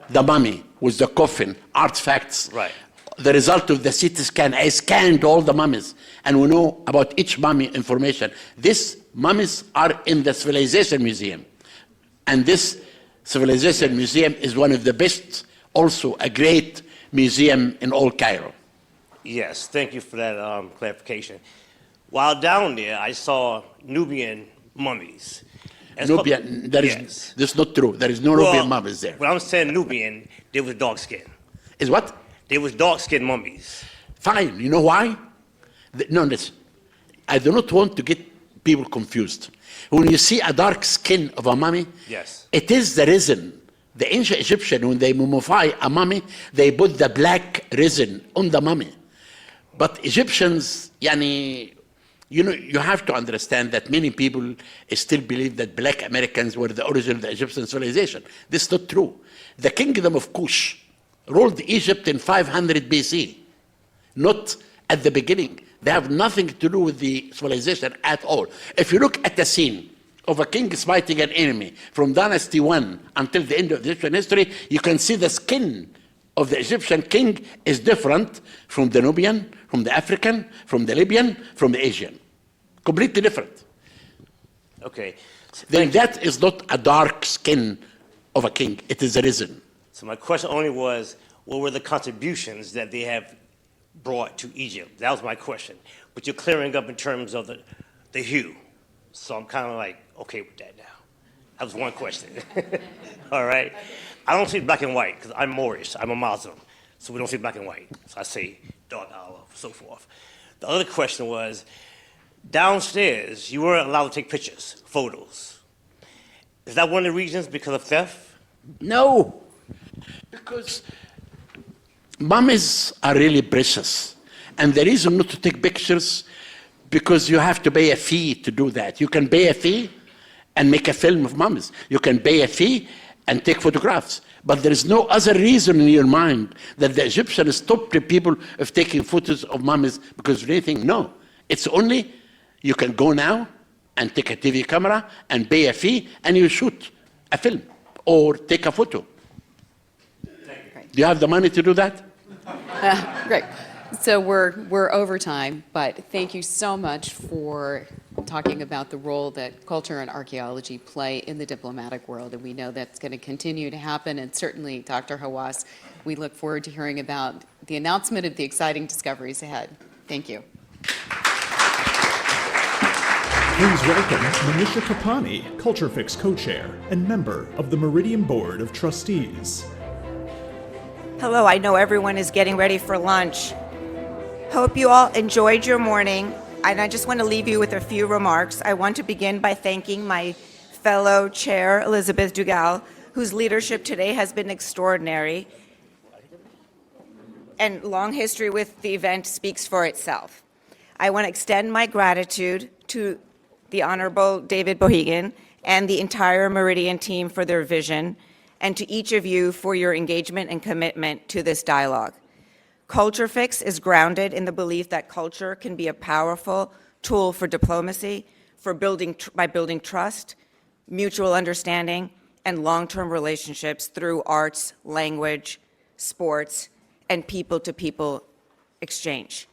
The mummy with the coffin, artifacts. Right. The result of the CT scan, I scanned all the mummies, and we know about each mummy information. These mummies are in the Civilization Museum. And this Civilization Museum is one of the best, also a great museum in all Cairo. Yes, thank you for that clarification. While down there, I saw Nubian mummies. Nubian, that's not true. There is no Nubian mummies there. When I'm saying Nubian, they was dark skin. Is what? They was dark skinned mummies. Fine. You know why? No, listen. I do not want to get people confused. When you see a dark skin of a mummy, yes, it is the resin. The ancient Egyptian, when they mummify a mummy, they put the black resin on the mummy. But Egyptians, you know, you have to understand that many people still believe that black Americans were the origin of the Egyptian civilization. This is not true. The kingdom of Kush ruled Egypt in 500 BC, not at the beginning. They have nothing to do with the civilization at all. If you look at the scene of a king fighting an enemy from Dynasty 1 until the end of Egyptian history, you can see the skin of the Egyptian king is different from the Nubian, from the African, from the Libyan, from the Asian. Completely different. Okay. Then that is not a dark skin of a king. It is a reason. So my question only was, what were the contributions that they have brought to Egypt? That was my question. But you're clearing up in terms of the hue. So I'm kind of like, okay with that now. That was one question. All right. I don't see black and white because I'm Moorish. I'm a Muslim. So we don't see black and white. So I say dark olive, so forth. The other question was, downstairs, you weren't allowed to take pictures, photos. Is that one of the reasons because of theft? No. Because mummies are really precious. And the reason not to take pictures, because you have to pay a fee to do that. You can pay a fee and make a film of mummies. You can pay a fee and take photographs. But there is no other reason in your mind that the Egyptians stopped the people of taking photos of mummies because of anything. No. It's only you can go now and take a TV camera and pay a fee and you shoot a film or take a photo. Do you have the money to do that? Great. So we're over time, but thank you so much for talking about the role that culture and archaeology play in the diplomatic world, and we know that's going to continue to happen, and certainly, Dr. Hawass, we look forward to hearing about the announcement of the exciting discoveries ahead. Thank you. Please welcome Manisha Kapani, Culturefix co-chair and member of the Meridian Board of Trustees. Hello, I know everyone is getting ready for lunch. Hope you all enjoyed your morning, and I just want to leave you with a few remarks. I want to begin by thanking my fellow chair, Elizabeth Dugal, whose leadership today has been extraordinary, and long history with the event speaks for itself. I want to extend my gratitude to the Honorable David Bohegan and the entire Meridian team for their vision, and to each of you for your engagement and commitment to this dialogue. Culturefix is grounded in the belief that culture can be a powerful tool for diplomacy, by building trust, mutual understanding, and long-term relationships through arts, language, sports, and people-to-people exchange.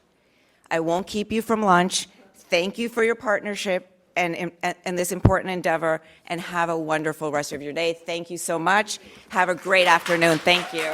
I won't keep you from lunch. Thank you for your partnership and this important endeavor, and have a wonderful rest of your day. Thank you so much. Have a great afternoon. Thank you.